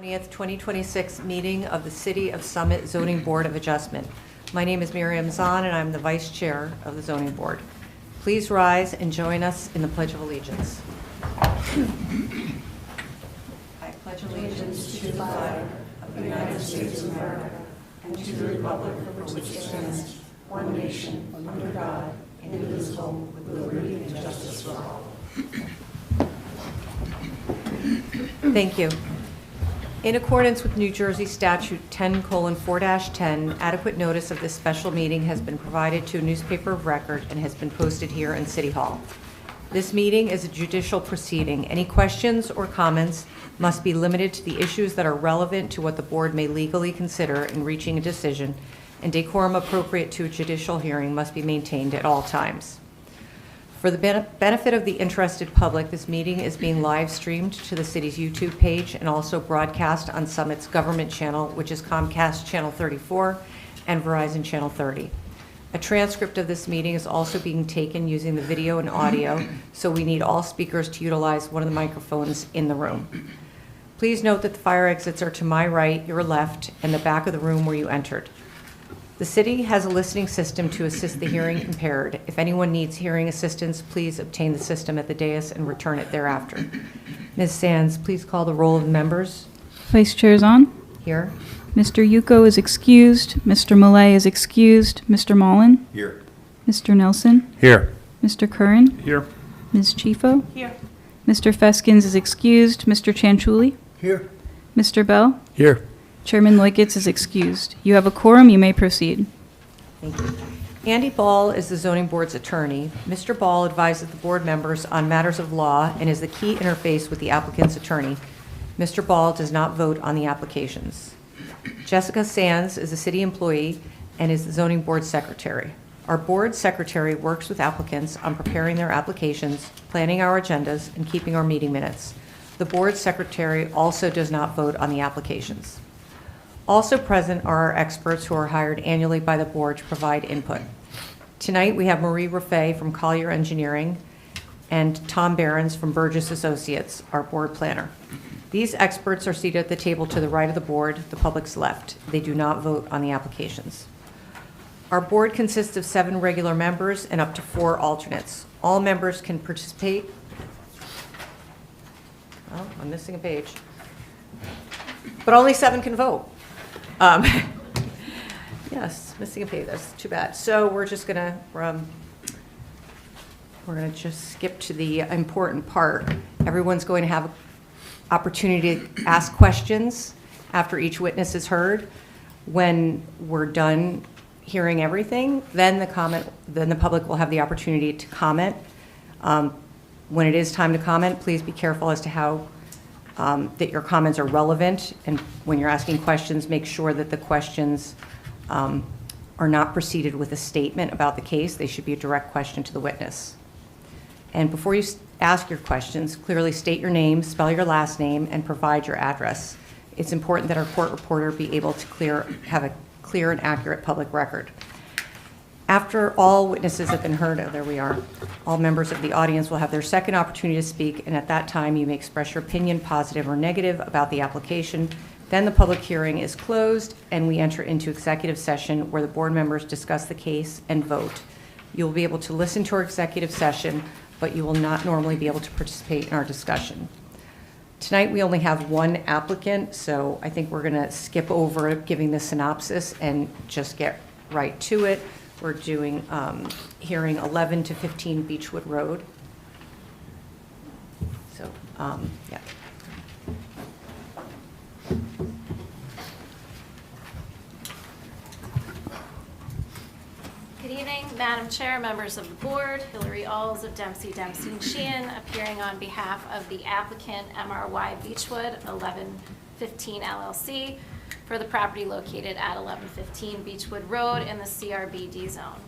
20th, 2026 meeting of the City of Summit Zoning Board of Adjustment. My name is Miriam Zahn, and I'm the Vice Chair of the Zoning Board. Please rise and join us in the Pledge of Allegiance. I pledge allegiance to the flag of the United States of America and to the republic for which it stands, one nation, under God, indivisible, with liberty and justice for all. Thank you. In accordance with New Jersey Statute 10:4-10, adequate notice of this special meeting has been provided to a newspaper of record and has been posted here in City Hall. This meeting is a judicial proceeding. Any questions or comments must be limited to the issues that are relevant to what the board may legally consider in reaching a decision, and decorum appropriate to a judicial hearing must be maintained at all times. For the benefit of the interested public, this meeting is being live streamed to the city's YouTube page and also broadcast on Summit's government channel, which is Comcast Channel 34 and Verizon Channel 30. A transcript of this meeting is also being taken using the video and audio, so we need all speakers to utilize one of the microphones in the room. Please note that the fire exits are to my right, your left, and the back of the room where you entered. The city has a listening system to assist the hearing impaired. If anyone needs hearing assistance, please obtain the system at the dais and return it thereafter. Ms. Sands, please call the roll of the members. Vice Chair Zahn. Here. Mr. Yuko is excused. Mr. Millay is excused. Mr. Mullen. Here. Mr. Nelson. Here. Mr. Curran. Here. Ms. Chifo. Here. Mr. Feskins is excused. Mr. Chanchuli. Here. Mr. Bell. Here. Chairman Licketts is excused. You have a quorum. You may proceed. Thank you. Andy Ball is the zoning board's attorney. Mr. Ball advises the board members on matters of law and is the key interface with the applicant's attorney. Mr. Ball does not vote on the applications. Jessica Sands is a city employee and is the zoning board secretary. Our board secretary works with applicants on preparing their applications, planning our agendas, and keeping our meeting minutes. The board secretary also does not vote on the applications. Also present are our experts who are hired annually by the board to provide input. Tonight we have Marie Raffay from Collier Engineering and Tom Behrens from Burgess Associates, our board planner. These experts are seated at the table to the right of the board, the public's left. They do not vote on the applications. Our board consists of 7 regular members and up to 4 alternates. All members can participate. Oh, I'm missing a page. But only 7 can vote. Yes, missing a page. That's too bad. So we're just gonna just skip to the important part. Everyone's going to have an opportunity to ask questions after each witness is heard. When we're done hearing everything, then the public will have the opportunity to comment. When it is time to comment, please be careful as to how that your comments are relevant, and when you're asking questions, make sure that the questions are not preceded with a statement about the case. They should be a direct question to the witness. And before you ask your questions, clearly state your name, spell your last name, and provide your address. It's important that our court reporter be able to have a clear and accurate public record. After all witnesses have been heard, there we are, all members of the audience will have their second opportunity to speak, and at that time you may express your opinion, positive or negative, about the application. Then the public hearing is closed, and we enter into executive session where the board members discuss the case and vote. You'll be able to listen to our executive session, but you will not normally be able to participate in our discussion. Tonight we only have 1 applicant, so I think we're going to skip over giving the synopsis and just get right to it. We're doing hearing 11 to 15 Beechwood Road. So, yeah. Good evening, Madam Chair, members of the board. Hillary Alls of Dempsey & Sheehan, appearing on behalf of the applicant MRY Beechwood 1115 LLC for the property located at 1115 Beechwood Road in the CRBD zone.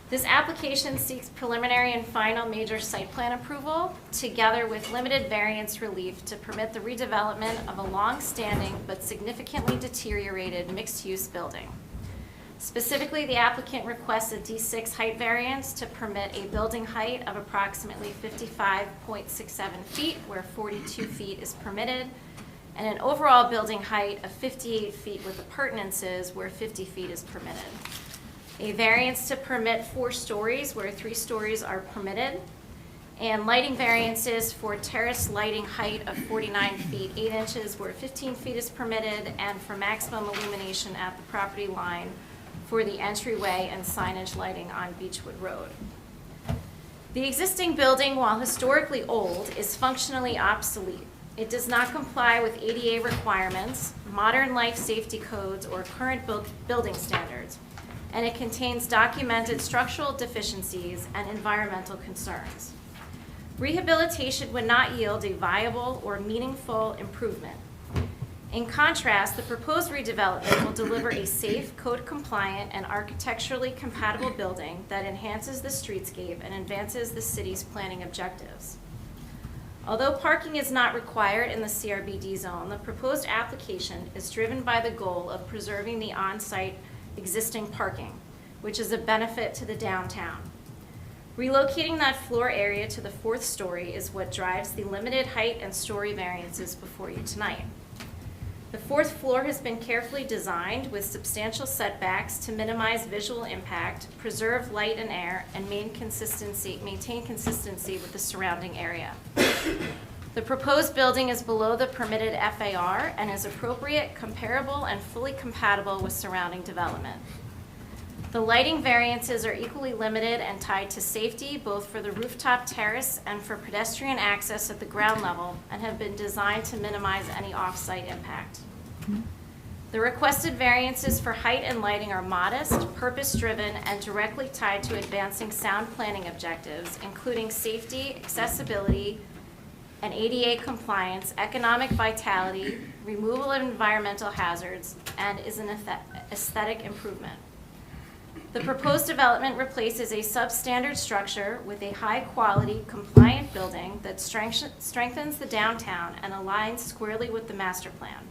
This application seeks preliminary and final major site plan approval, together with limited variance relief to permit the redevelopment of a long-standing but significantly deteriorated mixed-use building. Specifically, the applicant requests a D6 height variance to permit a building height of approximately 55.67 feet, where 42 feet is permitted, and an overall building height of 58 feet with appurtenances where 50 feet is permitted. A variance to permit 4 stories where 3 stories are permitted, and lighting variances for terrace lighting height of 49 feet 8 inches where 15 feet is permitted, and for maximum illumination at the property line for the entryway and signage lighting on Beechwood Road. The existing building, while historically old, is functionally obsolete. It does not comply with ADA requirements, modern life safety codes, or current building standards, and it contains documented structural deficiencies and environmental concerns. Rehabilitation would not yield a viable or meaningful improvement. In contrast, the proposed redevelopment will deliver a safe, code-compliant, and architecturally compatible building that enhances the streetscape and advances the city's planning objectives. Although parking is not required in the CRBD zone, the proposed application is driven by the goal of preserving the on-site existing parking, which is a benefit to the downtown. Relocating that floor area to the 4th story is what drives the limited height and story variances before you tonight. The 4th floor has been carefully designed with substantial setbacks to minimize visual impact, preserve light and air, and maintain consistency with the surrounding area. The proposed building is below the permitted FAR and is appropriate, comparable, and fully compatible with surrounding development. The lighting variances are equally limited and tied to safety, both for the rooftop terrace and for pedestrian access at the ground level, and have been designed to minimize any off-site impact. The requested variances for height and lighting are modest, purpose-driven, and directly tied to advancing sound planning objectives, including safety, accessibility, and ADA compliance, economic vitality, removal of environmental hazards, and is an aesthetic improvement. The proposed development replaces a substandard structure with a high-quality, compliant building that strengthens the downtown and aligns squarely with the master plan.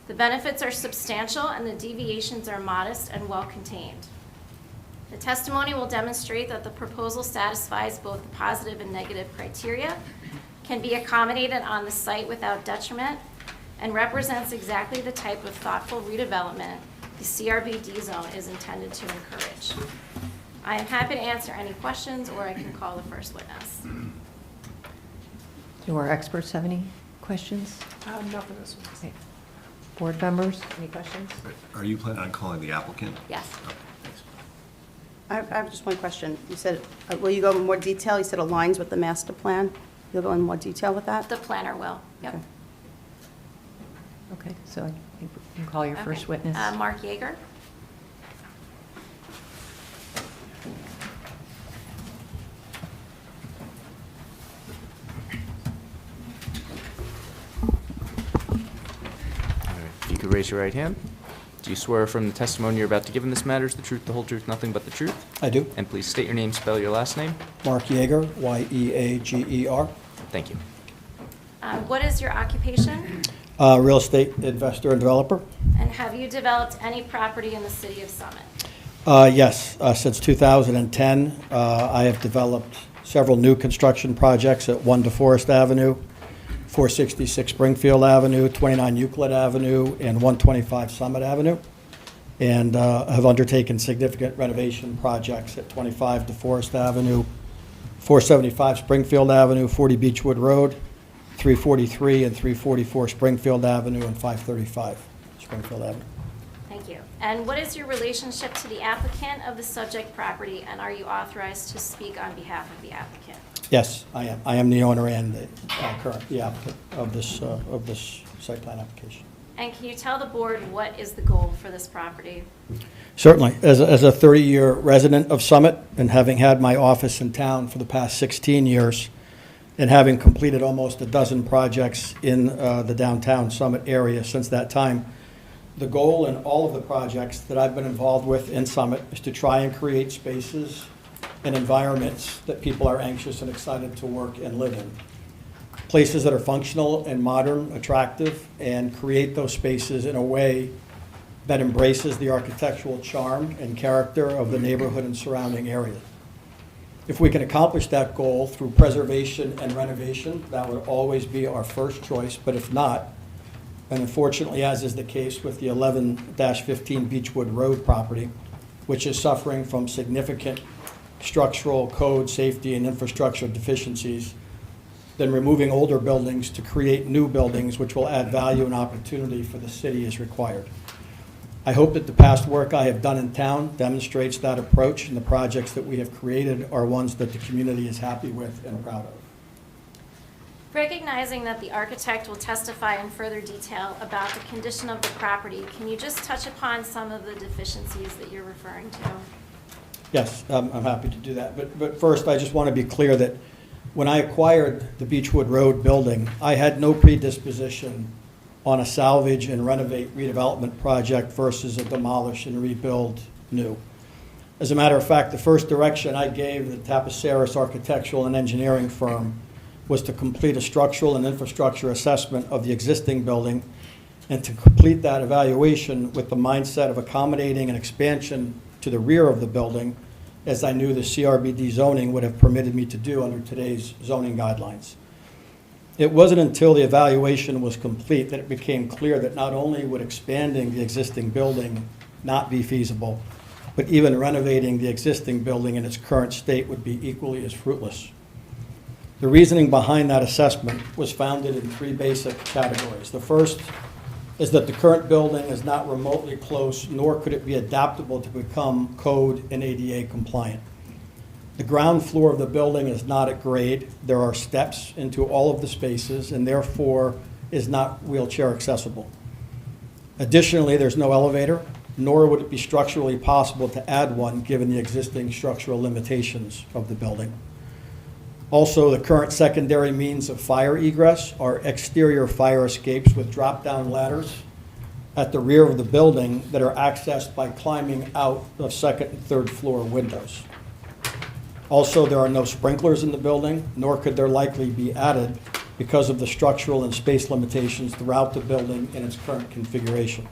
The benefits are substantial and the deviations are modest and well-contained. The testimony will demonstrate that the proposal satisfies both the positive and negative criteria, can be accommodated on the site without detriment, and represents exactly the type of thoughtful redevelopment the CRBD zone is intended to encourage. I am happy to answer any questions, or I can call the first witness. Do our experts have any questions? No for this one. Okay. Board members, any questions? Are you planning on calling the applicant? Yes. Okay, thanks. I have just one question. You said, will you go in more detail? You said aligns with the master plan. You'll go in more detail with that? The planner will. Yep. Okay. Okay, so I think we can call your first Okay. witness. Mark Yeager. If you could raise your right hand. Do you swear from the testimony you're about to give in this matter is the truth, the whole truth, nothing but the truth? I do. And please state your name, spell your last name. Mark Yeager, Y-E-A-G-E-R. Thank you. What is your occupation? Real estate investor and developer. And have you developed any property in the city of Summit? Yes, since 2010, I have developed several new construction projects at 1 DeForest Avenue, 466 Springfield Avenue, 29 Euclid Avenue, and 125 Summit Avenue, and have undertaken significant renovation projects at 25 DeForest Avenue, 475 Springfield Avenue, 40 Beechwood Road, 343 and 344 Springfield Avenue, and 535 Springfield Avenue. Thank you. And what is your relationship to the applicant of the subject property, and are you authorized to speak on behalf of the applicant? Yes, I am. I am the owner and the applicant of this site plan application. And can you tell the board what is the goal for this property? Certainly. As a 30-year resident of Summit, and having had my office in town for the past 16 years, and having completed almost a dozen projects in the downtown Summit area since that time, the goal in all of the projects that I've been involved with in Summit is to try and create spaces and environments that people are anxious and excited to work and live in. Places that are functional and modern, attractive, and create those spaces in a way that embraces the architectural charm and character of the neighborhood and surrounding area. If we can accomplish that goal through preservation and renovation, that would always be our first choice, but if not, and unfortunately, as is the case with the 11-15 Beechwood Road property, which is suffering from significant structural code, safety, and infrastructure deficiencies, then removing older buildings to create new buildings which will add value and opportunity for the city is required. I hope that the past work I have done in town demonstrates that approach, and the projects that we have created are ones that the community is happy with and proud of. Recognizing that the architect will testify in further detail about the condition of the property, can you just touch upon some of the deficiencies that you're referring to? Yes, I'm happy to do that. But first, I just want to be clear that when I acquired the Beechwood Road building, I had no predisposition on a salvage and renovate redevelopment project versus a demolish and rebuild new. As a matter of fact, the first direction I gave the Tapaceris Architectural and Engineering firm was to complete a structural and infrastructure assessment of the existing building and to complete that evaluation with the mindset of accommodating an expansion to the rear of the building, as I knew the CRBD zoning would have permitted me to do under today's zoning guidelines. It wasn't until the evaluation was complete that it became clear that not only would expanding the existing building not be feasible, but even renovating the existing building in its current state would be equally as fruitless. The reasoning behind that assessment was founded in three basic categories. The first is that the current building is not remotely close, nor could it be adaptable to become code and ADA compliant. The ground floor of the building is not at grade. There are steps into all of the spaces and therefore is not wheelchair accessible. Additionally, there's no elevator, nor would it be structurally possible to add one given the existing structural limitations of the building. Also, the current secondary means of fire egress are exterior fire escapes with drop-down ladders at the rear of the building that are accessed by climbing out of second and third floor windows. Also, there are no sprinklers in the building, nor could there likely be added because of the structural and space limitations throughout the building in its current configuration.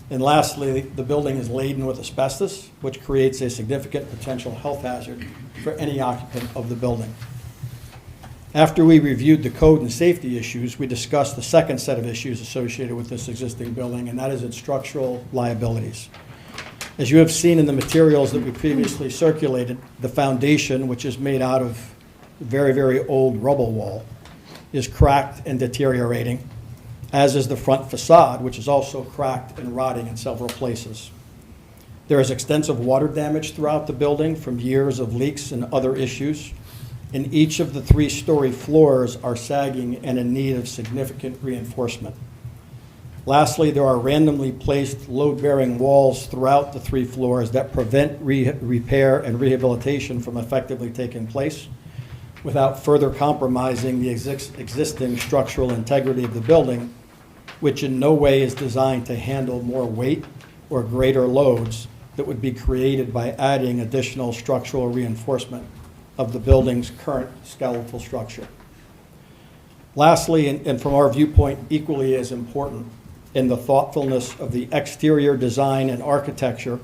And lastly, the building is laden with asbestos, which creates a significant potential health hazard for any occupant of the building. After we reviewed the code and safety issues, we discussed the second set of issues associated with this existing building, and that is its structural liabilities. As you have seen in the materials that we previously circulated, the foundation, which is made out of very, very old rubble wall, is cracked and deteriorating, as is the front facade, which is also cracked and rotting in several places. There is extensive water damage throughout the building from years of leaks and other issues, and each of the three-story floors are sagging and in need of significant reinforcement. Lastly, there are randomly placed load-bearing walls throughout the three floors that prevent repair and rehabilitation from effectively taking place without further compromising the existing structural integrity of the building, which in no way is designed to handle more weight or greater loads that would be created by adding additional structural reinforcement of the building's current skeletal structure. Lastly, and from our viewpoint equally as important, in the thoughtfulness of the exterior design and architecture,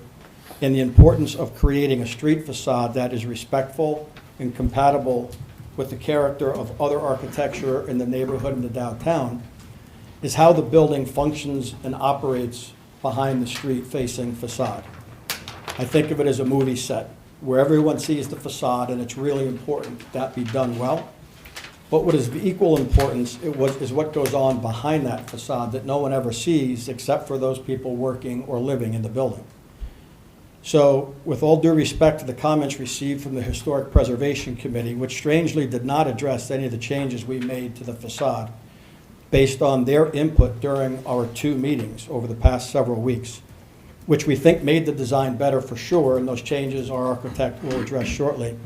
and the importance of creating a street facade that is respectful and compatible with the character of other architecture in the neighborhood and the downtown, is how the building functions and operates behind the street-facing facade. I think of it as a movie set, where everyone sees the facade, and it's really important that be done well. But what is of equal importance is what goes on behind that facade that no one ever sees except for those people working or living in the building. So, with all due respect to the comments received from the Historic Preservation Committee, which strangely did not address any of the changes we made to the facade, based on their input during our 2 meetings over the past several weeks, which we think made the design better for sure, and those changes our architect will address shortly.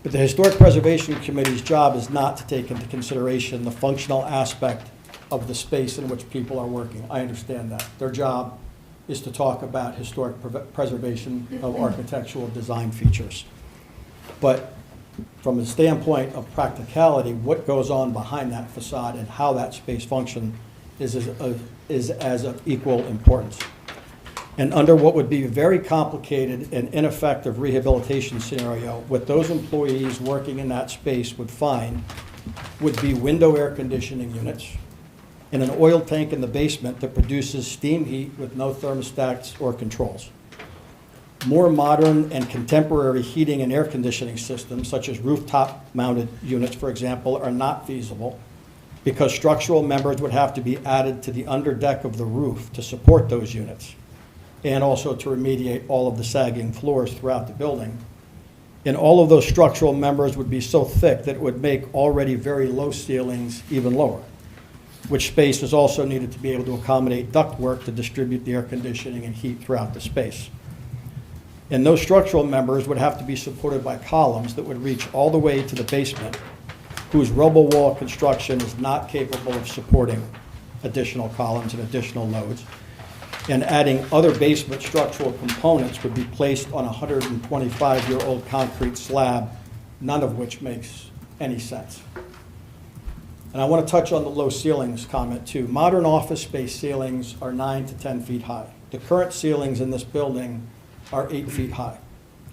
But the Historic Preservation Committee's job is not to take into consideration the functional aspect of the space in which people are working. I understand that. Their job is to talk about historic preservation of architectural design features. But from a standpoint of practicality, what goes on behind that facade and how that space functions is as of equal importance. And under what would be a very complicated and ineffective rehabilitation scenario, what those employees working in that space would find would be window air conditioning units, and an oil tank in the basement that produces steam heat with no thermostats or controls. More modern and contemporary heating and air conditioning systems, such as rooftop-mounted units, for example, are not feasible because structural members would have to be added to the underdeck of the roof to support those units, and also to remediate all of the sagging floors throughout the building. And all of those structural members would be so thick that it would make already very low ceilings even lower, which space is also needed to be able to accommodate ductwork to distribute the air conditioning and heat throughout the space. And those structural members would have to be supported by columns that would reach all the way to the basement, whose rubble wall construction is not capable of supporting additional columns and additional loads. And adding other basement structural components would be placed on a 125-year-old concrete slab, none of which makes any sense. And I want to touch on the low ceilings comment too. Modern office space ceilings are 9 to 10 feet high. The current ceilings in this building are 8 feet high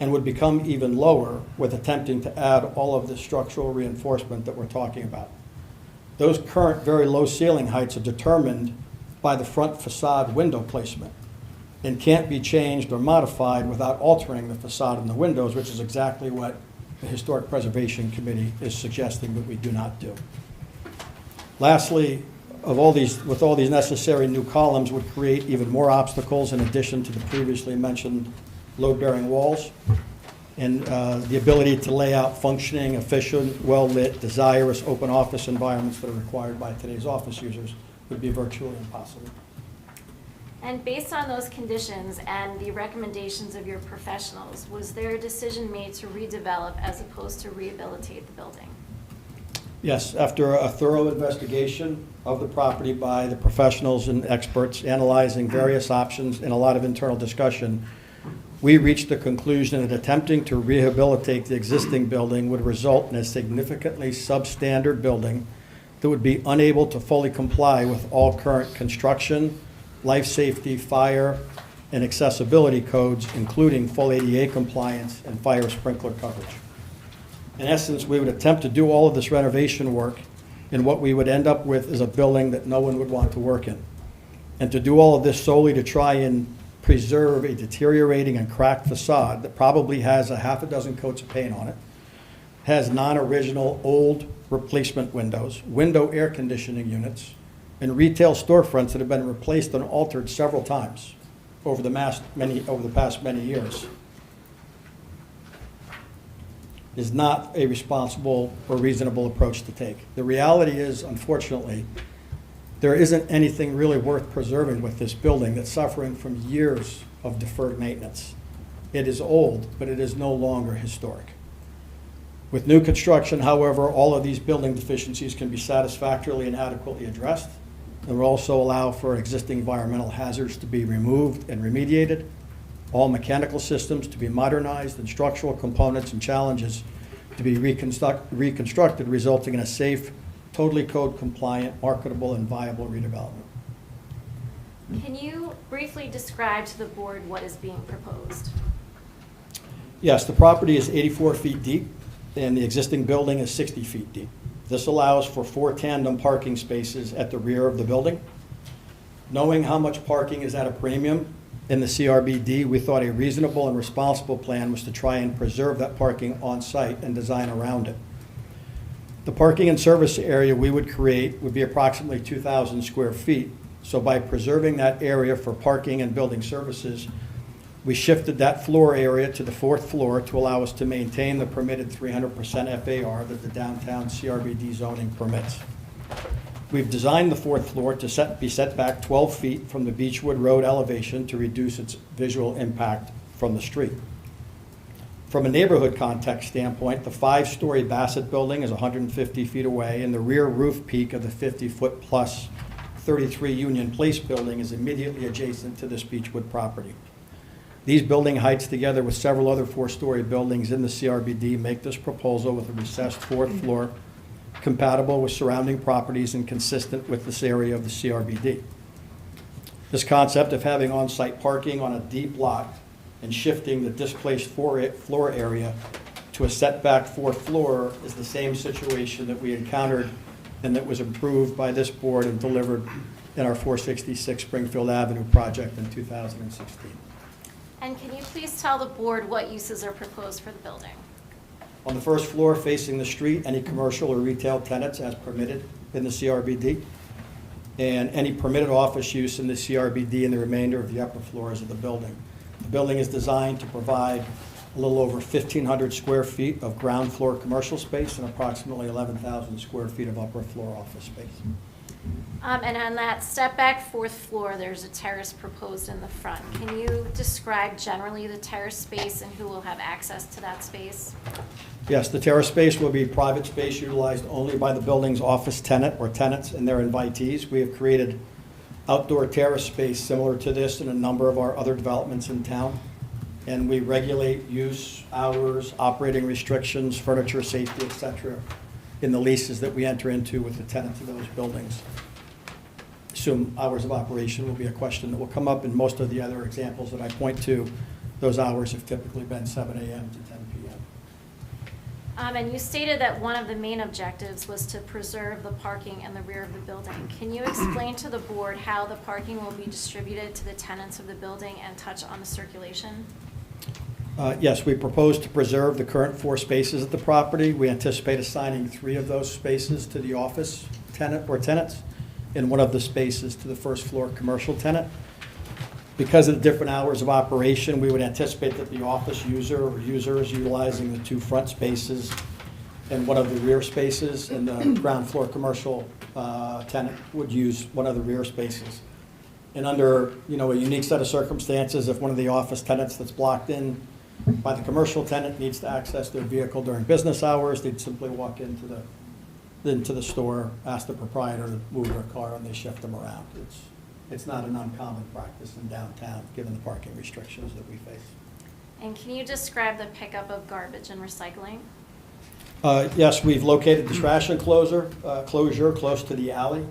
and would become even lower with attempting to add all of the structural reinforcement that we're talking about. Those current very low ceiling heights are determined by the front facade window placement and can't be changed or modified without altering the facade and the windows, which is exactly what the Historic Preservation Committee is suggesting that we do not do. Lastly, with all these necessary new columns would create even more obstacles in addition to the previously mentioned load-bearing walls, and the ability to lay out functioning, efficient, well-lit, desirous open office environments that are required by today's office users would be virtually impossible. And based on those conditions and the recommendations of your professionals, was there a decision made to redevelop as opposed to rehabilitate the building? Yes, after a thorough investigation of the property by the professionals and experts, analyzing various options and a lot of internal discussion, we reached the conclusion that attempting to rehabilitate the existing building would result in a significantly substandard building that would be unable to fully comply with all current construction, life safety, fire, and accessibility codes, including full ADA compliance and fire sprinkler coverage. In essence, we would attempt to do all of this renovation work, and what we would end up with is a building that no one would want to work in. And to do all of this solely to try and preserve a deteriorating and cracked facade that probably has a half a dozen coats of paint on it, has non-original old replacement windows, window air conditioning units, and retail storefronts that have been replaced and altered several times over the past many years, is not a responsible or reasonable approach to take. The reality is, unfortunately, there isn't anything really worth preserving with this building that's suffering from years of deferred maintenance. It is old, but it is no longer historic. With new construction, however, all of these building deficiencies can be satisfactorily and adequately addressed, and will also allow for existing environmental hazards to be removed and remediated, all mechanical systems to be modernized, and structural components and challenges to be reconstructed, resulting in a safe, totally code compliant, marketable, and viable redevelopment. Can you briefly describe to the board what is being proposed? Yes, the property is 84 feet deep, and the existing building is 60 feet deep. This allows for 4 tandem parking spaces at the rear of the building. Knowing how much parking is at a premium in the CRBD, we thought a reasonable and responsible plan was to try and preserve that parking on site and design around it. The parking and service area we would create would be approximately 2,000 square feet. So by preserving that area for parking and building services, we shifted that floor area to the 4th floor to allow us to maintain the permitted 300% FAR that the downtown CRBD zoning permits. We've designed the 4th floor to be set back 12 feet from the Beechwood Road elevation to reduce its visual impact from the street. From a neighborhood context standpoint, the 5-story Bassett building is 150 feet away, and the rear roof peak of the 50-foot plus 33 Union Place building is immediately adjacent to this Beechwood property. These building heights, together with several other 4-story buildings in the CRBD, make this proposal with a recessed 4th floor compatible with surrounding properties and consistent with this area of the CRBD. This concept of having on-site parking on a deep lot and shifting the displaced floor area to a setback 4th floor is the same situation that we encountered and that was approved by this board and delivered in our 466 Springfield Avenue project in 2016. And can you please tell the board what uses are proposed for the building? On the first floor facing the street, any commercial or retail tenants as permitted in the CRBD, and any permitted office use in the CRBD in the remainder of the upper floors of the building. The building is designed to provide a little over 1,500 square feet of ground floor commercial space and approximately 11,000 square feet of upper floor office space. And on that step back fourth floor, there's a terrace proposed in the front. Can you describe generally the terrace space and who will have access to that space? Yes, the terrace space will be private space utilized only by the building's office tenant or tenants and their invitees. We have created outdoor terrace space similar to this in a number of our other developments in town. And we regulate use, hours, operating restrictions, furniture safety, et cetera, in the leases that we enter into with the tenants of those buildings. Assume hours of operation will be a question that will come up in most of the other examples that I point to. Those hours have typically been 7 a.m. to 10 p.m. And you stated that one of the main objectives was to preserve the parking in the rear of the building. Can you explain to the board how the parking will be distributed to the tenants of the building and touch on the circulation? Yes, we propose to preserve the current 4 spaces at the property. We anticipate assigning 3 of those spaces to the office tenant or tenants, and 1 of the spaces to the first floor commercial tenant. Because of the different hours of operation, we would anticipate that the office user or users utilizing the 2 front spaces and 1 of the rear spaces, and the ground floor commercial tenant would use 1 of the rear spaces. And under, a unique set of circumstances, if 1 of the office tenants that's blocked in by the commercial tenant needs to access their vehicle during business hours, they'd simply walk into the store, ask the proprietor to move their car, and they shift them around. It's not an uncommon practice in downtown, given the parking restrictions that we face. And can you describe the pickup of garbage and recycling? Yes, we've located the trash enclosure close to the alley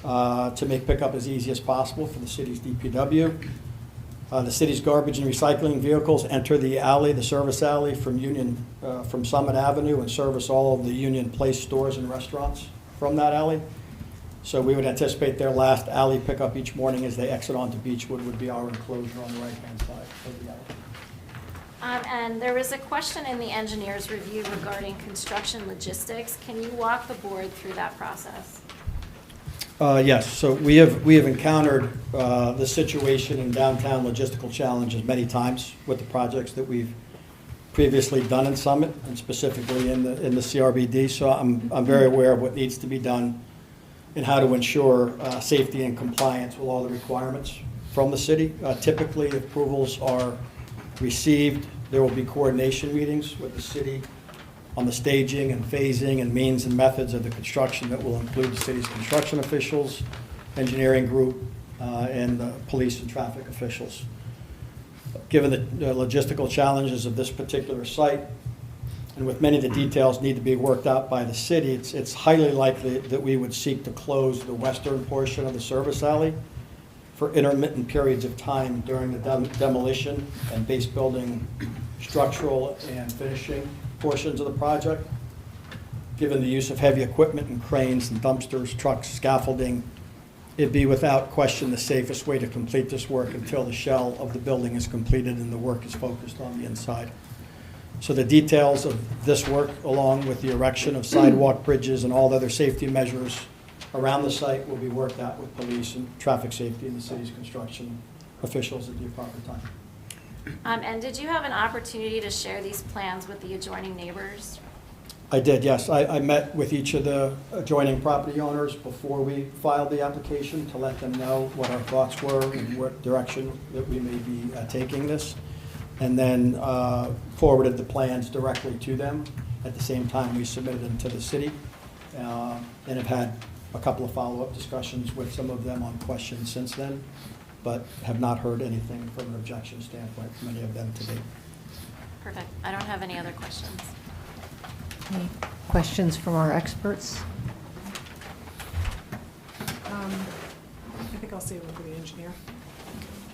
to make pickup as easy as possible for the city's DPW. The city's garbage and recycling vehicles enter the alley, the service alley from Summit Avenue, and service all of the Union Place stores and restaurants from that alley. So we would anticipate their last alley pickup each morning as they exit onto Beechwood would be our enclosure on the right-hand side of the alley. And there was a question in the engineer's review regarding construction logistics. Can you walk the board through that process? Yes, so we have encountered the situation in downtown logistical challenges many times with the projects that we've previously done in Summit, and specifically in the CRBD. So I'm very aware of what needs to be done and how to ensure safety and compliance with all the requirements from the city. Typically, if approvals are received, there will be coordination meetings with the city on the staging and phasing and means and methods of the construction that will include the city's construction officials, engineering group, and the police and traffic officials. Given the logistical challenges of this particular site, and with many of the details need to be worked out by the city, it's highly likely that we would seek to close the western portion of the service alley for intermittent periods of time during the demolition and base building structural and finishing portions of the project. Given the use of heavy equipment and cranes and dumpsters, trucks, scaffolding, it'd be without question the safest way to complete this work until the shell of the building is completed and the work is focused on the inside. So the details of this work, along with the erection of sidewalk, bridges, and all the other safety measures around the site, will be worked out with police and traffic safety and the city's construction officials at the proper time. And did you have an opportunity to share these plans with the adjoining neighbors? I did, yes. I met with each of the adjoining property owners before we filed the application to let them know what our thoughts were and what direction that we may be taking this, and then forwarded the plans directly to them. At the same time, we submitted them to the city, and have had a couple of follow-up discussions with some of them on questions since then, but have not heard anything from an objection standpoint from any of them to date. Perfect. I don't have any other questions. Any questions from our experts? I think I'll save it for the engineer.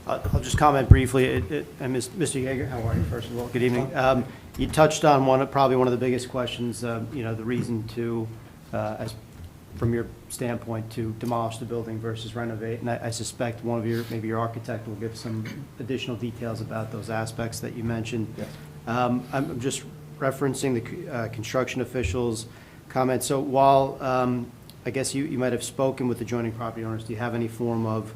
I'll just comment briefly. And Mr. Yeager, how are you, first of all? Good evening. You touched on probably one of the biggest questions, the reason to, as from your standpoint, to demolish the building versus renovate. And I suspect one of your, maybe your architect will give some additional details about those aspects that you mentioned. Yes. I'm just referencing the construction officials' comments. So while, I guess you might have spoken with adjoining property owners, do you have any form of,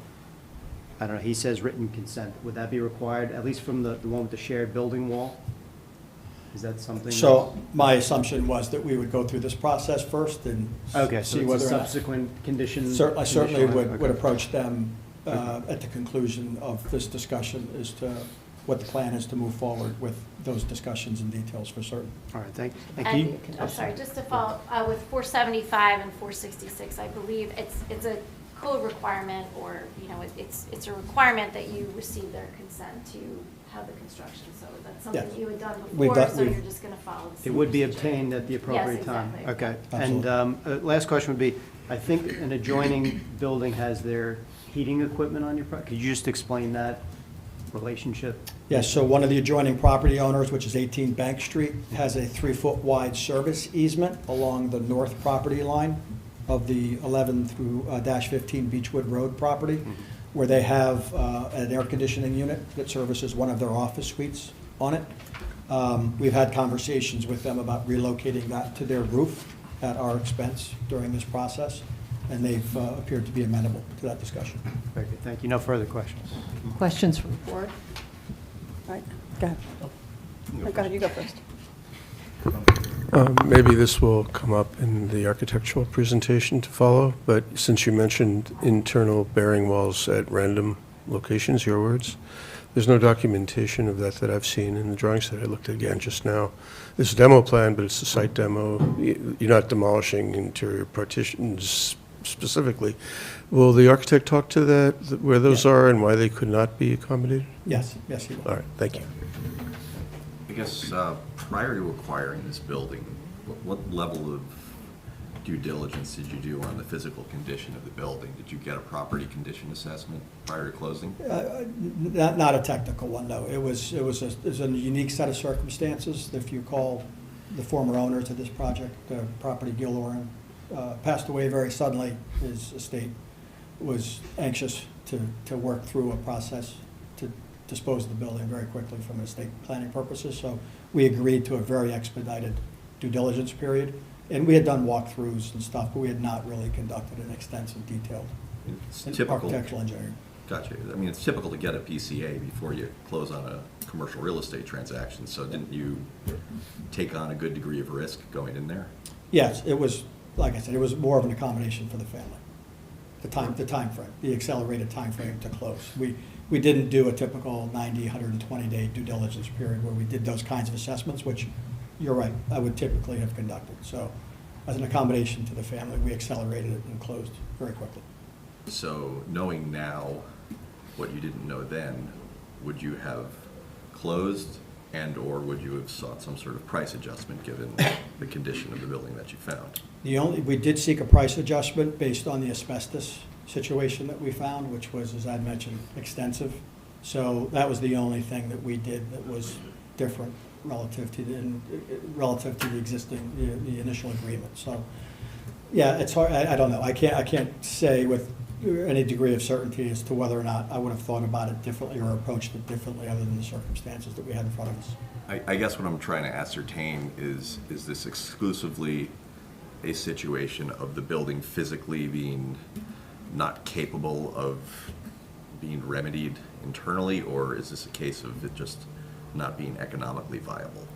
I don't know, he says written consent, would that be required, at least from the one with the shared building wall? Is that something? So my assumption was that we would go through this process first and Okay, so see it's a whether or not. subsequent condition? I certainly conditional, would okay. approach them at the conclusion of this discussion as to what the plan is to move forward with those discussions and details for certain. All right, thank you. And, I'm sorry, just to follow, with 475 and 466, I believe it's a code requirement, or, you know, it's a requirement that you receive their consent to have the construction, so that's something Yes. you had done We've before, done- so we've- you're just gonna follow the It same would be procedure. obtained at the appropriate time? exactly. Okay. Absolutely. And last question would be, I think an adjoining building has their heating equipment on your, could you just explain that relationship? Yes, so one of the adjoining property owners, which is 18 Bank Street, has a 3-foot wide service easement along the north property line of the 11 through -15 Beechwood Road property, where they have an air conditioning unit that services one of their office suites on it. We've had conversations with them about relocating that to their roof at our expense during this process, and they've appeared to be amenable to that discussion. Very good, thank you. No further questions. Questions from the board? All right, go ahead. Go ahead, you go first. Maybe this will come up in the architectural presentation to follow, but since you mentioned internal bearing walls at random locations, your words, there's no documentation of that I've seen in the drawings that I looked at again just now. It's a demo plan, but it's a site demo. You're not demolishing interior partitions specifically. Will the architect talk to that, where those Yeah. are and why they could not be accommodated? Yes, yes, he will. All right, thank you. I guess prior to acquiring this building, what level of due diligence did you do on the physical condition of the building? Did you get a property condition assessment prior to closing? Not a technical one, no. It was a unique set of circumstances. If you recall, the former owner to this project, property Gil Oren, passed away very suddenly. His estate was anxious to work through a process to dispose of the building very quickly from estate planning purposes. So we agreed to a very expedited due diligence period. And we had done walkthroughs and stuff, but we had not really conducted an extensive, detailed It's typical. architectural engineering. Gotcha. I mean, it's typical to get a PCA before you close on a commercial real estate transaction, so didn't you take on a good degree of risk going in there? Yes, it was, like I said, it was more of an accommodation for the family. The time frame, the accelerated time frame to close. We didn't do a typical 90, 120-day due diligence period where we did those kinds of assessments, which, you're right, I would typically have conducted. So as an accommodation to the family, we accelerated it and closed very quickly. So knowing now what you didn't know then, would you have closed and/or would you have sought some sort of price adjustment given the condition of the building that you found? We did seek a price adjustment based on the asbestos situation that we found, which was, as I mentioned, extensive. So that was the only thing that we did that was different relative to the existing, the initial agreement. So, yeah, it's hard, I don't know. I can't say with any degree of certainty as to whether or not I would have thought about it differently or approached it differently other than the circumstances that we had in front of us. I guess what I'm trying to ascertain is this exclusively a situation of the building physically being not capable of being remedied internally, or is this a case of it just not being economically viable?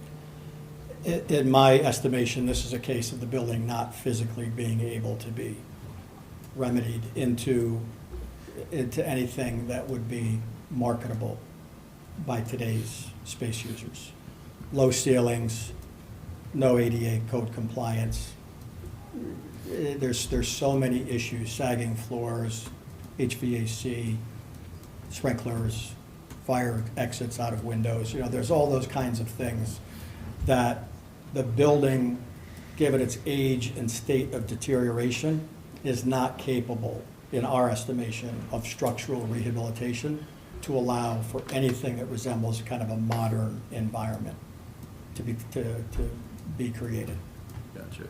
In my estimation, this is a case of the building not physically being able to be remedied into anything that would be marketable by today's space users. Low ceilings, no ADA code compliance. There's so many issues, sagging floors, HVAC, sprinklers, fire exits out of windows. You know, there's all those kinds of things that the building, given its age and state of deterioration, is not capable, in our estimation, of structural rehabilitation to allow for anything that resembles kind of a modern environment to be created. Gotcha.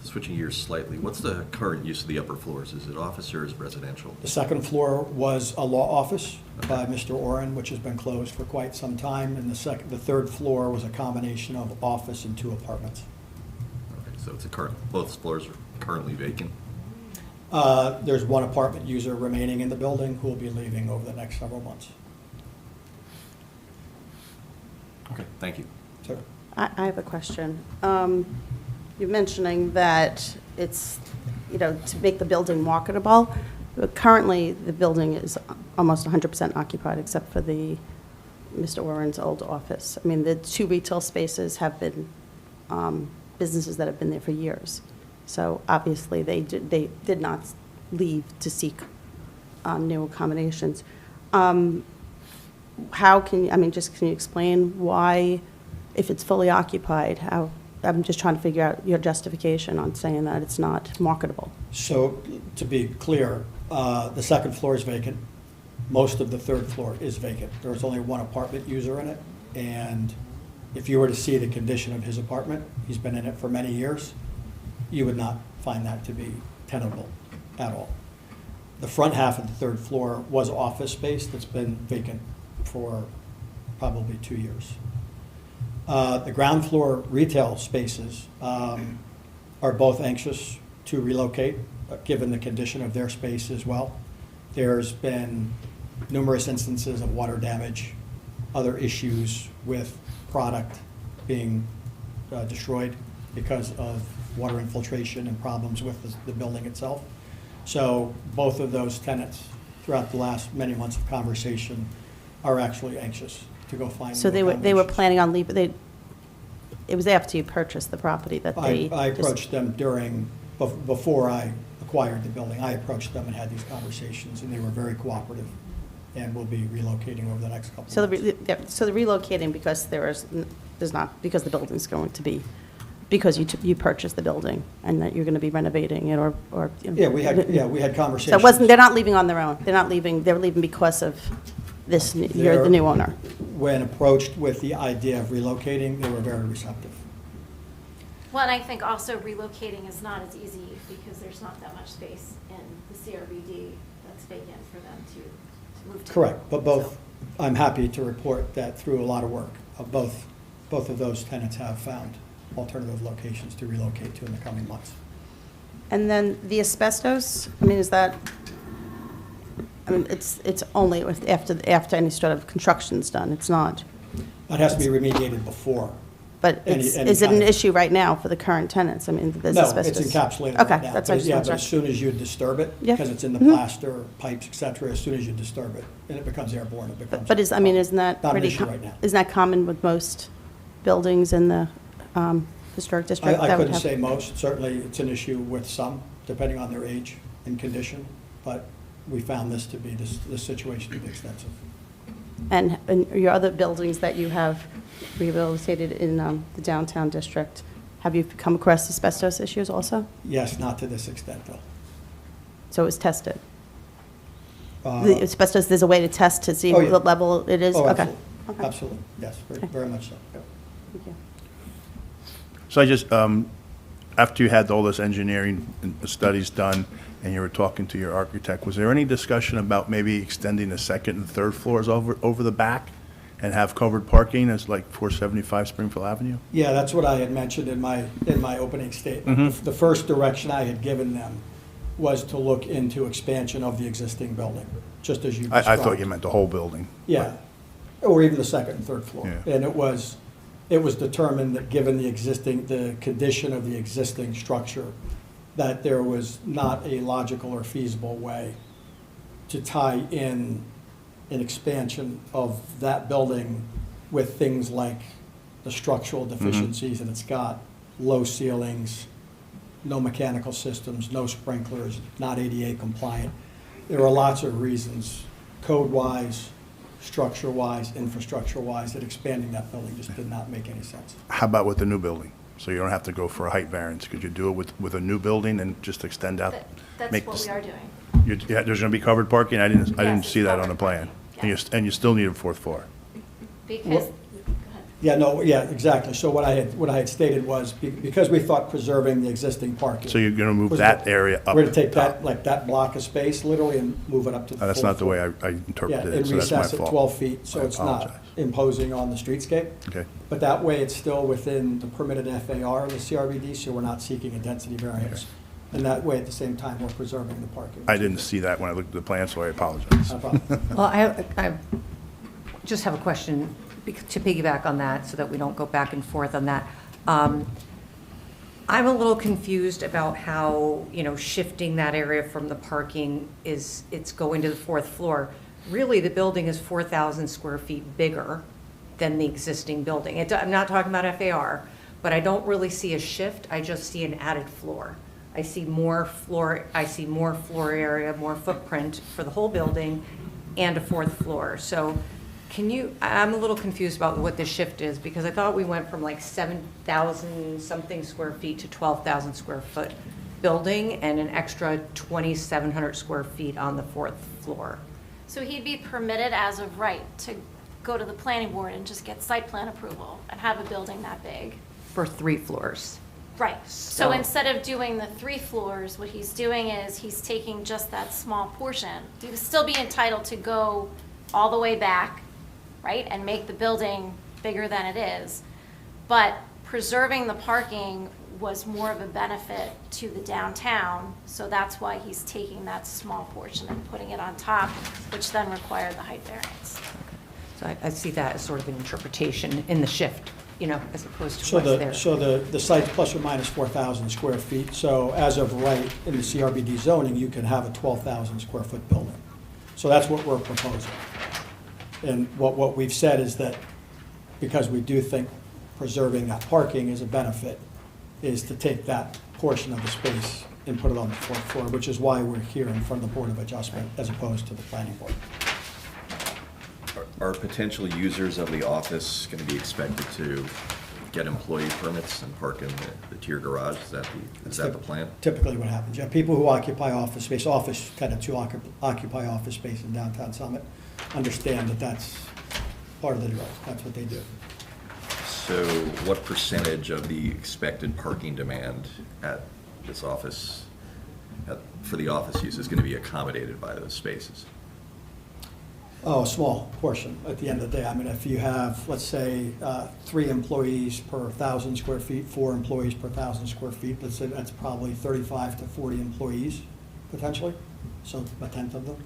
Switching gears slightly, what's the current use of the upper floors? Is it office or is it residential? The second floor was a law office by Mr. Oren, which has been closed for quite some time, and the third floor was a combination of office and 2 apartments. Okay, so it's both floors are currently vacant? There's 1 apartment user remaining in the building who will be leaving over the next several months. Okay, thank you. So, I have a question. You're mentioning that it's, to make the building marketable. But currently, the building is almost 100% occupied, except for Mr. Oren's old office. I mean, the 2 retail spaces have been businesses that have been there for years. So obviously, they did not leave to seek new accommodations. How can you explain why, if it's fully occupied, how, I'm just trying to figure out your justification on saying that it's not marketable. So, to be clear, the second floor is vacant. Most of the third floor is vacant. There was only 1 apartment user in it, and if you were to see the condition of his apartment, he's been in it for many years, you would not find that to be tenable at all. The front half of the third floor was office space that's been vacant for probably 2 years. The ground floor retail spaces are both anxious to relocate, given the condition of their space as well. There's been numerous instances of water damage, other issues with product being destroyed because of water infiltration and problems with the building itself. So both of those tenants, throughout the last many months of conversation, are actually anxious to go find So new they were accommodations. planning on leaving, it was after you purchased the property that they. I just- approached them before I acquired the building. I approached them and had these conversations, and they were very cooperative and will be relocating over the next couple of So months. the relocating because there's not, because the building's going to be, because you purchased the building and that you're going to be renovating it or. Yeah, we had conversations. So it wasn't, they're not leaving on their own. They're not leaving, they're leaving because of this, you're the new owner. When approached with the idea of relocating, they were very receptive. Well, and I think also relocating is not as easy because there's not that much space in the CRBD that's vacant for them to move to. Correct, but both, So- I'm happy to report that through a lot of work, both of those tenants have found alternative locations to relocate to in the coming months. And then the asbestos, it's only after any sort of construction's done, it's not. That has to be remediated before. But Any is it kind an of- issue right now for the current tenants? There's No, asbestos. it's encapsulated right now. Okay, that's, I just Yeah, wanted but to- as soon as you disturb it, Yeah. because it's in the Mhm. plaster, pipes, et cetera, as soon as you disturb it, and it becomes airborne, it becomes. But isn't that Not an pretty? issue right now. Isn't that common with most buildings in the historic district? I that would couldn't have- say most, certainly it's an issue with some, depending on their age and condition, but we found this to be, this situation to be extensive. And your other buildings that you have rehabilitated in the downtown district, have you come across asbestos issues also? Yes, not to this extent, though. So it was tested? Uh, The asbestos, there's a way to test to see Oh, yeah. what level it is? Oh, Okay. absolutely, Okay. absolutely, yes, very much so. Thank you. So I just, after you had all this engineering and studies done, and you were talking to your architect, was there any discussion about maybe extending the second and third floors over the back and have covered parking as like 475 Springfield Avenue? Yeah, that's what I had mentioned in my opening statement. Mhm. The first direction I had given them was to look into expansion of the existing building, just as you described. I thought you meant the whole building. Yeah, or even the second and third floor. Yeah. And it was determined that given the condition of the existing structure, that there was not a logical or feasible way to tie in an expansion of that building with things like the structural deficiencies, and it's got low ceilings, no mechanical systems, no sprinklers, not ADA compliant. There are lots of reasons, code-wise, structure-wise, infrastructure-wise, that expanding that building just did not make any sense. How about with the new building? So you don't have to go for a height variance. Could you do it with a new building and just extend out? That's make what this- we are doing. Yeah, there's going to be covered parking? I didn't Yes, see that on the covered plan. parking, And yes. and you still need a fourth floor? Because, go ahead. Yeah, no, yeah, exactly. So what I had stated was, because we thought preserving the existing parking. So you're going to move was that the- area up? We're going to take top. that, like that block of space, literally, and move it up to the That's full not the way floor. I Yeah, interpreted and it, so that's my recess it fault. 12 feet, so I it's not apologize. imposing on the streetscape. Okay. But that way, it's still within the permitted FAR of the CRBD, so we're not seeking a density variance. And that way, at the same time, we're preserving the parking. I didn't see that when I looked at the plan, so I apologize. No problem. Well, I just have a question to piggyback on that so that we don't go back and forth on that. I'm a little confused about how, shifting that area from the parking it's going to the fourth floor. Really, the building is 4,000 square feet bigger than the existing building. I'm not talking about FAR, but I don't really see a shift. I just see an added floor. I see more floor area, more footprint for the whole building and a fourth floor. So I'm a little confused about what the shift is, because I thought we went from like 7,000 something square feet to 12,000 square foot building and an extra 2,700 square feet on the fourth floor. So he'd be permitted as of right to go to the planning board and just get site plan approval and have a building that big. For 3 floors. Right. So So- instead of doing the 3 floors, what he's doing is he's taking just that small portion. He would still be entitled to go all the way back, right, and make the building bigger than it is. But preserving the parking was more of a benefit to the downtown, so that's why he's taking that small portion and putting it on top, which then required the height variance. So I see that as sort of an interpretation in the shift, as opposed to So what's there. the site's plus or minus 4,000 square feet. So as of right, in the CRBD zoning, you can have a 12,000 square foot building. So that's what we're proposing. And what we've said is that, because we do think preserving that parking is a benefit, is to take that portion of the space and put it on the fourth floor, which is why we're here in front of the Board of Adjustment as opposed to the planning board. Are potential users of the office going to be expected to get employee permits and park in the tier garage? Is that the plan? Typically what happens. You have people who occupy office space, tenants who occupy office space in downtown Summit, understand that that's part of the drill. That's what they do. So what percentage of the expected parking demand at this office, for the office use, is going to be accommodated by those spaces? Oh, a small portion at the end of the day. I mean, if you have, let's say, 3 employees per 1,000 square feet, 4 employees per 1,000 square feet, let's say that's probably 35 to 40 employees, potentially. So a tenth of them,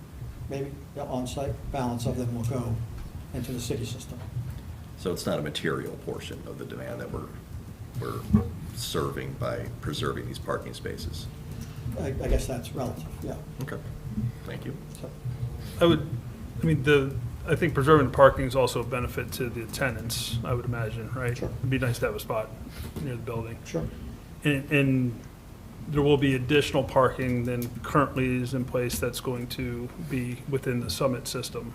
maybe, on-site. Balance of them will go into the city system. So it's not a material portion of the demand that we're serving by preserving these parking spaces? I guess that's relative, yeah. Okay, thank you. So, I think preserving the parking is also a benefit to the tenants, I would imagine, right? Sure. It'd be nice to have a spot near the building. sure. And there will be additional parking than currently is in place that's going to be within the Summit system,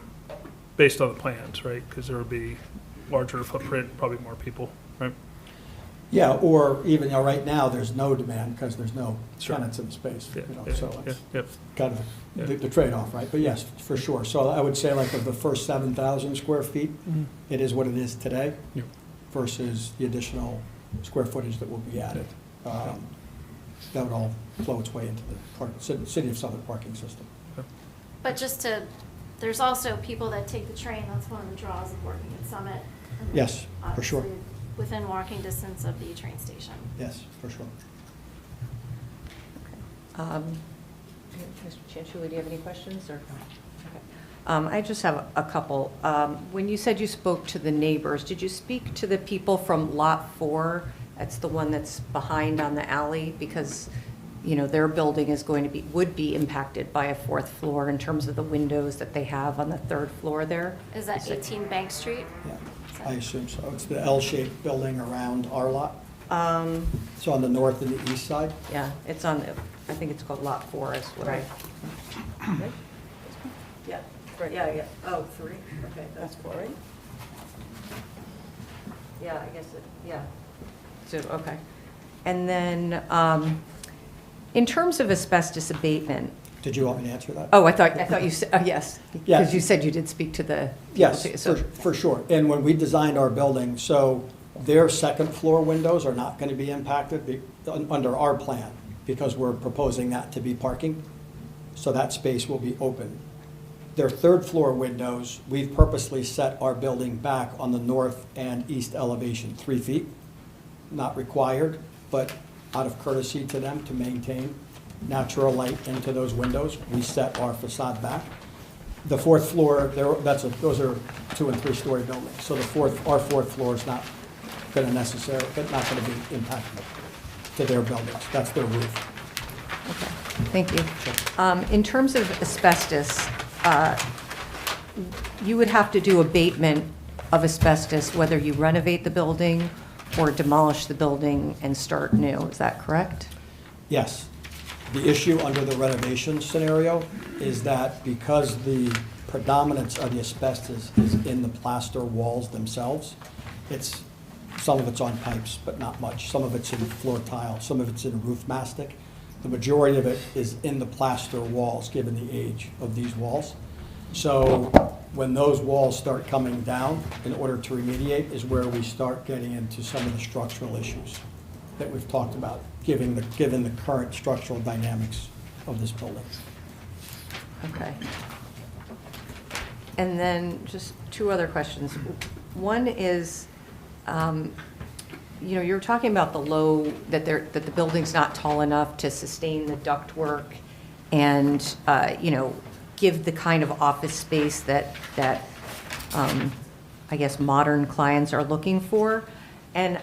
based on the plans, right? Because there will be larger footprint, probably more people, right? Yeah, or even, right now, there's no demand because there's no Sure. tenants in the space, Yeah, so yeah, it's yeah. kind of the trade-off, right? But yes, for sure. So I would say like of the first 7,000 square feet, it is what it is today Yeah. versus the additional square footage that will be added. That would all flow its way into the City of Summit parking system. But there's also people that take the train, that's one of the draws of working at Summit. and Yes, for sure. obviously Within walking distance of the train station. Yes, for sure. Mr. Chanchuli, do you have any questions, or? Okay. I just have a couple. When you said you spoke to the neighbors, did you speak to the people from Lot 4? That's the one that's behind on the alley, because, their building would be impacted by a fourth floor in terms of the windows that they have on the third floor there. Is that 18 Bank Street? Yeah, I assume so. It's the L-shaped building around our lot. Um, It's on the north and the east side. Yeah, it's on, I think it's called Lot 4 is what I. Right? Yeah, yeah. Oh, 3, okay, that's 4, right? Yeah, I guess, yeah. So, okay. And then, in terms of asbestos abatement, Did you want me to answer that? Oh, I thought you said, oh, yes. Yeah. Because you said you did speak to the. Yes, so- for sure. And when we designed our building, so their second floor windows are not going to be impacted under our plan because we're proposing that to be parking. So that space will be open. Their third floor windows, we've purposely set our building back on the north and east elevation, 3 feet. Not required, but out of courtesy to them to maintain natural light into those windows, we set our facade back. The fourth floor, those are 2- and 3-story buildings. So our fourth floor is not going to be impacted to their buildings. That's their roof. Thank you. In terms of asbestos, you would have to do abatement of asbestos whether you renovate the building or demolish the building and start new. Is that correct? Yes. The issue under the renovation scenario is that because the predominance of the asbestos is in the plaster walls themselves, some of it's on pipes, but not much. Some of it's in floor tile, some of it's in roof mastic. The majority of it is in the plaster walls, given the age of these walls. So when those walls start coming down, in order to remediate, is where we start getting into some of the structural issues that we've talked about, given the current structural dynamics of this building. Okay. And then just 2 other questions. One is, you were talking about that the building's not tall enough to sustain the ductwork and, give the kind of office space that I guess modern clients are looking for. And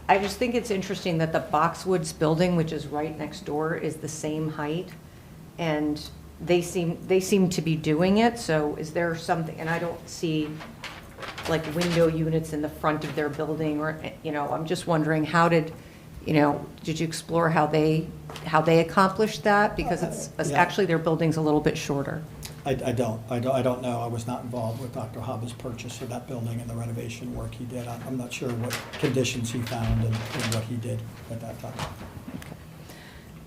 I just think it's interesting that the Boxwoods building, which is right next door, is the same height. And they seem to be doing it. So is there something, and I don't see like window units in the front of their building or, I'm just wondering did you explore how they accomplished that? Because it's Yeah. actually their building's a little bit shorter. I don't know. I was not involved with Dr. Haba's purchase of that building and the renovation work he did. I'm not sure what conditions he found and what he did at that time.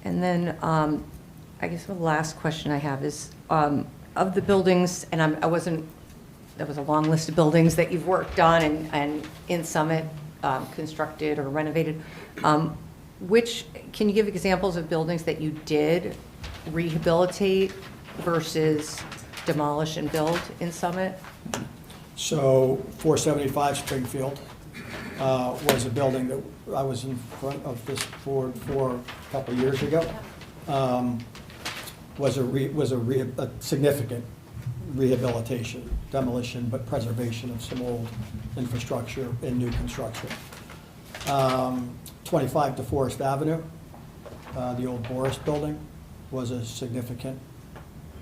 And then, I guess the last question I have is, of the buildings, and there was a long list of buildings that you've worked on and in Summit, constructed or renovated. Can you give examples of buildings that you did rehabilitate versus demolish and build in Summit? So 475 Springfield was a building that I was in front of this board for a couple of years ago. Was a significant rehabilitation, demolition, but preservation of some old infrastructure in new construction. 25 DeForest Avenue, the old Boris building, was a significant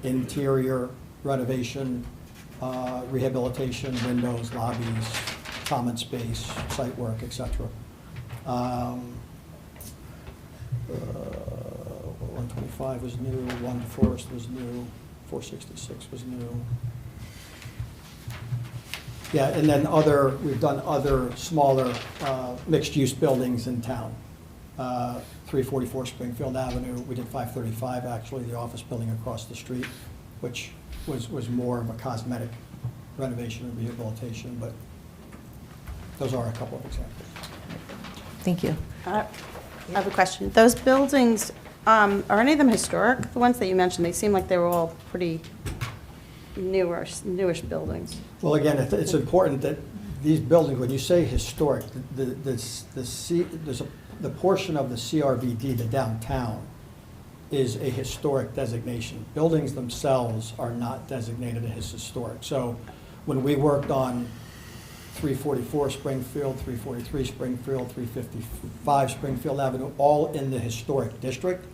interior renovation, rehabilitation, windows, lobbies, common space, site work, et cetera. 125 was new, 1 DeForest was new, 466 was new. Yeah, and then we've done other smaller mixed-use buildings in town. 344 Springfield Avenue, we did 535, actually, the office building across the street, which was more of a cosmetic renovation and rehabilitation, but those are a couple of examples. Thank you. I have a question. Those buildings, are any of them historic? The ones that you mentioned, they seem like they were all pretty newish buildings. Well, again, it's important that these buildings, when you say historic, the portion of the CRVD, the downtown, is a historic designation. Buildings themselves are not designated as historic. So when we worked on 344 Springfield, 343 Springfield, 355 Springfield Avenue, all in the historic district,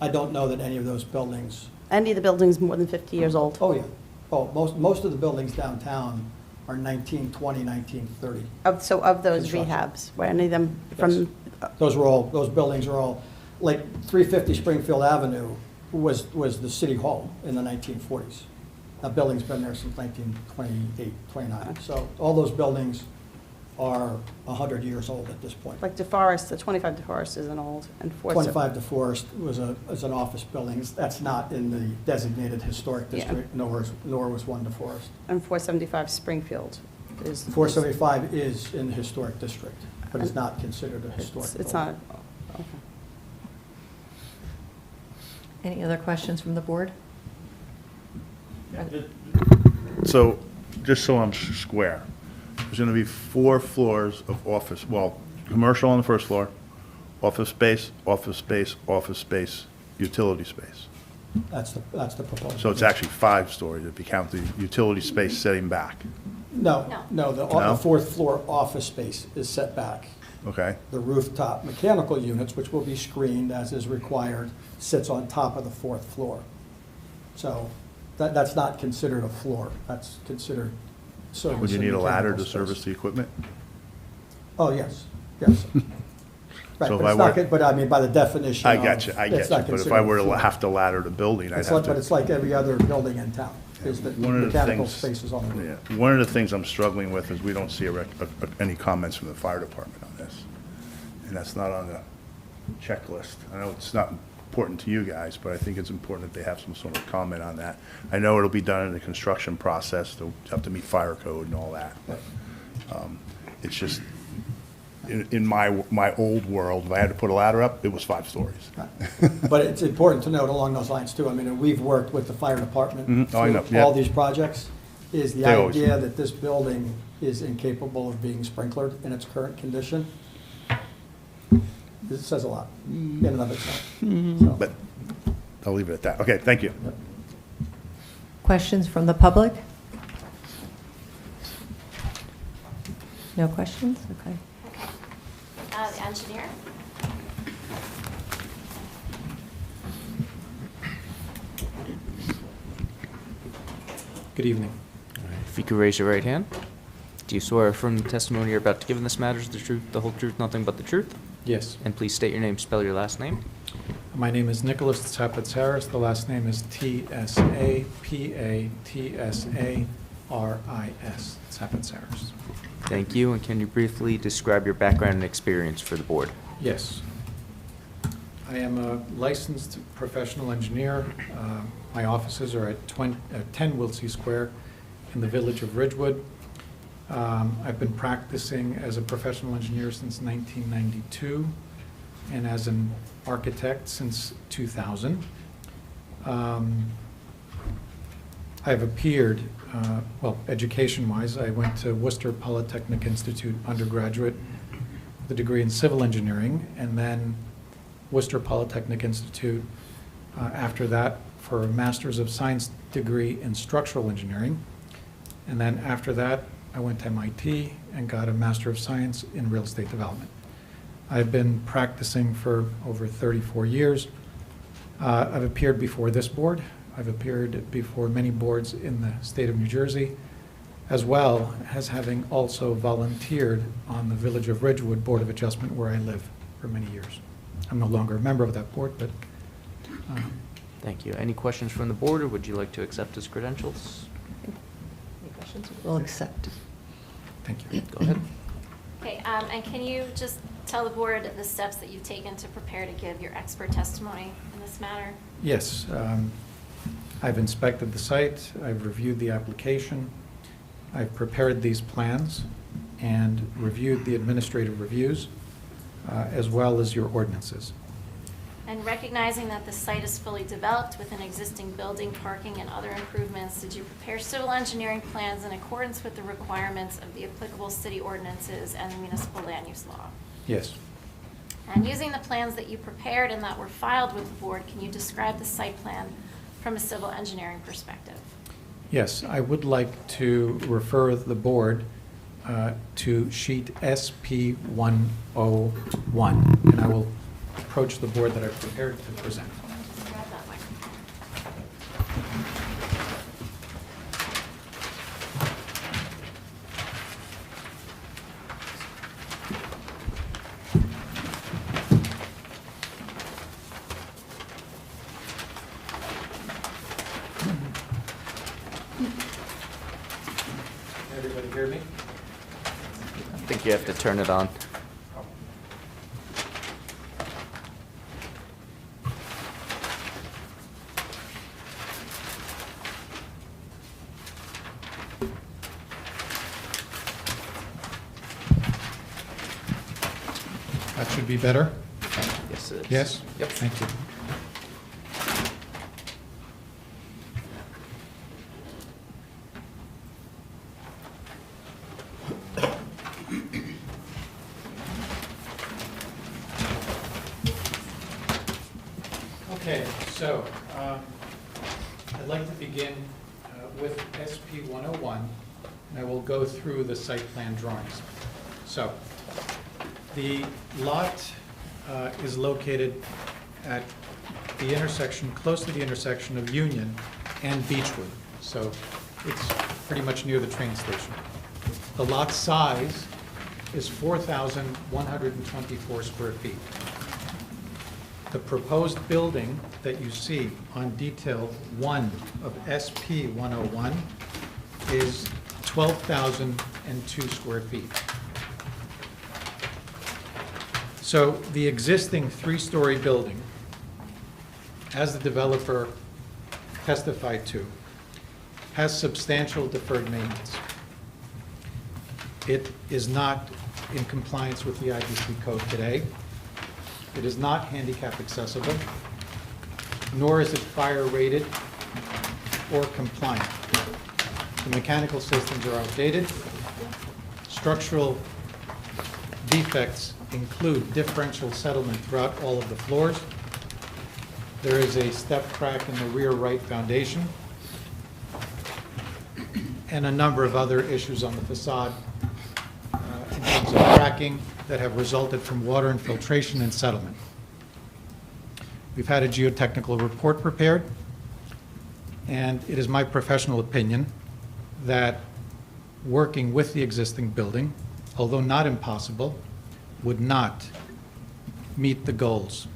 I don't know that any of those buildings. Any of the buildings more than 50 years old? Oh, yeah. Oh, most of the buildings downtown are 1920, 1930. So of those Construction. rehabs, were any of them from, Those buildings are all, like 350 Springfield Avenue was the city hall in the 1940s. That building's been there since 1928, 29. So all those buildings are 100 years old at this point. Like DeForest, the 25 DeForest isn't old, and 25 DeForest was an office building. That's not in the designated historic Yeah. district, nor was one DeForest. And 475 Springfield is. 475 is in the historic district, but it's not considered a historic It's building. not, okay. Any other questions from the board? So, just so I'm square, there's going to be 4 floors of office, well, commercial on the first floor, office space, office space, office space, utility space. That's the proposal. So it's actually 5 stories if you count the utility space setting back, No, No. the No? fourth floor office space is set back. okay? The rooftop mechanical units, which will be screened as is required, sits on top of the fourth floor. So that's not considered a floor. That's considered service. Would you and need a ladder mechanical to service space. the equipment? Oh, yes, yes. Right, So if but I it's not, were- good- but I mean, by the definition I of. get you, I it's get you, not but if considered I a were to floor. have to ladder the building, I'd It's have like, to. but it's like every other building in town, is that One of the mechanical things- spaces on the roof. Yeah, one of the things I'm struggling with is we don't see any comments from the fire department on this. And that's not on the checklist. I know it's not important to you guys, but I think it's important that they have some sort of comment on that. I know it'll be done in the construction process, they'll have to meet fire code and all that. But it's just, in my old world, if I had to put a ladder up, it was 5 stories. But it's important to note along those lines too, I mean, we've worked with the fire department Mhm. Oh, I know, through yeah. all these projects, is the They always- idea that this building is incapable of being sprinklered in its current condition. It says a lot in and of itself. So, But I'll leave it at that. Okay, thank you. Questions from the public? No questions? Okay. The engineer? Good evening. If you could raise your right hand. Do you swear from the testimony you're about to give in this matter is the truth, the whole truth, nothing but the truth? Yes. And please state your name, spell your last name. My name is Nicholas Tsapatsaris. The last name is Tsapatssaris. Tsapatsaris. Thank you, and can you briefly describe your background and experience for the board? Yes. I am a licensed professional engineer. My offices are at 10 Wilsey Square in the village of Ridgewood. I've been practicing as a professional engineer since 1992 and as an architect since 2000. I've appeared, education-wise, I went to Worcester Polytechnic Institute undergraduate with a degree in civil engineering, and then Worcester Polytechnic Institute after that for a Master's of Science degree in structural engineering. And then after that, I went to MIT and got a Master of Science in real estate development. I've been practicing for over 34 years. I've appeared before this board. I've appeared before many boards in the state of New Jersey, as well as having also volunteered on the Village of Ridgewood Board of Adjustment where I live for many years. I'm no longer a member of that board, but Thank you. Any questions from the board, or would you like to accept his credentials? Any questions? We'll accept. thank you. Go ahead. Okay, and can you just tell the board the steps that you've taken to prepare to give your expert testimony in this matter? Yes, I've inspected the site, I've reviewed the application, I've prepared these plans and reviewed the administrative reviews, as well as your ordinances. And recognizing that the site is fully developed with an existing building, parking, and other improvements, did you prepare civil engineering plans in accordance with the requirements of the applicable city ordinances and the municipal land use law? Yes. And using the plans that you prepared and that were filed with the board, can you describe the site plan from a civil engineering perspective? Yes, I would like to refer the board to sheet SP-101, and I will approach the board that I've prepared to present. Grab that mic. Everybody hear me? think you have to turn it on. That should be better? Yes, it is. Yes? Yep. Thank you. Okay, so I'd like to begin with SP 101, and I will go through the site plan drawings. So, the lot is located at the intersection, close to the intersection of Union and Beechwood. So it's pretty much near the train station. The lot size is 4,124 square feet. The proposed building that you see on detail 1 of SP 101 is 12,002 square feet. So the existing three-story building, as the developer testified to, has substantial deferred maintenance. It is not in compliance with the IBC code today. It is not handicap accessible, nor is it fire rated or compliant. The mechanical systems are outdated. Structural defects include differential settlement throughout all of the floors. There is a step crack in the rear right foundation, and a number of other issues on the facade in terms of cracking that have resulted from water infiltration and settlement. We've had a geotechnical report prepared, and it is my professional opinion that working with the existing building, although not impossible, would not meet the goals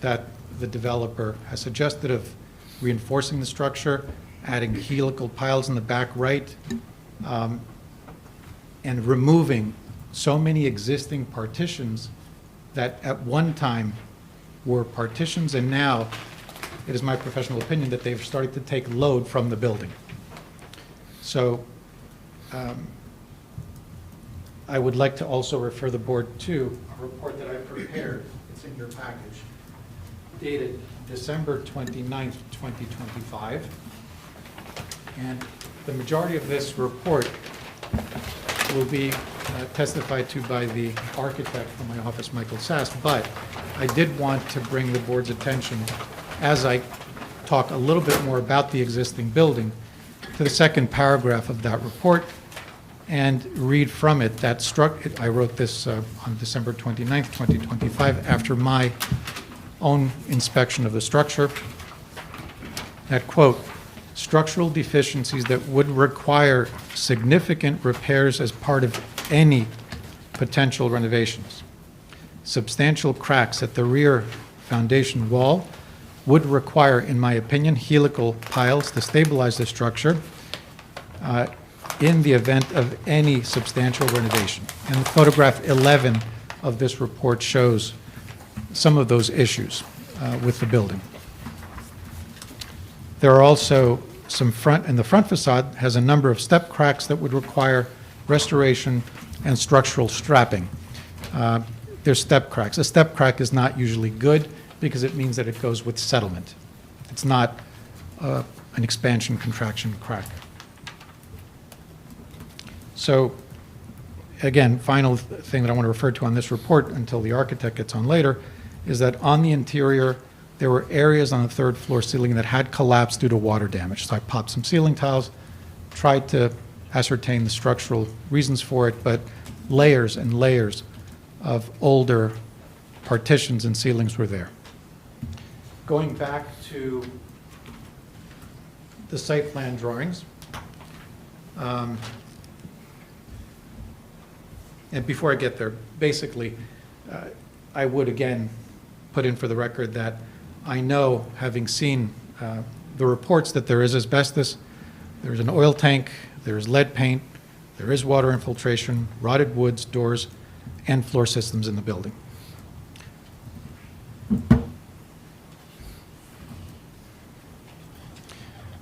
that the developer has suggested of reinforcing the structure, adding helical piles in the back right, and removing so many existing partitions that at one time were partitions, and now it is my professional opinion that they've started to take load from the building. So I would like to also refer the board to a report that I prepared. It's in your package, dated December 29th, 2025. And the majority of this report will be testified to by the architect from my office, Michael Sass, but I did want to bring the board's attention, as I talk a little bit more about the existing building, to the second paragraph of that report, and read from it that I wrote this on December 29th, 2025, after my own inspection of the structure, that, quote, structural deficiencies that would require significant repairs as part of any potential renovations. Substantial cracks at the rear foundation wall would require, in my opinion, helical piles to stabilize the structure in the event of any substantial renovation. And photograph 11 of this report shows some of those issues with the building. There are also some the front facade has a number of step cracks that would require restoration and structural strapping. There's step cracks. A step crack is not usually good because it means that it goes with settlement. It's not an expansion contraction crack. So again, final thing that I want to refer to on this report until the architect gets on later is that on the interior, there were areas on the third floor ceiling that had collapsed due to water damage. So I popped some ceiling tiles, tried to ascertain the structural reasons for it, but layers and layers of older partitions and ceilings were there. Going back to the site plan drawings, and before I get there, basically, I would again put in for the record that I know, having seen the reports, that there is asbestos, there's an oil tank, there's lead paint, There is water infiltration, rotted woods, doors, and floor systems in the building.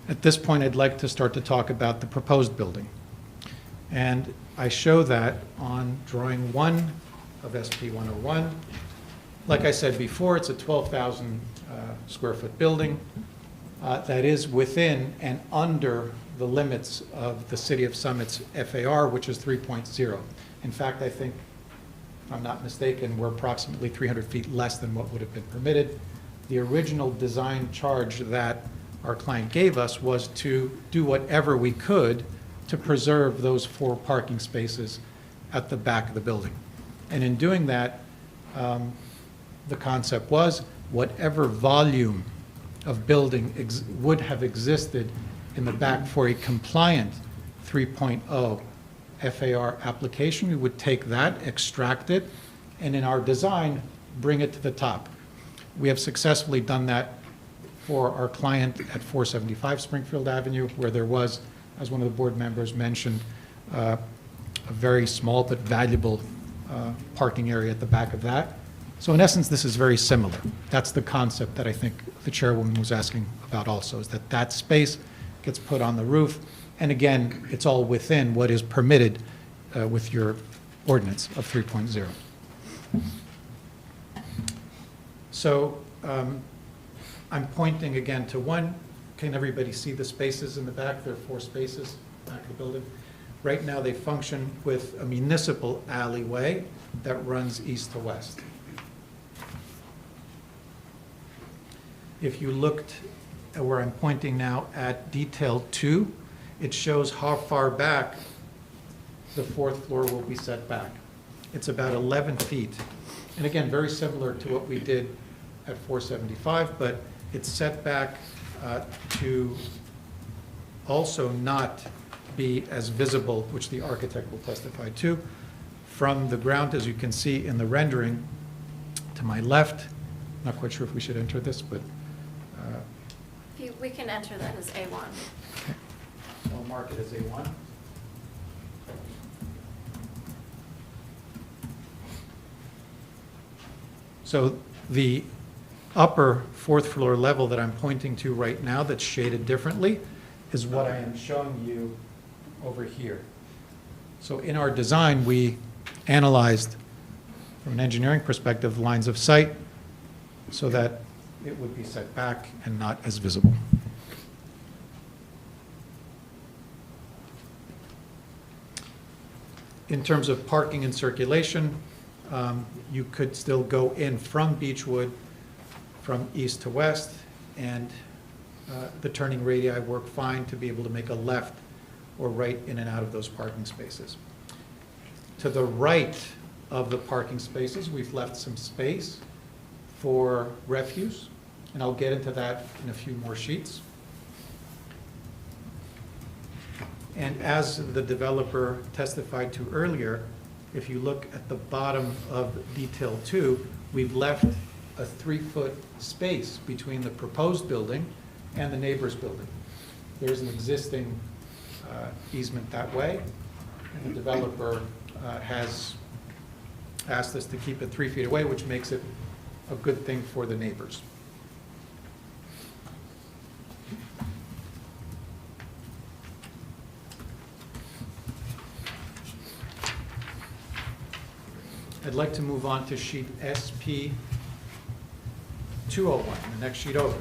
At this point, I'd like to start to talk about the proposed building. And I show that on drawing 1 of SP 101. Like I said before, it's a 12,000 square foot building that is within and under the limits of the City of Summit's FAR, which is 3.0. In fact, I think, if I'm not mistaken, we're approximately 300 feet less than what would have been permitted. The original design charge that our client gave us was to do whatever we could to preserve those 4 parking spaces at the back of the building. And in doing that, the concept was whatever volume of building would have existed in the back for a compliant 3.0 FAR application, we would take that, extract it, and in our design, bring it to the top. We have successfully done that for our client at 475 Springfield Avenue, where there was, as one of the board members mentioned, a very small but valuable parking area at the back of that. So in essence, this is very similar. That's the concept that I think the chairwoman was asking about also, is that that space gets put on the roof. And again, it's all within what is permitted with your ordinance of 3.0. So I'm pointing again to 1. Can everybody see the spaces in the back? There are 4 spaces back of the building. Right now, they function with a municipal alleyway that runs east to west. If you looked at where I'm pointing now at detail 2, it shows how far back the 4th floor will be set back. It's about 11 feet. And again, very similar to what we did at 475, but it's set back to also not be as visible, which the architect will testify to, from the ground, as you can see in the rendering to my left. Not quite sure if we should enter this, but We can enter that as A1. okay. So I'll mark it as A1. So the upper 4th floor level that I'm pointing to right now that's shaded differently is what I am showing you over here. So in our design, we analyzed, from an engineering perspective, lines of sight so that it would be set back and not as visible. In terms of parking and circulation, you could still go in from Beechwood from east to west, and the turning radii work fine to be able to make a left or right in and out of those parking spaces. To the right of the parking spaces, we've left some space for refuse, and I'll get into that in a few more sheets. And as the developer testified to earlier, if you look at the bottom of detail 2, we've left a 3-foot space between the proposed building and the neighbor's building. There's an existing easement that way, and the developer has asked us to keep it 3 feet away, which makes it a good thing for the neighbors. I'd like to move on to sheet SP 201, the next sheet over.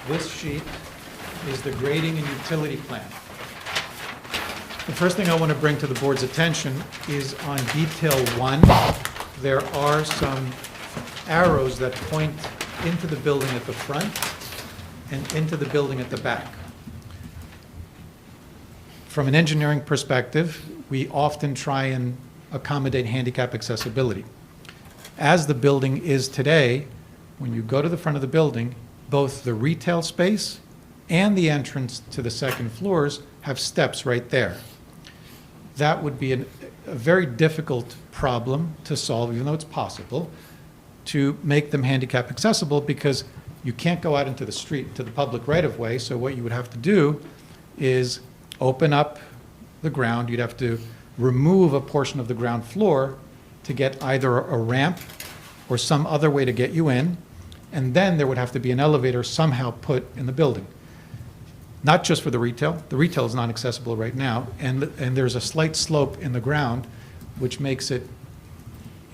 This sheet is the grading and utility plan. The first thing I want to bring to the board's attention is on detail 1, there are some arrows that point into the building at the front and into the building at the back. From an engineering perspective, we often try and accommodate handicap accessibility. As the building is today, when you go to the front of the building, both the retail space and the entrance to the second floors have steps right there. That would be a very difficult problem to solve, even though it's possible, to make them handicap accessible, because you can't go out into the street, to the public right-of-way, so what you would have to do is open up the ground. You'd have to remove a portion of the ground floor to get either a ramp or some other way to get you in, and then there would have to be an elevator somehow put in the building. Not just for the retail. The retail is not accessible right now, and there's a slight slope in the ground, which makes it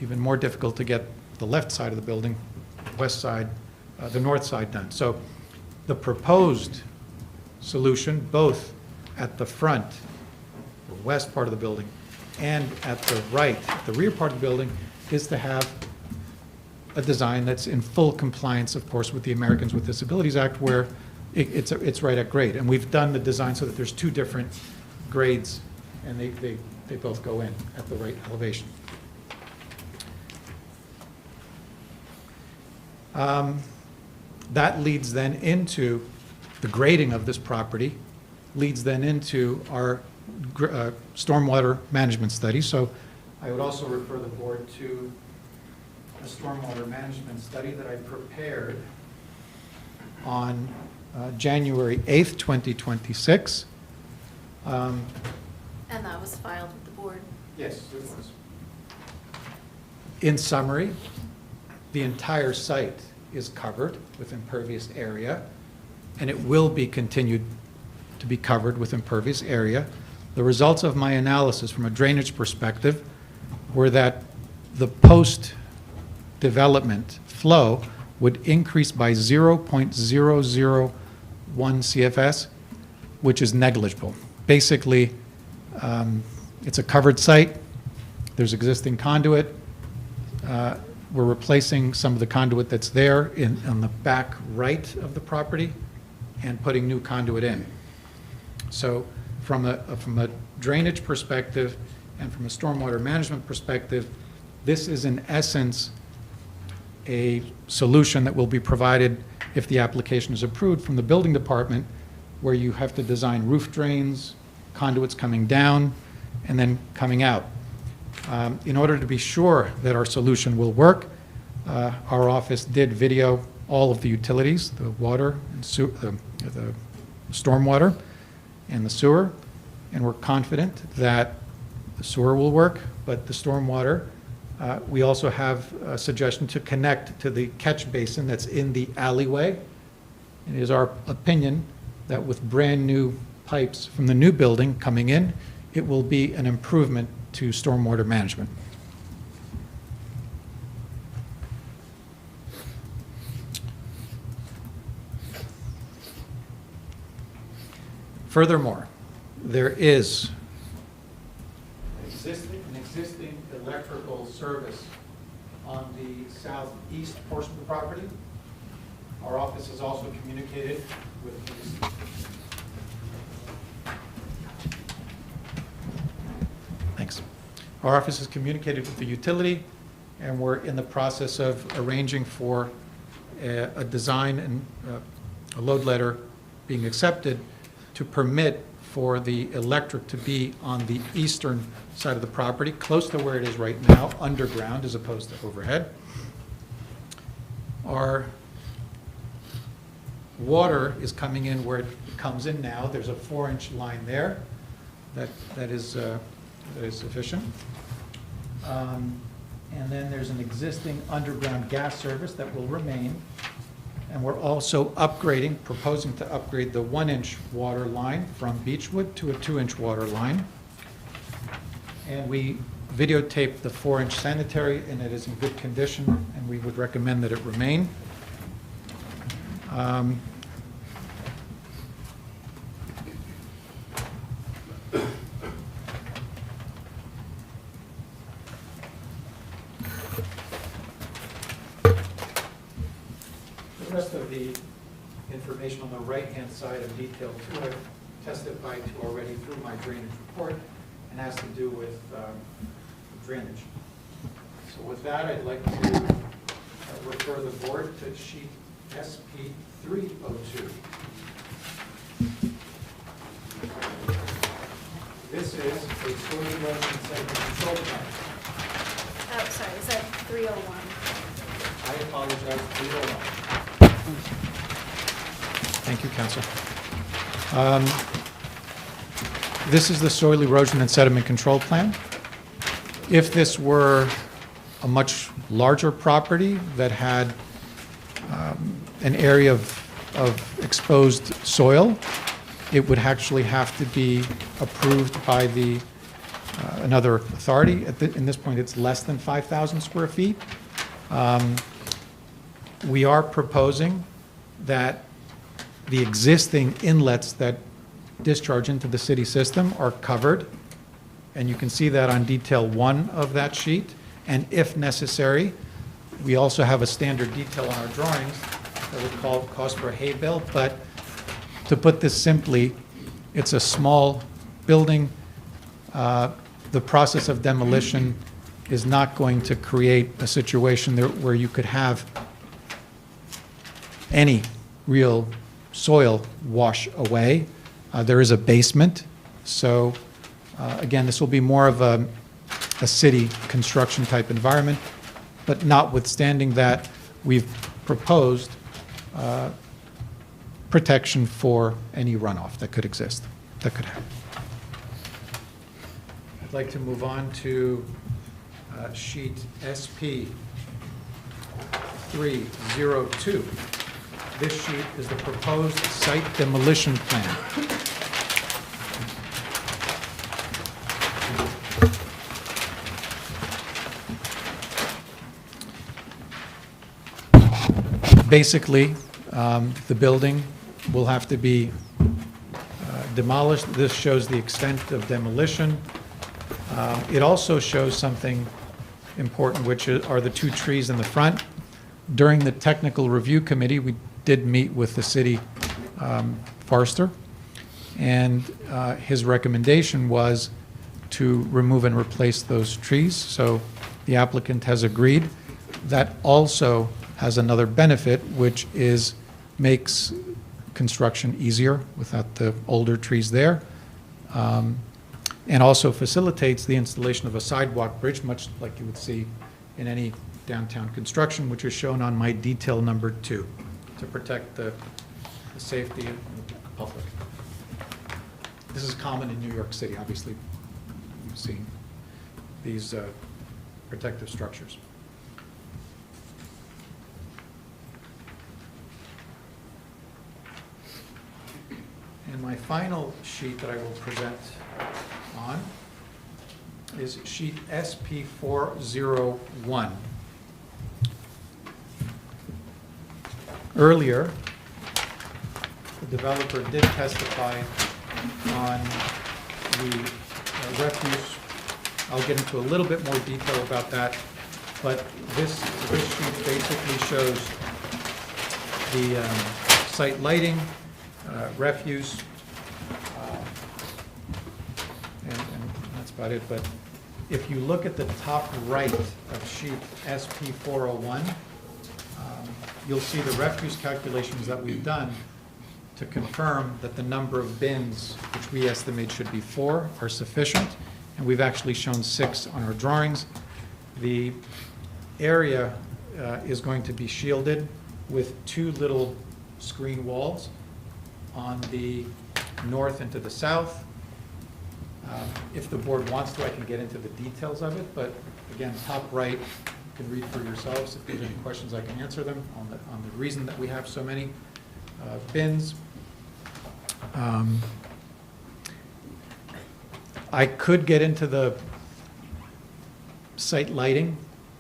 even more difficult to get the left side of the building, west side, the north side done. So the proposed solution, both at the front, the west part of the building, and at the right, the rear part of the building, is to have a design that's in full compliance, of course, with the Americans with Disabilities Act, where it's right at grade. And we've done the design so that there's two different grades, and they both go in at the right elevation. That leads then into the grading of this property, leads then into our stormwater management study. So I would also refer the board to a stormwater management study that I prepared on January 8th, 2026. And that was filed with the board. Yes, it was. In summary, the entire site is covered with impervious area, and it will be continued to be covered with impervious area. The results of my analysis from a drainage perspective were that the post-development flow would increase by 0.001 CFS, which is negligible. Basically, it's a covered site. There's existing conduit. We're replacing some of the conduit that's there on the back right of the property and putting new conduit in. So from a drainage perspective and from a stormwater management perspective, this is in essence a solution that will be provided if the application is approved from the building department, where you have to design roof drains, conduits coming down, and then coming out. In order to be sure that our solution will work, our office did video all of the utilities, the water, and the stormwater, and the sewer, and we're confident that the sewer will work, but the stormwater, we also have a suggestion to connect to the catch basin that's in the alleyway. It is our opinion that with brand-new pipes from the new building coming in, it will be an improvement to stormwater management. Furthermore, there is an existing electrical service on the southeast portion of the property. Our office has also communicated with these. Thanks. Our office has communicated with the utility, and we're in the process of arranging for a design and a load letter being accepted to permit for the electric to be on the eastern side of the property, close to where it is right now, underground as opposed to overhead. Our water is coming in where it comes in now. There's a 4-inch line there that is sufficient. And then there's an existing underground gas service that will remain. And we're also proposing to upgrade the 1-inch water line from Beechwood to a 2-inch water line. And we videotaped the 4-inch sanitary, and it is in good condition, and we would recommend that it remain. The rest of the information on the right-hand side of detail two I've testified to already through my drainage report, and has to do with drainage. So with that, I'd like to refer the board to sheet SP 302. This is a soil erosion segment control plan. Oh, sorry, is that 301? I apologize, 301. Thank you, Council. This is the soil erosion and sediment control plan. If this were a much larger property that had an area of exposed soil, it would actually have to be approved by the another authority. In this point, it's less than 5,000 square feet. We are proposing that the existing inlets that discharge into the city system are covered, and you can see that on detail 1 of that sheet. And if necessary, we also have a standard detail on our drawings that we call cost per hay bale. But to put this simply, it's a small building. The process of demolition is not going to create a situation there where you could have any real soil wash away. There is a basement, so again, this will be more of a city construction type environment, but notwithstanding that, we've proposed protection for any runoff that could exist, that could happen. I'd like to move on to sheet SP 302. This sheet is the proposed site demolition plan. Basically, the building will have to be demolished. This shows the extent of demolition. It also shows something important, which are the 2 trees in the front. During the technical review committee, we did meet with the city forester, and his recommendation was to remove and replace those trees. So the applicant has agreed. That also has another benefit, which is makes construction easier without the older trees there, and also facilitates the installation of a sidewalk bridge, much like you would see in any downtown construction, which is shown on my detail number 2, to protect the safety of the public. This is common in New York City, obviously. You've seen these protective structures. And my final sheet that I will present on is sheet SP 401. Earlier, the developer did testify on the refuse. I'll get into a little bit more detail about that, but this sheet basically shows the site lighting, refuse, and that's about it. But if you look at the top right of sheet SP 401, you'll see the refuse calculations that we've done to confirm that the number of bins, which we estimate should be 4, are sufficient, and we've actually shown 6 on our drawings. The area is going to be shielded with 2 little screen walls on the north and to the south. If the board wants to, I can get into the details of it, but again, top right, you can read for yourselves. If there's any questions, I can answer them on the reason that we have so many bins. I could get into the site lighting,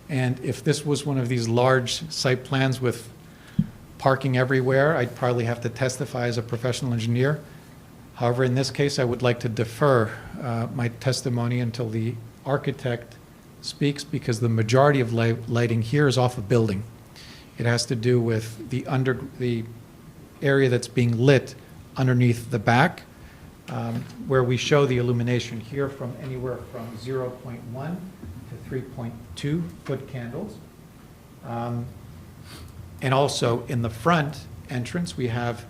and if this was one of these large site plans with parking everywhere, I'd probably have to testify as a professional engineer. However, in this case, I would like to defer my testimony until the architect speaks, because the majority of lighting here is off a building. It has to do with the area that's being lit underneath the back, where we show the illumination here from anywhere from 0.1 to 3.2 foot candles. And also in the front entrance, we have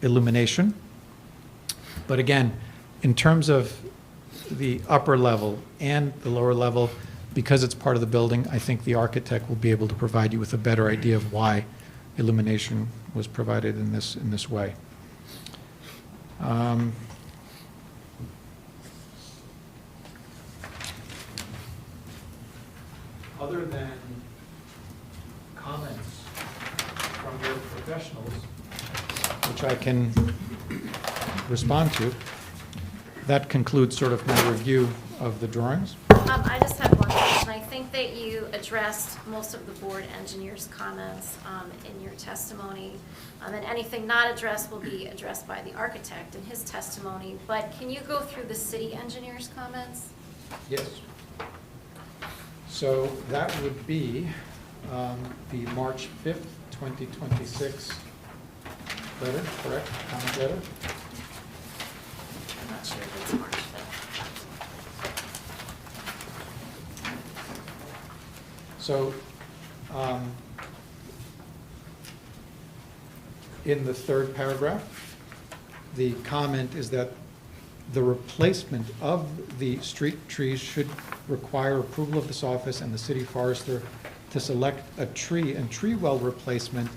illumination. But again, in terms of the upper level and the lower level, because it's part of the building, I think the architect will be able to provide you with a better idea of why illumination was provided in this way. Other than comments from your professionals, which I can respond to, that concludes sort of my review of the drawings. I just have one question. I think that you addressed most of the board engineer's comments in your testimony. And anything not addressed will be addressed by the architect in his testimony. But can you go through the city engineer's comments? Yes. So that would be the March 5th, 2026 letter, correct? Comment letter? I'm not sure if it's March 5th. So, in the third paragraph, the comment is that the replacement of the street trees should require approval of this office and the city forester to select a tree and tree well replacement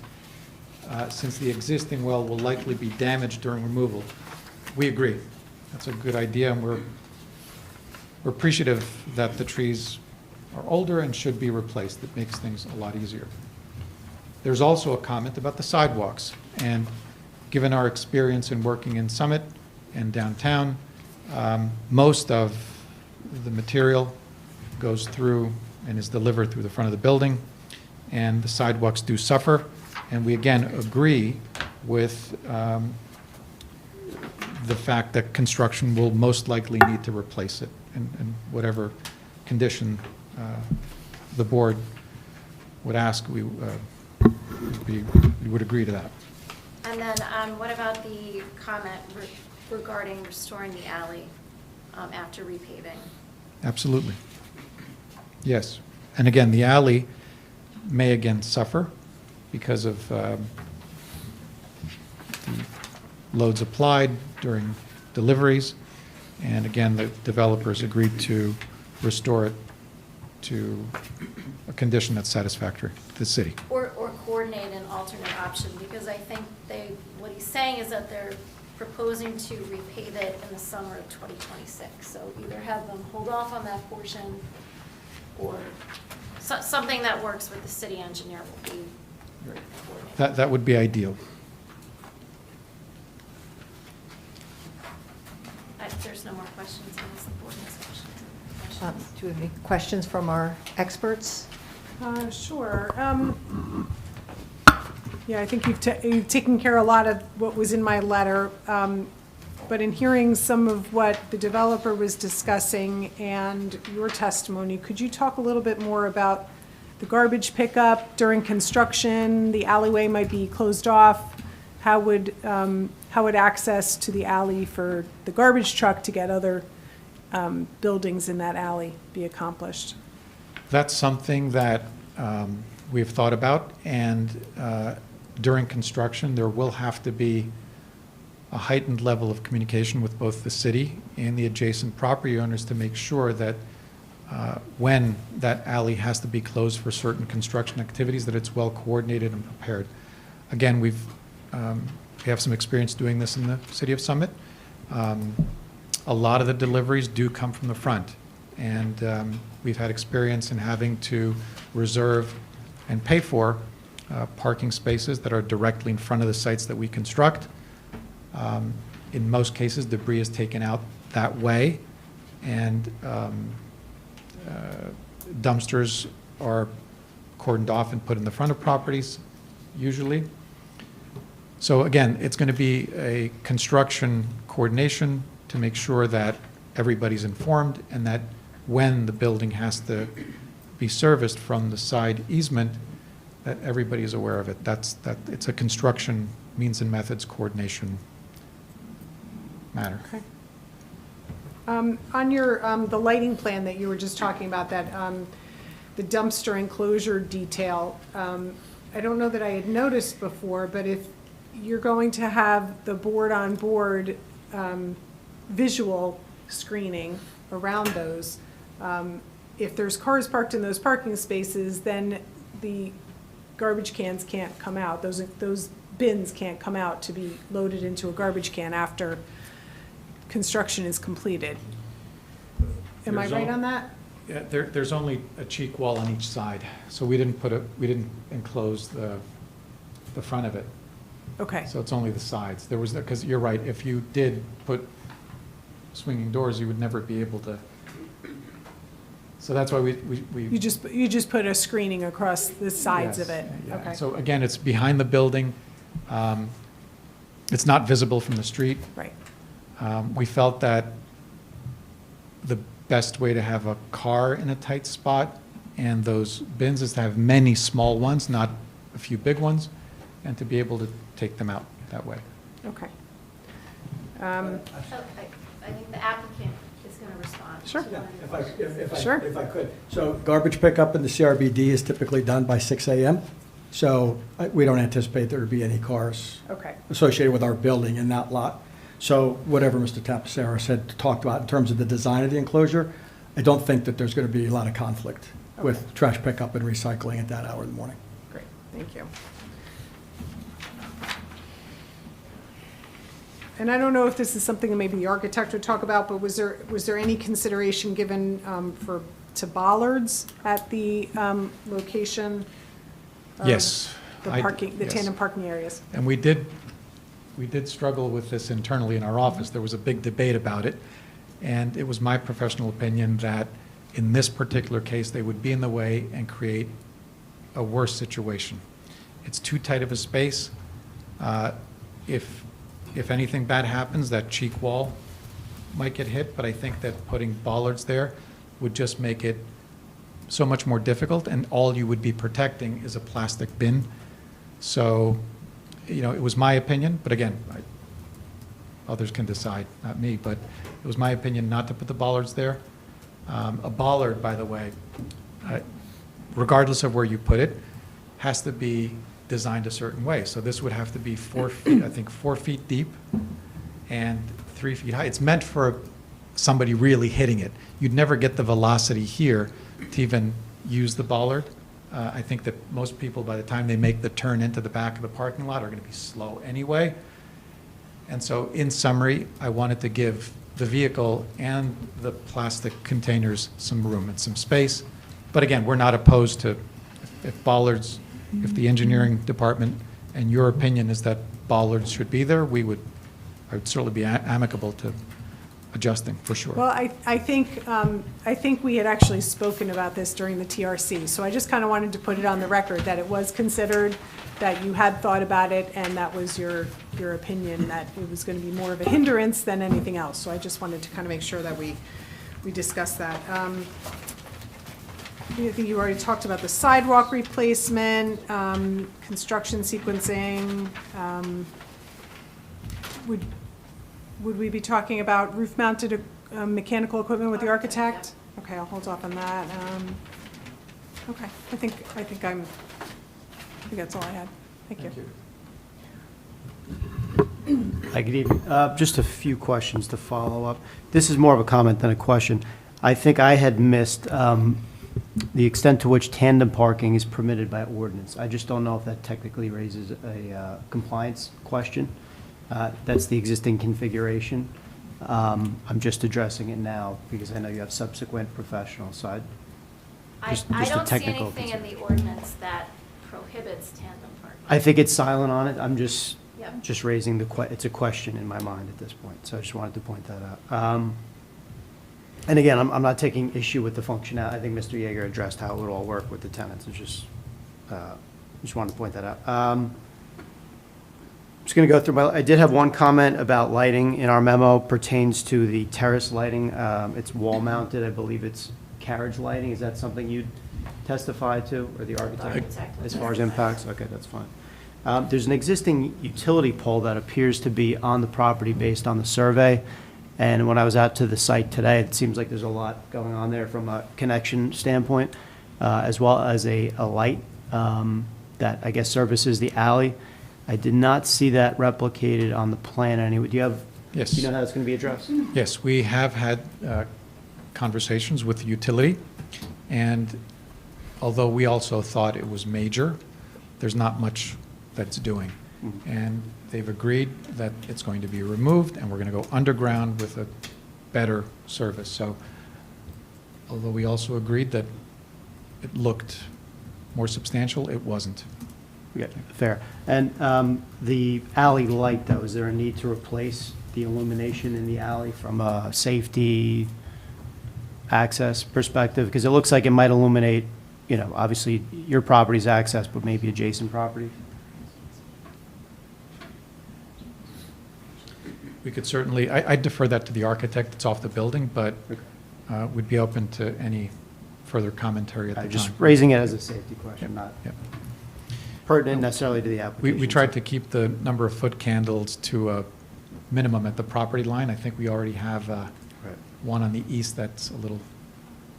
since the existing well will likely be damaged during removal. We agree. That's a good idea, and we're appreciative that the trees are older and should be replaced. It makes things a lot easier. There's also a comment about the sidewalks, and given our experience in working in Summit and downtown, most of the material goes through and is delivered through the front of the building, and the sidewalks do suffer. And we again agree with the fact that construction will most likely need to replace it in whatever condition the board would ask. We would agree to that. And then what about the comment regarding restoring the alley after repaving? Absolutely. Yes. And again, the alley may again suffer because of the loads applied during deliveries. And again, the developers agreed to restore it to a condition that's satisfactory to the city. Or coordinate an alternate option, because I think what he's saying is that they're proposing to repave it in the summer of 2026. So either have them hold off on that portion, or something that works with the city engineer will be coordinated. That would be ideal. If there's no more questions, unless the board has questions. Do we have any questions from our experts? Sure. Yeah, I think you've taken care of a lot of what was in my letter. But in hearing some of what the developer was discussing and your testimony, could you talk a little bit more about the garbage pickup during construction? The alleyway might be closed off. How would access to the alley for the garbage truck to get other buildings in that alley be accomplished? That's something that we've thought about, and during construction, there will have to be a heightened level of communication with both the city and the adjacent property owners to make sure that when that alley has to be closed for certain construction activities, that it's well coordinated and prepared. Again, we have some experience doing this in the city of Summit. A lot of the deliveries do come from the front, and we've had experience in having to reserve and pay for parking spaces that are directly in front of the sites that we construct. In most cases, debris is taken out that way, and dumpsters are cordoned off and put in the front of properties, usually. So again, it's going to be a construction coordination to make sure that everybody's informed, and that when the building has to be serviced from the side easement, that everybody is aware of it. It's a construction means and methods coordination matter. Okay. On your, the lighting plan that you were just talking about, that, the dumpster enclosure detail, I don't know that I had noticed before, but if you're going to have the board-on-board visual screening around those, if there's cars parked in those parking spaces, then the garbage cans can't come out, those bins can't come out to be loaded into a garbage can after construction is completed. Am I There's right al- on that? Yeah, there's only a cheek wall on each side, so we didn't enclose the front of it. Okay, So it's only the sides. There was, because you're right, if you did put swinging doors, you would never be able to. So that's why you just put a screening across the sides of Yes, it? yeah. Okay, So again, it's behind the building. It's not visible from the street. right, We felt that the best way to have a car in a tight spot and those bins is to have many small ones, not a few big ones, and to be able to take them out that way. okay. So I think the applicant is going to respond. Sure. to one of your If I, questions. Sure. if I could. So garbage pickup in the CRBD is typically done by 6 a.m. So we don't anticipate there to be any cars Okay, associated with our building in that lot. So whatever Mr. Tapasera said, talked about in terms of the design of the enclosure, I don't think that there's going to be a lot of conflict with trash pickup and recycling at that hour in the morning. great, thank you. And I don't know if this is something that maybe the architect would talk about, but was there any consideration given to bollards at the location? of Yes. The I- parking, the yes. tandem parking areas? And we did struggle with this internally in our office. There was a big debate about it. And it was my professional opinion that in this particular case, they would be in the way and create a worse situation. It's too tight of a space. If anything bad happens, that cheek wall might get hit, but I think that putting bollards there would just make it so much more difficult, and all you would be protecting is a plastic bin. So, it was my opinion, but again, others can decide, not me, but it was my opinion not to put the bollards there. A bollard, by the way, regardless of where you put it, has to be designed a certain way. So this would have to be 4 feet, I think 4 feet deep and 3 feet high. It's meant for somebody really hitting it. You'd never get the velocity here to even use the bollard. I think that most people, by the time they make the turn into the back of the parking lot, are going to be slow anyway. And so, in summary, I wanted to give the vehicle and the plastic containers some room and some space. But again, we're not opposed to, if bollards, if the engineering department and your opinion is that bollards should be there, I would certainly be amicable to adjusting, for sure. Well, I think we had actually spoken about this during the TRC, so I just kind of wanted to put it on the record that it was considered, that you had thought about it, and that was your opinion, that it was going to be more of a hindrance than anything else. So I just wanted to kind of make sure that we discussed that. I think you already talked about the sidewalk replacement, construction sequencing. Would we be talking about roof-mounted mechanical equipment with the architect? Okay, I'll hold off on that. Okay, I think that's all I had. Thank you. Hi, good evening. Just a few questions to follow up. This is more of a comment than a question. I think I had missed the extent to which tandem parking is permitted by ordinance. I just don't know if that technically raises a compliance question. That's the existing configuration. I'm just addressing it now because I know you have subsequent professionals, so I just a don't see technical anything in concern. the ordinance that prohibits tandem parking. I think it's silent on it. I'm just Yep. raising it's a question in my mind at this point, so I just wanted to point that out. And again, I'm not taking issue with the functionality. I think Mr. Yeager addressed how it would all work with the tenants. It's just wanted to point that out. I'm just going to go through I did have one comment about lighting in our memo pertains to the terrace lighting. It's wall mounted. I believe it's carriage lighting. Is that something you'd testify to, or the architect? Architect will As far as testify. impacts? Okay, that's fine. There's an existing utility pole that appears to be on the property based on the survey. And when I was out to the site today, it seems like there's a lot going on there from a connection standpoint, as well as a light that I guess services the alley. I did not see that replicated on the plan anyway. Do Yes. you know how it's going to be addressed? Yes, we have had conversations with the utility, and although we also thought it was major, there's not much that it's doing. And they've agreed that it's going to be removed, and we're going to go underground with a better service. So, although we also agreed that it looked more substantial, it wasn't. Yeah, fair. And the alley light, though, is there a need to replace the illumination in the alley from a safety access perspective? Because it looks like it might illuminate, you know, obviously your property's access, but maybe adjacent properties. We could certainly, I defer that to the architect that's off the building, but we'd be open to any further commentary at the time. Just raising it as a safety question, not Yep. pertinent necessarily to the application. We tried to keep the number of foot candles to a minimum at the property line. I think we already have one on the east that's a little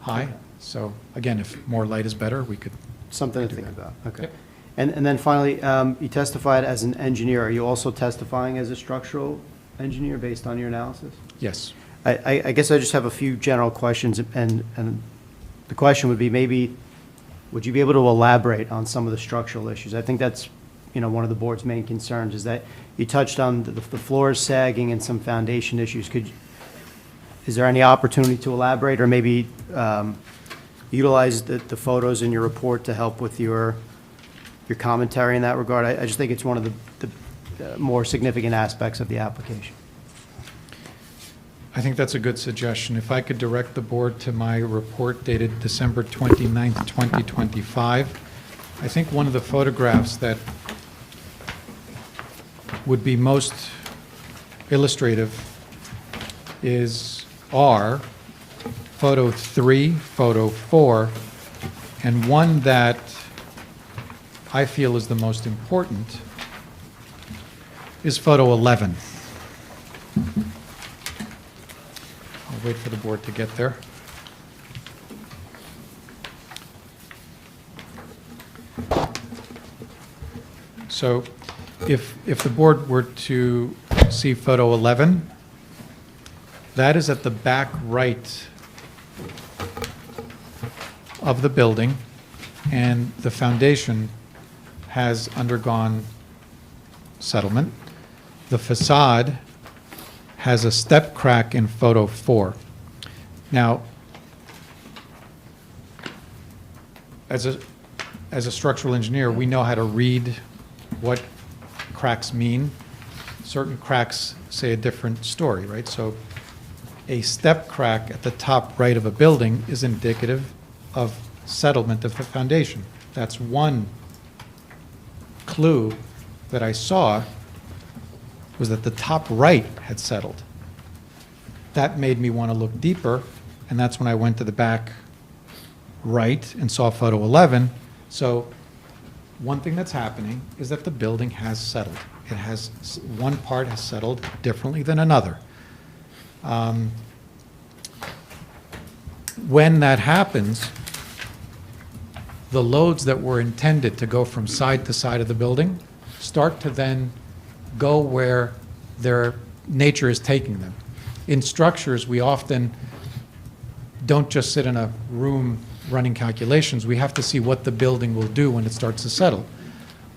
high. Okay. So again, if more light is better, we could. Something to think about, okay. Yep. And then finally, you testified as an engineer. Are you also testifying as a structural engineer based on your analysis? Yes. I guess I just have a few general questions, and the question would be, maybe, would you be able to elaborate on some of the structural issues? I think that's, you know, one of the board's main concerns, is that you touched on the floors sagging and some foundation issues. Is there any opportunity to elaborate, or maybe utilize the photos in your report to help with your commentary in that regard? I just think it's one of the more significant aspects of the application. I think that's a good suggestion. If I could direct the board to my report dated December 29th, 2025, I think one of the photographs that would be most illustrative are photo 3, photo 4, and one that I feel is the most important is photo 11. I'll wait for the board to get there. So if the board were to see photo 11, that is at the back right of the building, and the foundation has undergone settlement. The facade has a step crack in photo 4. Now, as a structural engineer, we know how to read what cracks mean. Certain cracks say a different story, right? So a step crack at the top right of a building is indicative of settlement of the foundation. That's one clue that I saw, was that the top right had settled. That made me want to look deeper, and that's when I went to the back right and saw photo 11. So one thing that's happening is that the building has settled. It has, one part has settled differently than another. When that happens, the loads that were intended to go from side to side of the building start to then go where their nature is taking them. In structures, we often don't just sit in a room running calculations. We have to see what the building will do when it starts to settle.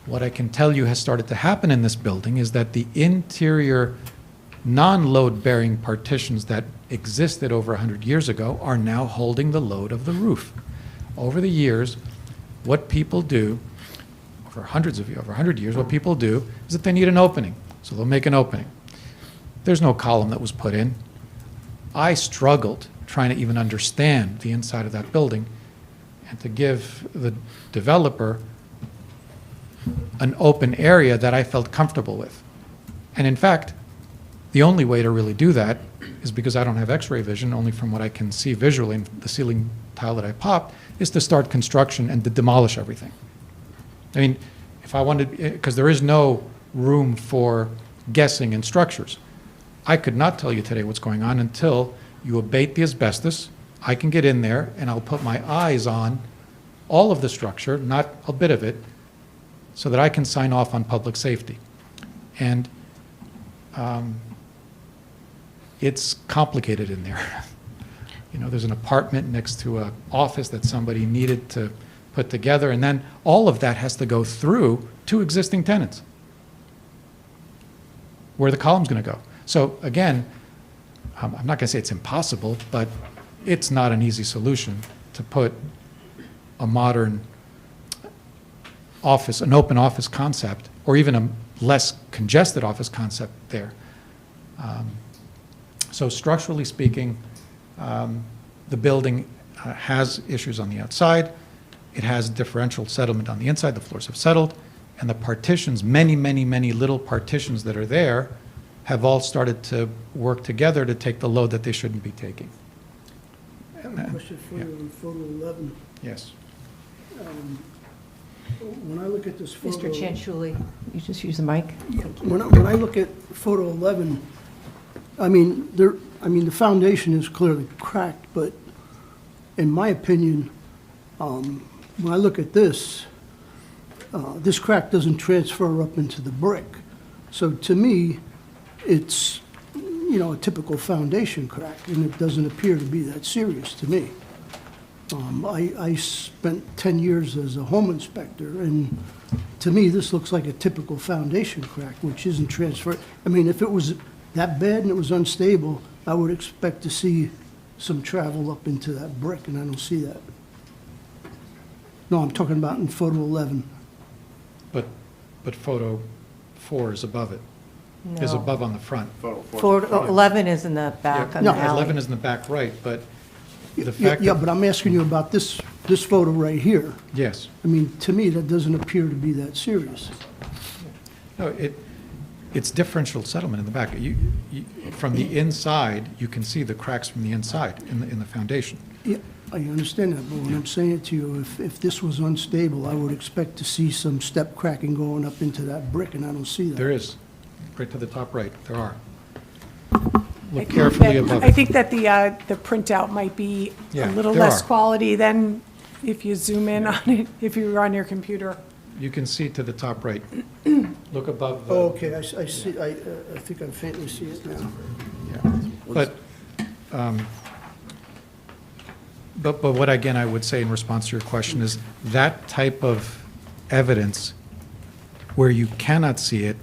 What I can tell you has started to happen in this building is that the interior non-load-bearing partitions that existed over 100 years ago are now holding the load of the roof. Over the years, what people do, over 100 years, what people do is that they need an opening. So they'll make an opening. There's no column that was put in. I struggled trying to even understand the inside of that building and to give the developer an open area that I felt comfortable with. And in fact, the only way to really do that is, because I don't have x-ray vision, only from what I can see visually in the ceiling tile that I popped, is to start construction and to demolish everything. I mean, if I wanted, because there is no room for guessing in structures. I could not tell you today what's going on until you abate the asbestos. I can get in there and I'll put my eyes on all of the structure, not a bit of it, so that I can sign off on public safety. And it's complicated in there. You know, there's an apartment next to an office that somebody needed to put together, and then all of that has to go through 2 existing tenants, where the column's going to go. So again, I'm not going to say it's impossible, but it's not an easy solution to put a modern office, an open office concept, or even a less congested office concept there. So structurally speaking, the building has issues on the outside. It has differential settlement on the inside. The floors have settled. And the partitions, many, many, many little partitions that are there, have all started to work together to take the load that they shouldn't be taking. I have a question for you on photo 11. Yes. When I look at this photo... Mr. Chanchuli, you just use the mic. When I look at photo 11, I mean, the foundation is clearly cracked, but in my opinion, when I look at this, this crack doesn't transfer up into the brick. So to me, it's, you know, a typical foundation crack, and it doesn't appear to be that serious to me. I spent 10 years as a home inspector, and to me, this looks like a typical foundation crack, which isn't transferred. I mean, if it was that bad and it was unstable, I would expect to see some travel up into that brick, and I don't see that. No, I'm talking about in photo 11. But photo 4 is above it, is No. above on the front. Photo 11 is in the back on the No, alley. 11 is in the back right, but the Yeah, fact yeah, that, but I'm asking you about this photo right here. yes. I mean, to me, that doesn't appear to be that serious. No, it's differential settlement in the back. From the inside, you can see the cracks from the inside in the foundation. Yeah, I understand that, but when I'm saying to you, if this was unstable, I would expect to see some step cracking going up into that brick, and I don't see that. There is, right to the top right, there are. I Look think carefully that- above I it. think that the printout might be a Yeah, little there less are. quality than if you zoom in on it, if you're on your computer. You can see to the top right. Look above the. Oh, okay, I see, I think I faintly see it now. But, but what, again, I would say in response to your question is that type of evidence where you cannot see it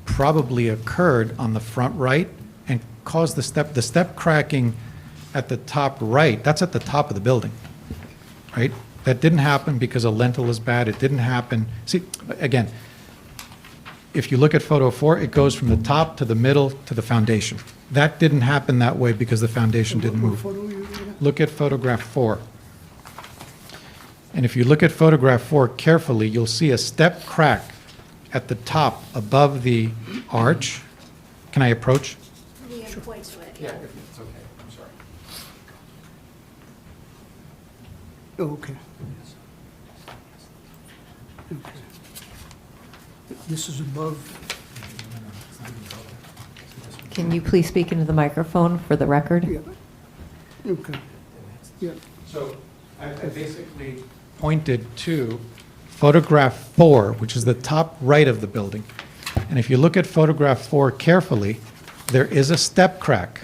probably occurred on the front right and caused the step cracking at the top right. That's at the top of the building, right? That didn't happen because a lintel is bad. It didn't happen. See, again, if you look at photo 4, it goes from the top to the middle to the foundation. That didn't happen that way because the foundation didn't What move. photo are you looking at? Look at photograph 4. And if you look at photograph 4 carefully, you'll see a step crack at the top above the arch. Can I approach? You can point to it, yeah. It's okay, I'm sorry. Oh, okay. Okay. This is above, Can you please speak into the microphone for the record? yeah. Okay, yeah. So I basically pointed to photograph 4, which is the top right of the building. And if you look at photograph 4 carefully, there is a step crack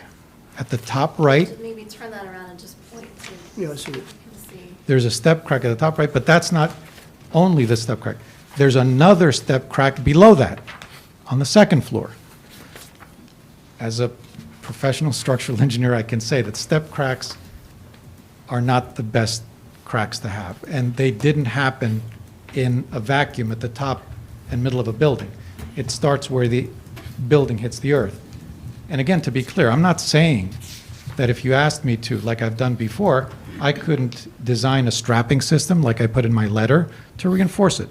at the top right. Maybe turn that around and just point to, Yeah, I see it. you can see. There's a step crack at the top right, but that's not only the step crack. There's another step crack below that on the second floor. As a professional structural engineer, I can say that step cracks are not the best cracks to have. And they didn't happen in a vacuum at the top and middle of a building. It starts where the building hits the earth. And again, to be clear, I'm not saying that if you asked me to, like I've done before, I couldn't design a strapping system like I put in my letter to reinforce it.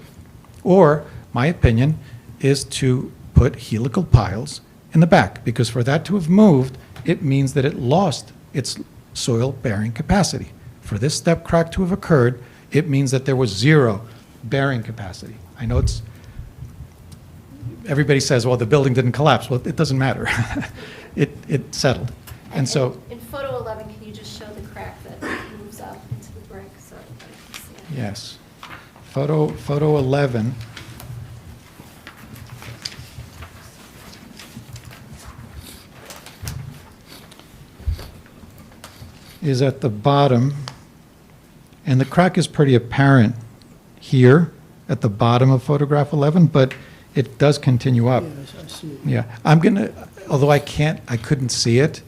Or, my opinion is to put helical piles in the back, because for that to have moved, it means that it lost its soil-bearing capacity. For this step crack to have occurred, it means that there was zero bearing capacity. I know it's, everybody says, well, the building didn't collapse. Well, it doesn't matter. It settled. And so, In photo 11, can you just show the crack that moves up into the brick so everybody can see it? yes. Photo 11. Is at the bottom, And the crack is pretty apparent here at the bottom of photograph 11, but it does continue up. Yes, I see it. Yeah, I'm gonna, although I couldn't see it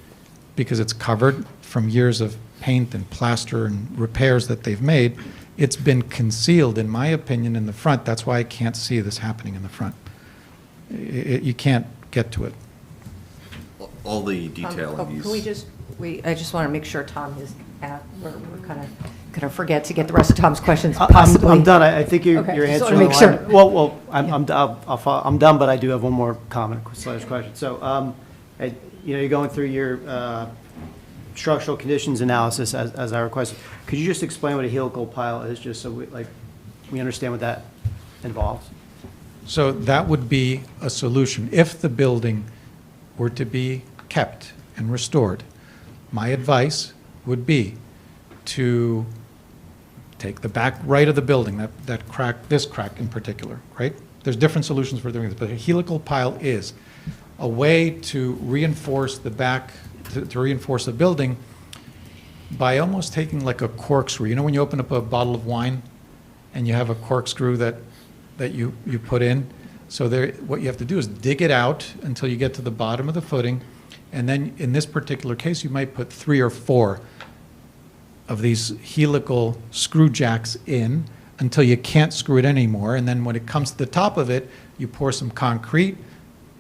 because it's covered from years of paint and plaster and repairs that they've made, it's been concealed, in my opinion, in the front. That's why I can't see this happening in the front. You can't get to it. All the detail in these. Can we just, I just want to make sure Tom is we're kind of going to forget to get the rest of Tom's questions possibly. I'm done. I think you're Okay, you're just answering wanna the make line. sure. Well, I'm done, but I do have one more comment slash question. So, you're going through your structural conditions analysis as I requested. Could you just explain what a helical pile is, just so we understand what that involves? So that would be a solution. If the building were to be kept and restored, my advice would be to take the back right of the building, that crack, this crack in particular, right? There's different solutions for doing this, but a helical pile is a way to reinforce the back, to reinforce a building by almost taking like a corkscrew. You know when you open up a bottle of wine and you have a corkscrew that you put in? So there, what you have to do is dig it out until you get to the bottom of the footing, and then in this particular case, you might put 3 or 4 of these helical screw jacks in until you can't screw it anymore, and then when it comes to the top of it, you pour some concrete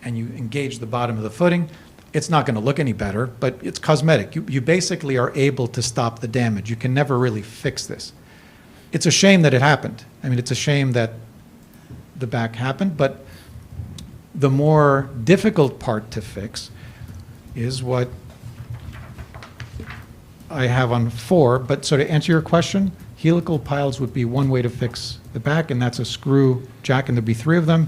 and you engage the bottom of the footing. It's not going to look any better, but it's cosmetic. You basically are able to stop the damage. You can never really fix this. It's a shame that it happened. I mean, it's a shame that the back happened, but the more difficult part to fix is what I have on 4. But so to answer your question, helical piles would be one way to fix the back, and that's a screw jack, and there'd be 3 of them.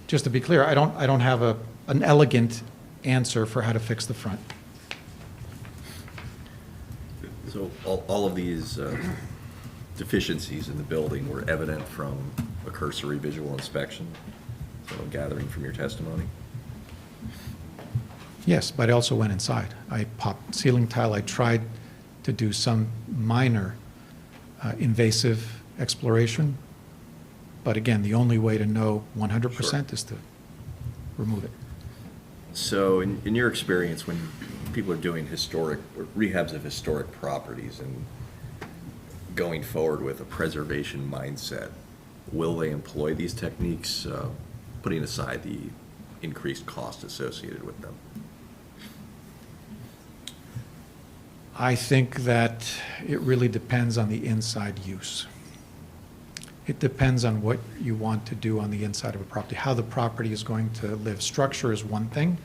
Just to be clear, I don't have an elegant answer for how to fix the front. So all of these deficiencies in the building were evident from a cursory visual inspection, so I'm gathering from your testimony? Yes, but I also went inside. I popped ceiling tile. I tried to do some minor invasive exploration. But again, the only way to know 100% is to remove it. So in your experience, when people are doing historic, or rehabs of historic properties and going forward with a preservation mindset, will they employ these techniques, putting aside the increased cost associated with them? I think that it really depends on the inside use. It depends on what you want to do on the inside of a property, how the property is going to live. Structure is one thing.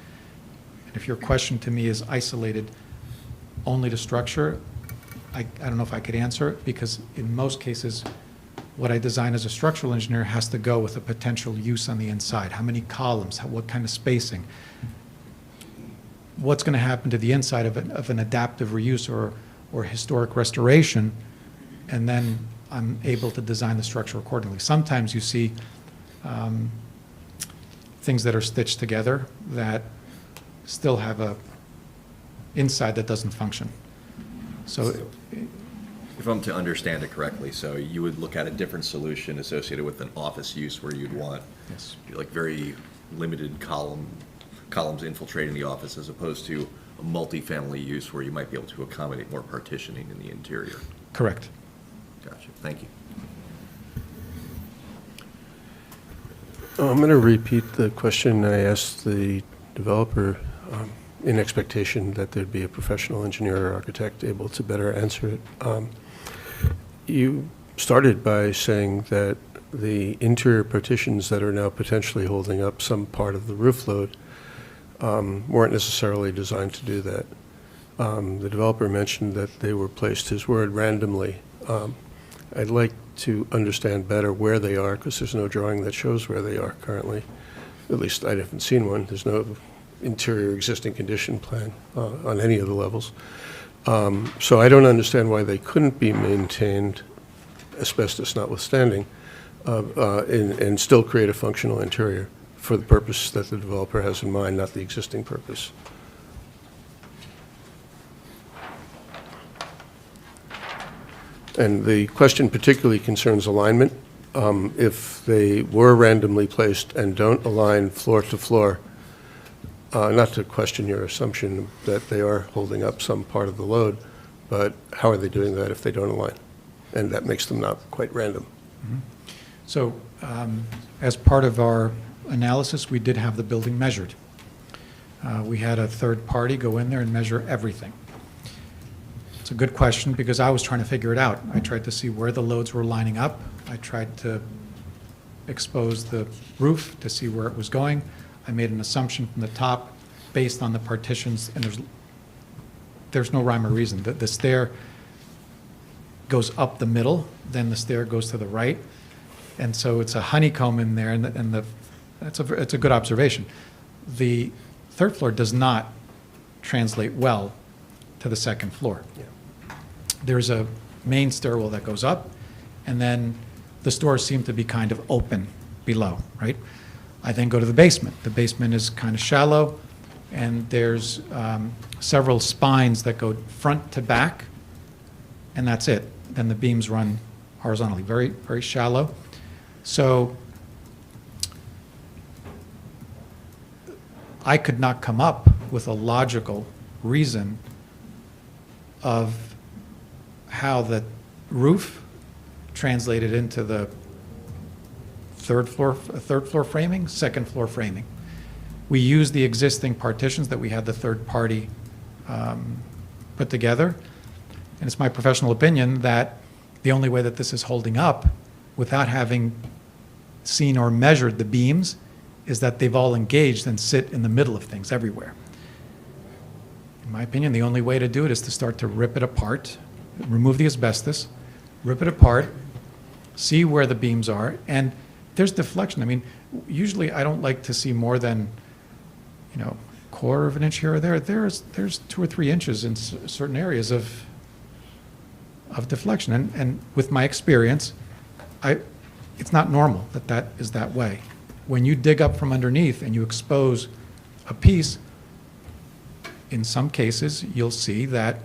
And if your question to me is isolated only to structure, I don't know if I could answer it, because in most cases, what I design as a structural engineer has to go with a potential use on the inside. How many columns, what kind of spacing? What's going to happen to the inside of an adaptive reuse or historic restoration, and then I'm able to design the structure accordingly. Sometimes you see things that are stitched together that still have a inside that doesn't function. So If I'm to understand it correctly, so you would look at a different solution associated with an office use where you'd want yes. like very limited columns infiltrating the office, as opposed to a multifamily use where you might be able to accommodate more partitioning in the interior. Correct. Gotcha, thank you. I'm going to repeat the question I asked the developer in expectation that there'd be a professional engineer or architect able to better answer it. You started by saying that the interior partitions that are now potentially holding up some part of the roof load weren't necessarily designed to do that. The developer mentioned that they were placed, his word, randomly. I'd like to understand better where they are, because there's no drawing that shows where they are currently. At least I haven't seen one. There's no interior existing condition plan on any of the levels. So I don't understand why they couldn't be maintained, asbestos notwithstanding, and still create a functional interior for the purpose that the developer has in mind, not the existing purpose. And the question particularly concerns alignment. If they were randomly placed and don't align floor to floor, not to question your assumption that they are holding up some part of the load, but how are they doing that if they don't align? And that makes them not quite random. So as part of our analysis, we did have the building measured. We had a third party go in there and measure everything. It's a good question because I was trying to figure it out. I tried to see where the loads were lining up. I tried to expose the roof to see where it was going. I made an assumption from the top based on the partitions, and there's no rhyme or reason. The stair goes up the middle, then the stair goes to the right, and so it's a honeycomb in there, and it's a good observation. The third floor does not translate well to the second floor. There's a main stairwell that goes up, and then the stores seem to be kind of open below, right? I then go to the basement. The basement is kind of shallow, and there's several spines that go front to back, and that's it. Then the beams run horizontally, very, very shallow. So I could not come up with a logical reason of how the roof translated into the third floor framing, second floor framing. We used the existing partitions that we had the third party put together, and it's my professional opinion that the only way that this is holding up without having seen or measured the beams is that they've all engaged and sit in the middle of things everywhere. In my opinion, the only way to do it is to start to rip it apart, remove the asbestos, rip it apart, see where the beams are, and there's deflection. I mean, usually I don't like to see more than, quarter of an inch here or there. There's 2 or 3 inches in certain areas of deflection, and with my experience, it's not normal that is that way. When you dig up from underneath and you expose a piece, in some cases, you'll see that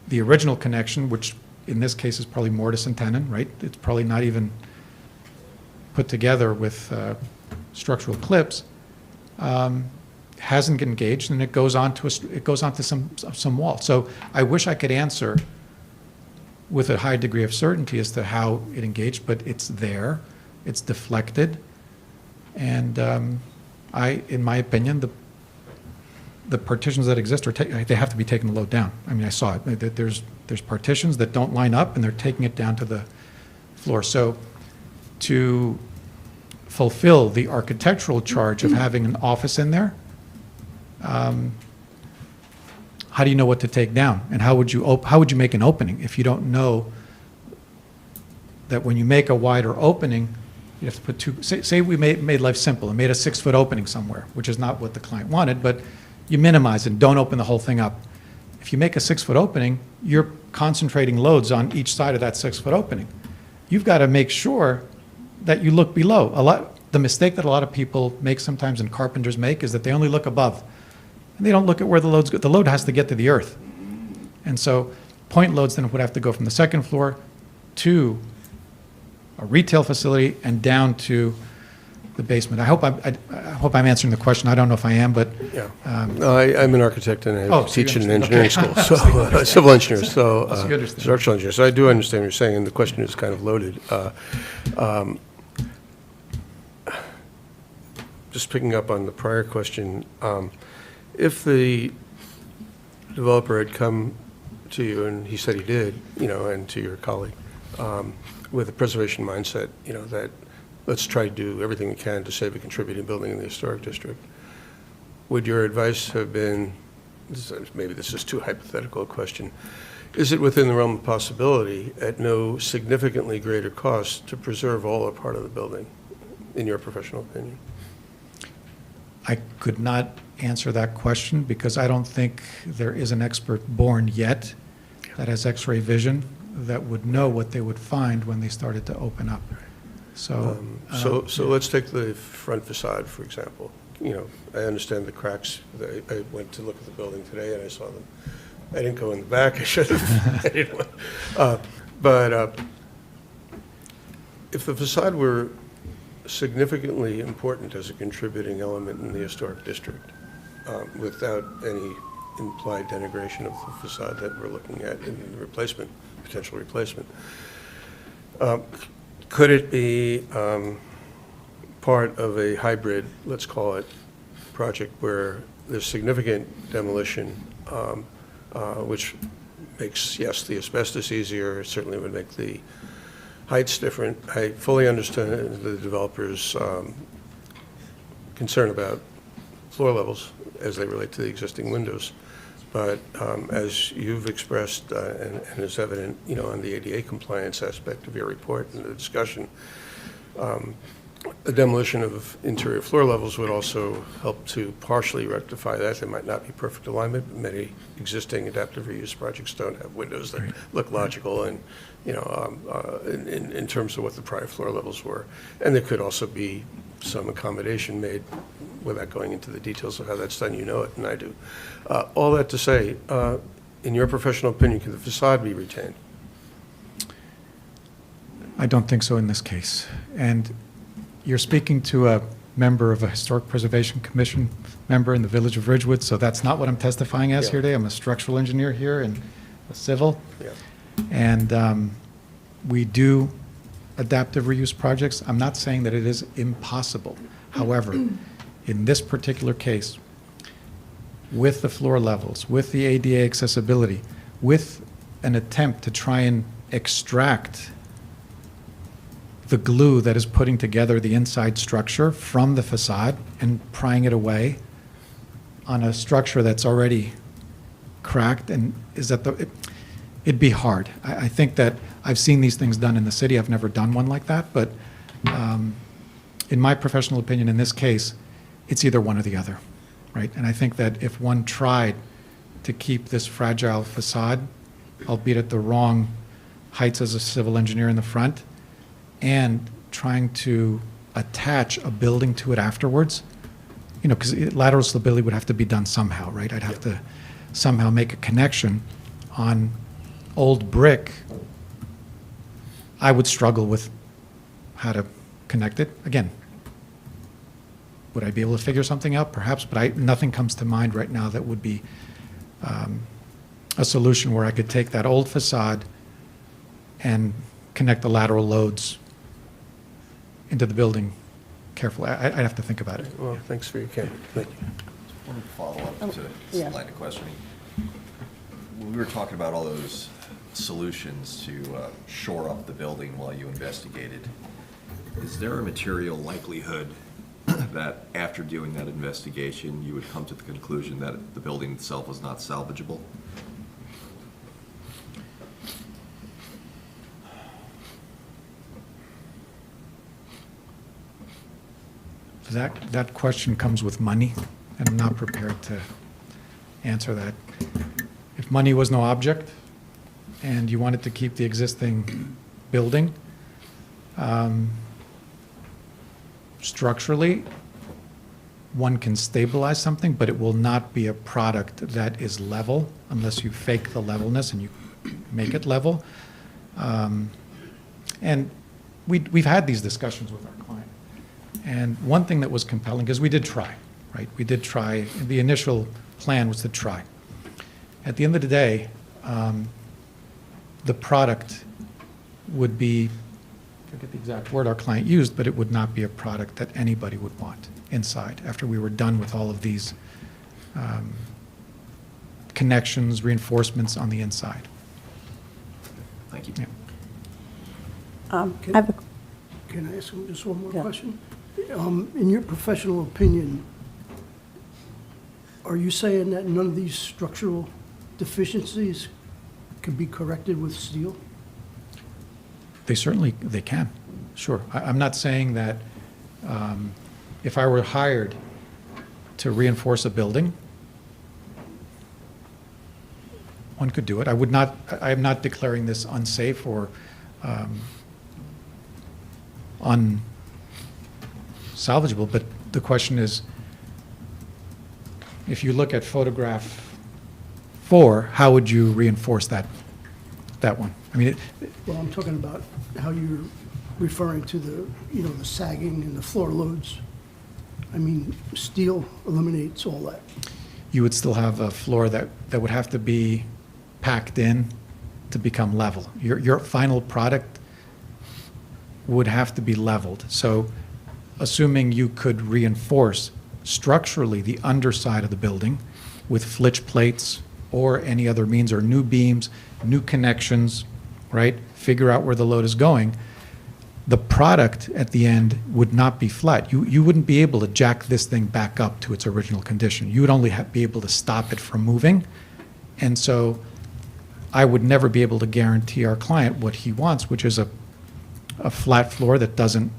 the original connection, which in this case is probably mortise and tenon, right? It's probably not even put together with structural clips, hasn't engaged, and it goes onto some wall. So I wish I could answer with a high degree of certainty as to how it engaged, but it's there, it's deflected, and in my opinion, the partitions that exist they have to be taking the load down. I mean, I saw it. There's partitions that don't line up, and they're taking it down to the floor. So to fulfill the architectural charge of having an office in there, how do you know what to take down? And how would you make an opening if you don't know that when you make a wider opening, you have to put two, say we made life simple and made a 6-foot opening somewhere, which is not what the client wanted, but you minimize it and don't open the whole thing up. If you make a 6-foot opening, you're concentrating loads on each side of that 6-foot opening. You've got to make sure that you look below. The mistake that a lot of people make sometimes and carpenters make is that they only look above. And they don't look at where the loads go. The load has to get to the earth. And so point loads then would have to go from the second floor to a retail facility and down to the basement. I hope I'm answering the question. I don't know if I am, but Yeah. I'm an architect and I so you teach in an understand. engineering Okay. school, so civil engineer, so So you understand. structural engineer. So I do understand what you're saying, and the question is kind of loaded. Just picking up on the prior question, if the developer had come to you, and he said he did, and to your colleague, with a preservation mindset, that let's try to do everything we can to save a contributing building in the historic district, would your advice have been, maybe this is too hypothetical a question, is it within the realm of possibility at no significantly greater cost to preserve all or part of the building, in your professional opinion? I could not answer that question because I don't think there is an expert born yet that has X-ray vision that would know what they would find when they started to open up. So Let's take the front facade, for example. I understand the cracks. I went to look at the building today and I saw them. I didn't go in the back. I should have. I didn't want- But if the facade were significantly important as a contributing element in the historic district, without any implied denigration of the facade that we're looking at in the replacement, potential replacement, could it be part of a hybrid, let's call it, project where there's significant demolition, which makes, yes, the asbestos easier, certainly would make the heights different. I fully understand the developer's concern about floor levels as they relate to the existing windows. But as you've expressed, and is evident, on the ADA compliance aspect of your report and the discussion, the demolition of interior floor levels would also help to partially rectify that. There might not be perfect alignment, but many existing adaptive reuse projects don't have windows that look logical and, in terms of what the prior floor levels were. And there could also be some accommodation made without going into the details of how that's done. You know it, and I do. All that to say, in your professional opinion, can the facade be retained? I don't think so in this case. And you're speaking to a member of a Historic Preservation Commission member in the Village of Ridgewood, so that's not what I'm testifying as Yeah. here today. I'm a structural engineer here and a civil. Yeah. And we do adaptive reuse projects. I'm not saying that it is impossible. However, in this particular case, with the floor levels, with the ADA accessibility, with an attempt to try and extract the glue that is putting together the inside structure from the facade and prying it away on a structure that's already cracked, and it'd be hard. I think that I've seen these things done in the city. I've never done one like that, but in my professional opinion, in this case, it's either one or the other, right? And I think that if one tried to keep this fragile facade, albeit at the wrong heights as a civil engineer in the front, and trying to attach a building to it afterwards, because lateral stability would have to be done somehow, right? I'd have to somehow make a connection on old brick. I would struggle with how to connect it. Again, would I be able to figure something out? Perhaps, but nothing comes to mind right now that would be a solution where I could take that old facade and connect the lateral loads into the building carefully. I'd have to think about it. Well, thanks for your candor. Thank you. One follow-up to yeah. this line of questioning. When we were talking about all those solutions to shore up the building while you investigated, is there a material likelihood that after doing that investigation, you would come to the conclusion that the building itself was not salvageable? That question comes with money, and I'm not prepared to answer that. If money was no object, and you wanted to keep the existing building, structurally, one can stabilize something, but it will not be a product that is level unless you fake the levelness and you make it level. And we've had these discussions with our client. And one thing that was compelling, because we did try, right? We did try. The initial plan was to try. At the end of the day, the product would be, I forget the exact word our client used, but it would not be a product that anybody would want inside after we were done with all of these connections, reinforcements on the inside. Thank you. Yeah. I have a Can I ask him just one more Yeah. question? In your professional opinion, are you saying that none of these structural deficiencies could be corrected with steel? They can, sure. I'm not saying that if I were hired to reinforce a building, one could do it. I am not declaring this unsafe or unsalvageable, but the question is, if you look at photograph 4, how would you reinforce that that one. I mean, Well, I'm talking about how you're referring to the, the sagging and the floor loads. I mean, steel eliminates all that. you would still have a floor that would have to be packed in to become level. Your final product would have to be leveled. So assuming you could reinforce structurally the underside of the building with flitch plates or any other means, or new beams, new connections, right? Figure out where the load is going. The product at the end would not be flat. You wouldn't be able to jack this thing back up to its original condition. You would only be able to stop it from moving. And so I would never be able to guarantee our client what he wants, which is a flat floor that doesn't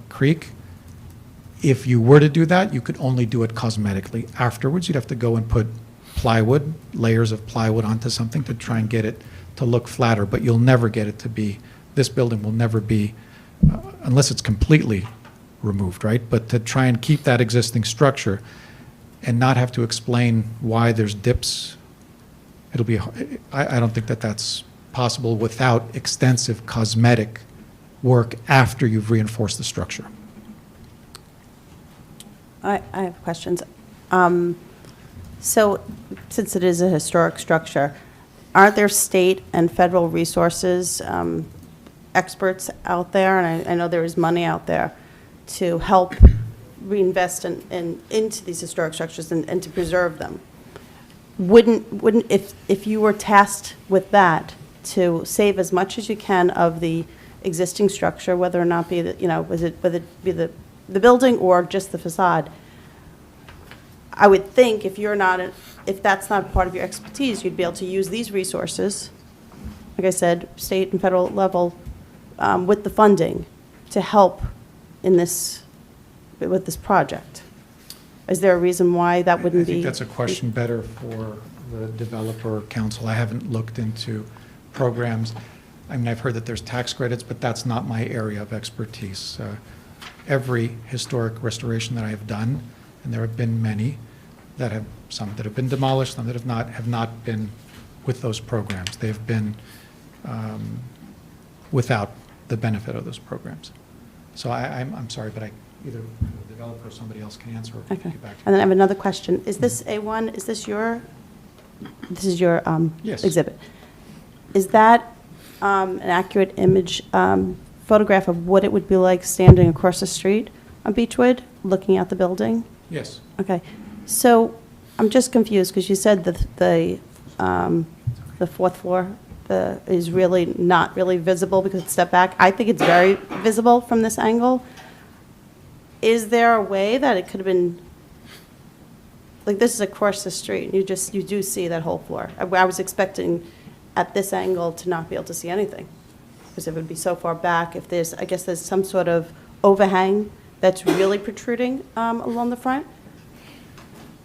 creak. If you were to do that, you could only do it cosmetically. Afterwards, you'd have to go and put plywood, layers of plywood onto something to try and get it to look flatter, but you'll never get it to be, this building will never be, unless it's completely removed, right? But to try and keep that existing structure and not have to explain why there's dips, it'll be, I don't think that that's possible without extensive cosmetic work after you've reinforced the structure. I have questions. So, since it is a historic structure, aren't there state and federal resources, experts out there, and I know there is money out there, to help reinvest into these historic structures and to preserve them? Wouldn't if you were tasked with that, to save as much as you can of the existing structure, whether or not be whether it be the building or just the facade, I would think if that's not part of your expertise, you'd be able to use these resources, like I said, state and federal level, with the funding to help with this project. Is there a reason why that wouldn't be? I think that's a question better for the developer council. I haven't looked into programs. I mean, I've heard that there's tax credits, but that's not my area of expertise. Every historic restoration that I have done, and there have been many, some that have been demolished, some that have not been with those programs. They've been without the benefit of those programs. So I'm sorry, but either the developer or somebody else can answer or Okay. get back to you. And then I have another question. Is this A1, is this your Yes. exhibit? Is that an accurate image, photograph of what it would be like standing across the street on Beechwood, looking at the building? Yes. Okay. So I'm just confused, because you said that the fourth floor is really not really visible because it's stepped back. I think it's very visible from this angle. Is there a way that it could have been, like, this is across the street, you do see that whole floor. I was expecting at this angle to not be able to see anything, because it would be so far back. If I guess there's some sort of overhang that's really protruding along the front?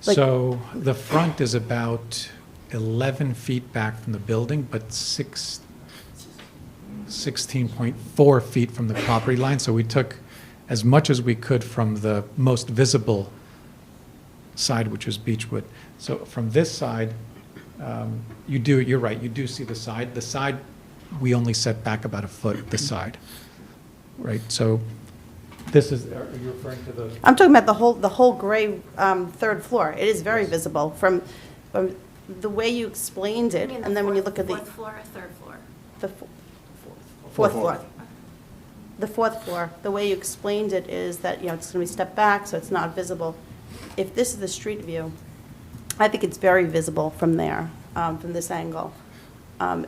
Like- So the front is about 11 feet back from the building, but 16.4 feet from the property line. So we took as much as we could from the most visible side, which is Beechwood. So from this side, you're right, you do see the side. The side, we only set back about a foot, the side, right? So this is, are you referring to the? I'm talking about the whole gray third floor. It is very visible from the way you explained it, and then when you look at the Fourth floor or third floor? the fourth floor. The fourth floor, the way you explained it is that, it's going to be stepped back, so it's not visible. If this is the street view, I think it's very visible from there, from this angle.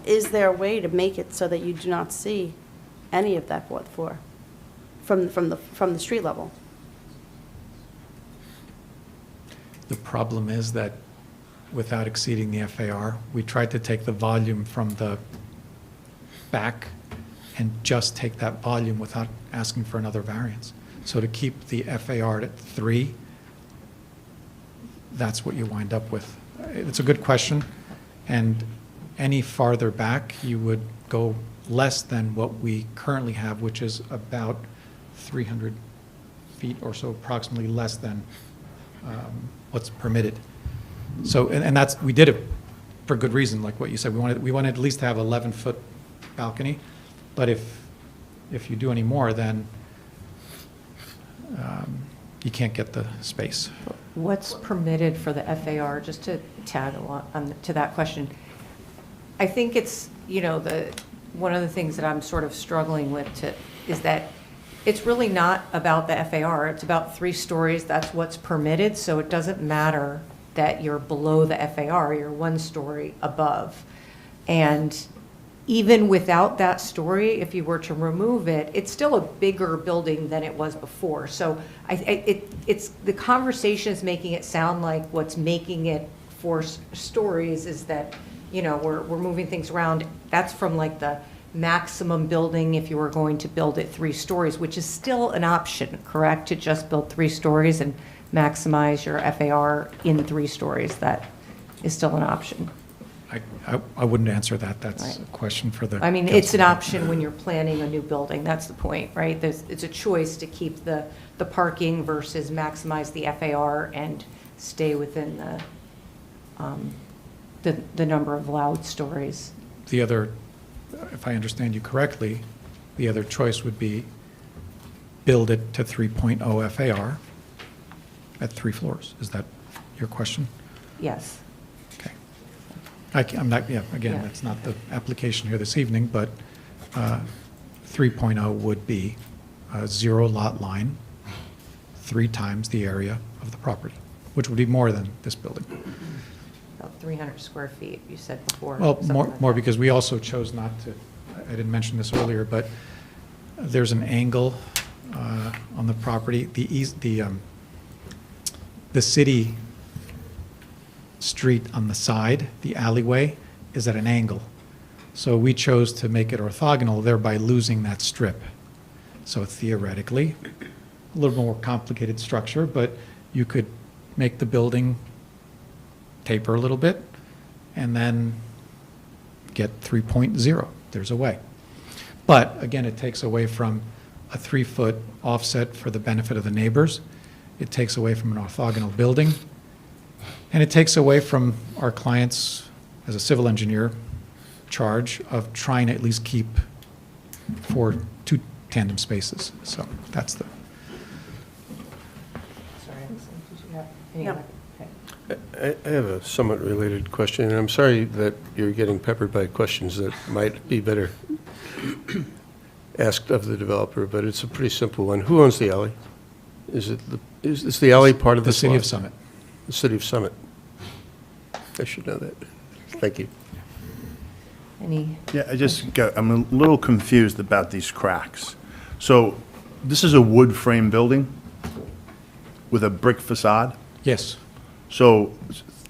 Is there a way to make it so that you do not see any of that fourth floor from the street level? The problem is that without exceeding the FAR, we tried to take the volume from the back and just take that volume without asking for another variance. So to keep the FAR at 3, that's what you wind up with. It's a good question, and any farther back, you would go less than what we currently have, which is about 300 feet or so, approximately less than what's permitted. So, and that's, we did it for good reason, like what you said. We wanted at least to have 11-foot balcony, but if you do any more, then you can't get the space. What's permitted for the FAR, just to tag along to that question? I think it's, one of the things that I'm sort of struggling with is that it's really not about the FAR. It's about 3 stories. That's what's permitted. So it doesn't matter that you're below the FAR, you're 1 story above. And even without that story, if you were to remove it, it's still a bigger building than it was before. So it's the conversation is making it sound like what's making it 4 stories is that, we're moving things around. That's from like the maximum building if you were going to build it 3 stories, which is still an option, correct? To just build 3 stories and maximize your FAR in 3 stories. That is still an option. I wouldn't answer that. That's Right. a question for the. I mean, it's an option when you're planning a new building. That's the point, right? It's a choice to keep the parking versus maximize the FAR and stay within the number of allowed stories. The other, if I understand you correctly, the other choice would be build it to 3.0 FAR at 3 floors. Is that your question? Yes. Okay. I'm not, again, Yeah. that's not the application here this evening, but 3.0 would be a 0 lot line, 3 times the area of the property, which would be more than this building. About 300 square feet, you said before. Well, something more, like more that. because we also chose not to, I didn't mention this earlier, but there's an angle on the property. The city street on the side, the alleyway, is at an angle. So we chose to make it orthogonal, thereby losing that strip. So theoretically, a little more complicated structure, but you could make the building taper a little bit, and then get 3.0. There's a way. But again, it takes away from a 3-foot offset for the benefit of the neighbors. It takes away from an orthogonal building. And it takes away from our clients, as a civil engineer, charge of trying to at least keep 2 tandem spaces. So that's the. Sorry, Allison, did you have any No. other? Okay. I have a somewhat related question, and I'm sorry that you're getting peppered by questions that might be better asked of the developer, but it's a pretty simple one. Who owns the alley? Is the alley part of The this city lot? of Summit. The city of Summit. I should know that. Thank you. Any, Yeah, I'm a little confused about these cracks. So this is a wood frame building with a brick facade? Yes. So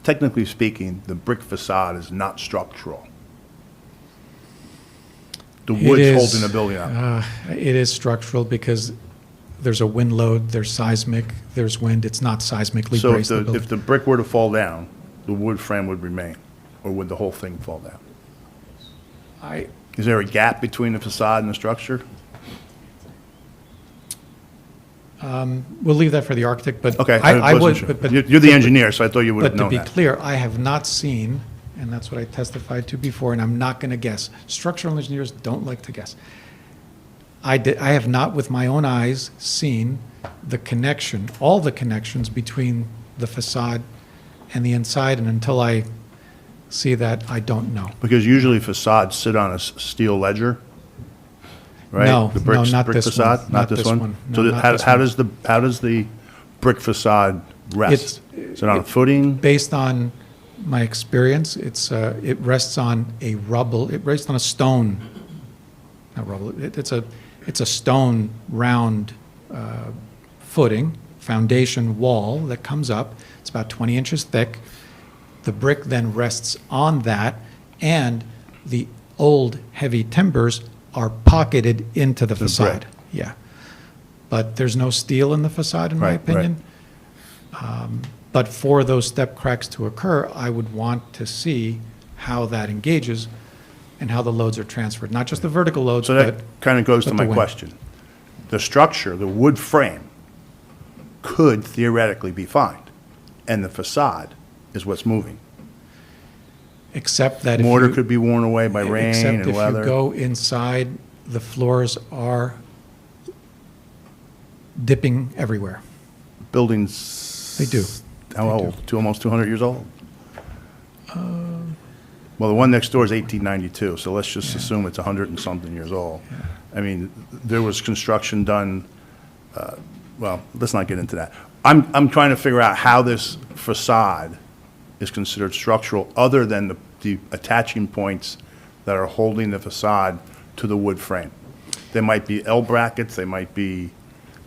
technically speaking, the brick facade is not structural. The It wood's is, holding the building up. It is structural because there's a wind load, there's seismic, there's wind. It's not seismically So braced. the if building. the brick were to fall down, the wood frame would remain? Or would the whole thing fall down? Is there a gap between the facade and the structure? We'll leave that for the architect, but Okay, I I would. wasn't sure. but- You're the engineer, so I thought you would have known But to that. be clear, I have not seen, and that's what I testified to before, and I'm not going to guess. Structural engineers don't like to guess. I have not, with my own eyes, seen the connection, all the connections between the facade and the inside, and until I see that, I don't know. Because usually facades sit on a steel ledger, right? No, The brick- no, not brick this facade? one. Not Not this this one? one. So No, not this how one. how does the brick facade rest? Is it on a footing? Based on my experience, it rests on a rubble, it rests on a stone, not rubble, it's a stone round footing, foundation wall that comes up. It's about 20 inches thick. The brick then rests on that, and the old heavy timbers are pocketed into the brick. facade. Yeah. But there's no steel in the facade, in my Right, right. opinion. But for those step cracks to occur, I would want to see how that engages and how the loads are transferred, not just the vertical loads, So but. that kind of goes to but my the wind. question. The structure, the wood frame, could theoretically be fine, and the facade is what's moving. Except that if Mortar you- could be worn away by rain Except and if you weather. go inside, the floors are dipping everywhere. Buildings. They do. How They old? Almost 200 years old? Well, the one next door is 1892, so let's just assume it's 100 and something years old. I mean, there was construction done, well, let's not get into that. I'm trying to figure out how this facade is considered structural, other than the attaching points that are holding the facade to the wood frame. There might be L brackets, they might be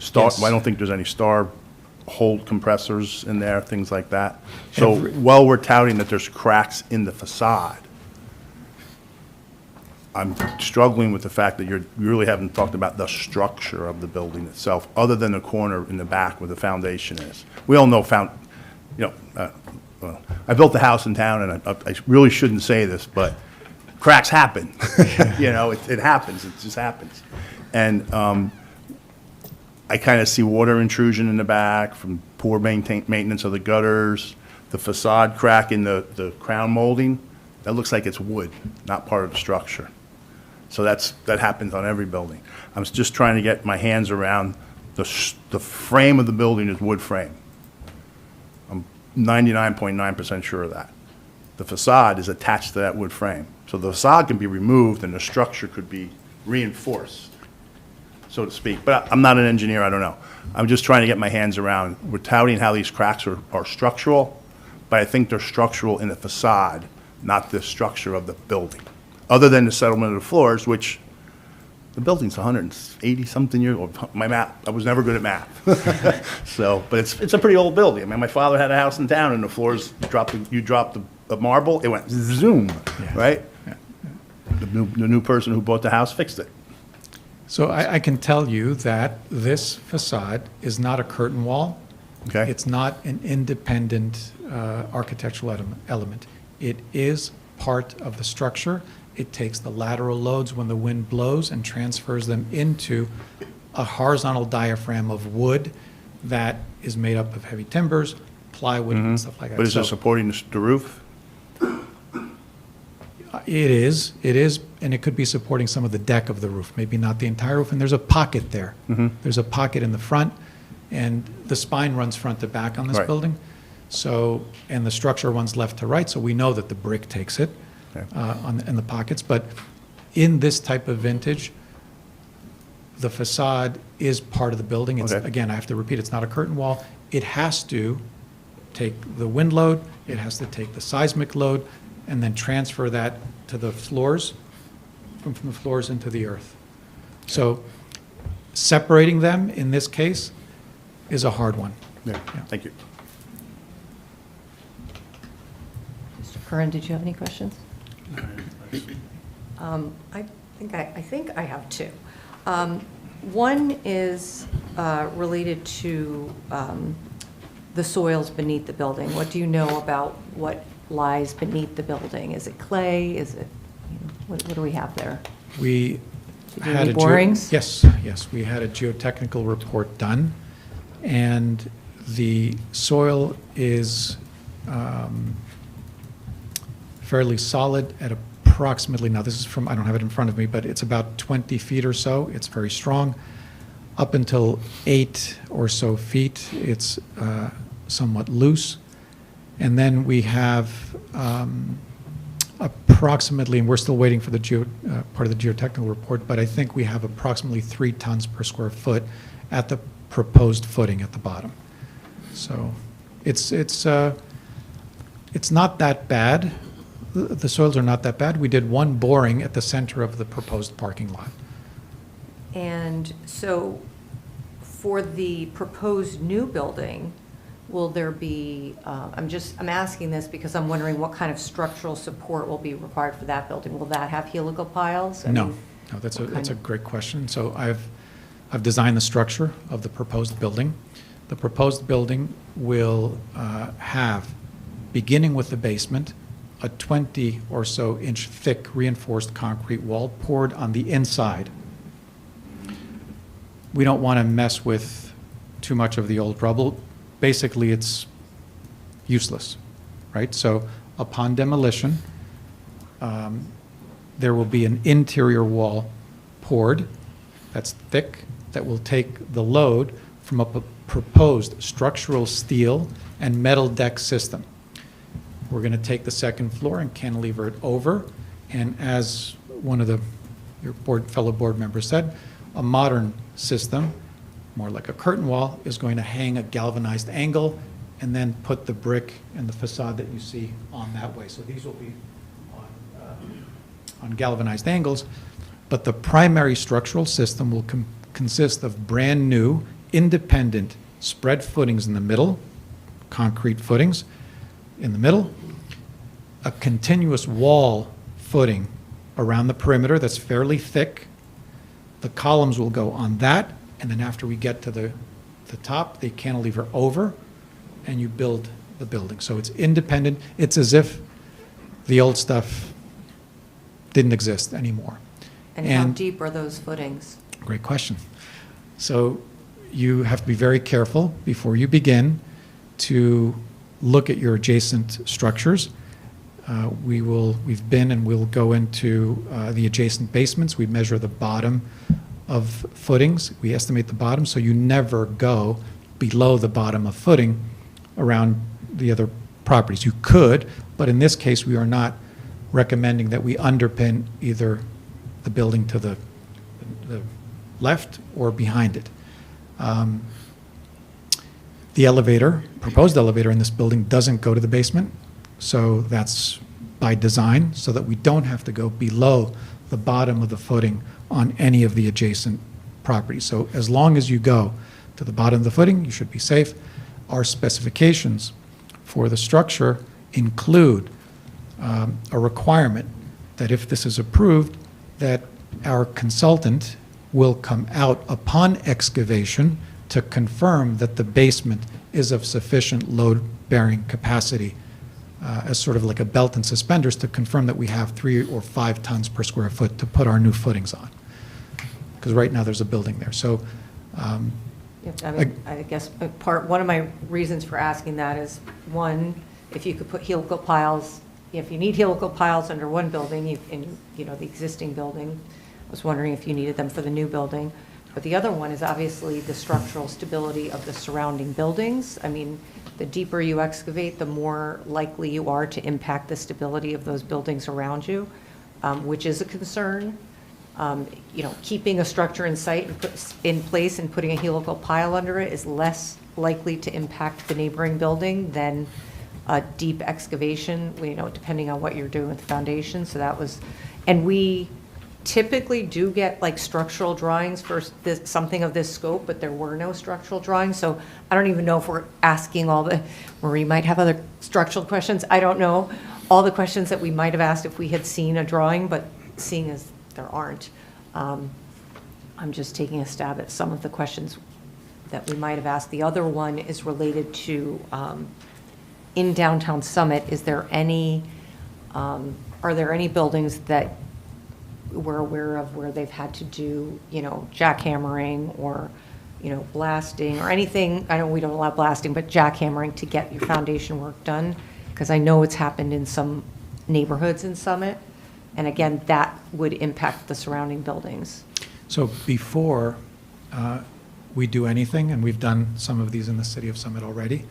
star, Yes. I don't think there's any star hold compressors in there, things like that. So Every- while we're touting that there's cracks in the facade, I'm struggling with the fact that you really haven't talked about the structure of the building itself, other than the corner in the back where the foundation is. We all know well, I built a house in town, and I really shouldn't say this, but cracks happen. You know, it happens, it just happens. And I kind of see water intrusion in the back from poor maintenance of the gutters, the facade crack in the crown molding. That looks like it's wood, not part of the structure. So that happens on every building. I'm just trying to get my hands around the frame of the building is wood frame. I'm 99.9% sure of that. The facade is attached to that wood frame. So the facade can be removed and the structure could be reinforced, so to speak. But I'm not an engineer, I don't know. I'm just trying to get my hands around, we're touting how these cracks are structural, but I think they're structural in the facade, not the structure of the building. Other than the settlement of the floors, which the building's 180-something years old. My math, I was never good at math. So, but it's a pretty old building. I mean, my father had a house in town, and the floors, you dropped the marble, it went zoom, right? The new person who bought the house fixed it. So I can tell you that this facade is not a curtain wall. Okay. It's not an independent architectural element. It is part of the structure. It takes the lateral loads when the wind blows and transfers them into a horizontal diaphragm of wood that is made up of heavy timbers, plywood, and stuff like that. But is it So supporting the roof? It is, and it could be supporting some of the deck of the roof, maybe not the entire roof, and there's a pocket there. There's a pocket in the front, and the spine runs front to back on this Right. building. So, and the structure runs left to right, so we know that the brick takes it Okay. in the pockets. But in this type of vintage, the facade is part of the building. It's, Okay. again, I have to repeat, it's not a curtain wall. It has to take the wind load, it has to take the seismic load, and then transfer that to the floors, from the floors into the earth. So separating them in this case is a hard one. Yeah, thank you. Mr. Curran, did you have any questions? I think I have two. One is related to the soils beneath the building. What do you know about what lies beneath the building? Is it clay? Is it, what do we have there? We Did you had do a borings? Yes, we had a geotechnical report done, and the soil is fairly solid at approximately, now this is from, I don't have it in front of me, but it's about 20 feet or so. It's very strong. Up until 8 or so feet, it's somewhat loose. And then we have approximately, and we're still waiting for the part of the geotechnical report, but I think we have approximately 3 tons per square foot at the proposed footing at the bottom. So it's not that bad. The soils are not that bad. We did one boring at the center of the proposed parking lot. And so for the proposed new building, will there be, I'm asking this because I'm wondering what kind of structural support will be required for that building? Will that have helical piles? I No, mean, that's what kind a of- great question. So I've designed the structure of the proposed building. The proposed building will have, beginning with the basement, a 20 or so inch thick reinforced concrete wall poured on the inside. We don't want to mess with too much of the old rubble. Basically, it's useless, right? So upon demolition, there will be an interior wall poured that's thick, that will take the load from a proposed structural steel and metal deck system. We're going to take the second floor and cantilever it over, and as one of your fellow board members said, a modern system, more like a curtain wall, is going to hang a galvanized angle and then put the brick and the facade that you see on that way. So these will be on galvanized angles, but the primary structural system will consist of brand-new, independent spread footings in the middle, concrete footings in the middle, a continuous wall footing around the perimeter that's fairly thick. The columns will go on that, and then after we get to the top, they cantilever over, and you build the building. So it's independent. It's as if the old stuff didn't exist anymore. And how deep are those footings? Great question. So you have to be very careful before you begin to look at your adjacent structures. We've been and we'll go into the adjacent basements. We measure the bottom of footings. We estimate the bottom, so you never go below the bottom of footing around the other properties. You could, but in this case, we are not recommending that we underpin either the building to the left or behind it. The elevator, proposed elevator in this building doesn't go to the basement, so that's by design, so that we don't have to go below the bottom of the footing on any of the adjacent properties. So as long as you go to the bottom of the footing, you should be safe. Our specifications for the structure include a requirement that if this is approved, that our consultant will come out upon excavation to confirm that the basement is of sufficient load-bearing capacity, as sort of like a belt and suspenders, to confirm that we have 3 or 5 tons per square foot to put our new footings on. Because right now there's a building there. So Yeah, I mean, I guess one of my reasons for asking that is, one, if you could put helical piles, if you need helical piles under one building, in the existing building, I was wondering if you needed them for the new building. But the other one is obviously the structural stability of the surrounding buildings. I mean, the deeper you excavate, the more likely you are to impact the stability of those buildings around you, which is a concern. Keeping a structure in sight and in place and putting a helical pile under it is less likely to impact the neighboring building than a deep excavation, depending on what you're doing with the foundation. So that was, and we typically do get like structural drawings for something of this scope, but there were no structural drawings. So I don't even know if we're asking Marie might have other structural questions. I don't know all the questions that we might have asked if we had seen a drawing, but seeing as there aren't, I'm just taking a stab at some of the questions that we might have asked. The other one is related to, in downtown Summit, are there any buildings that we're aware of where they've had to do, jackhammering or, blasting or anything? I know we don't allow blasting, but jackhammering to get your foundation work done? Because I know it's happened in some neighborhoods in Summit. And again, that would impact the surrounding buildings. So before we do anything, and we've done some of these in the city of Summit already,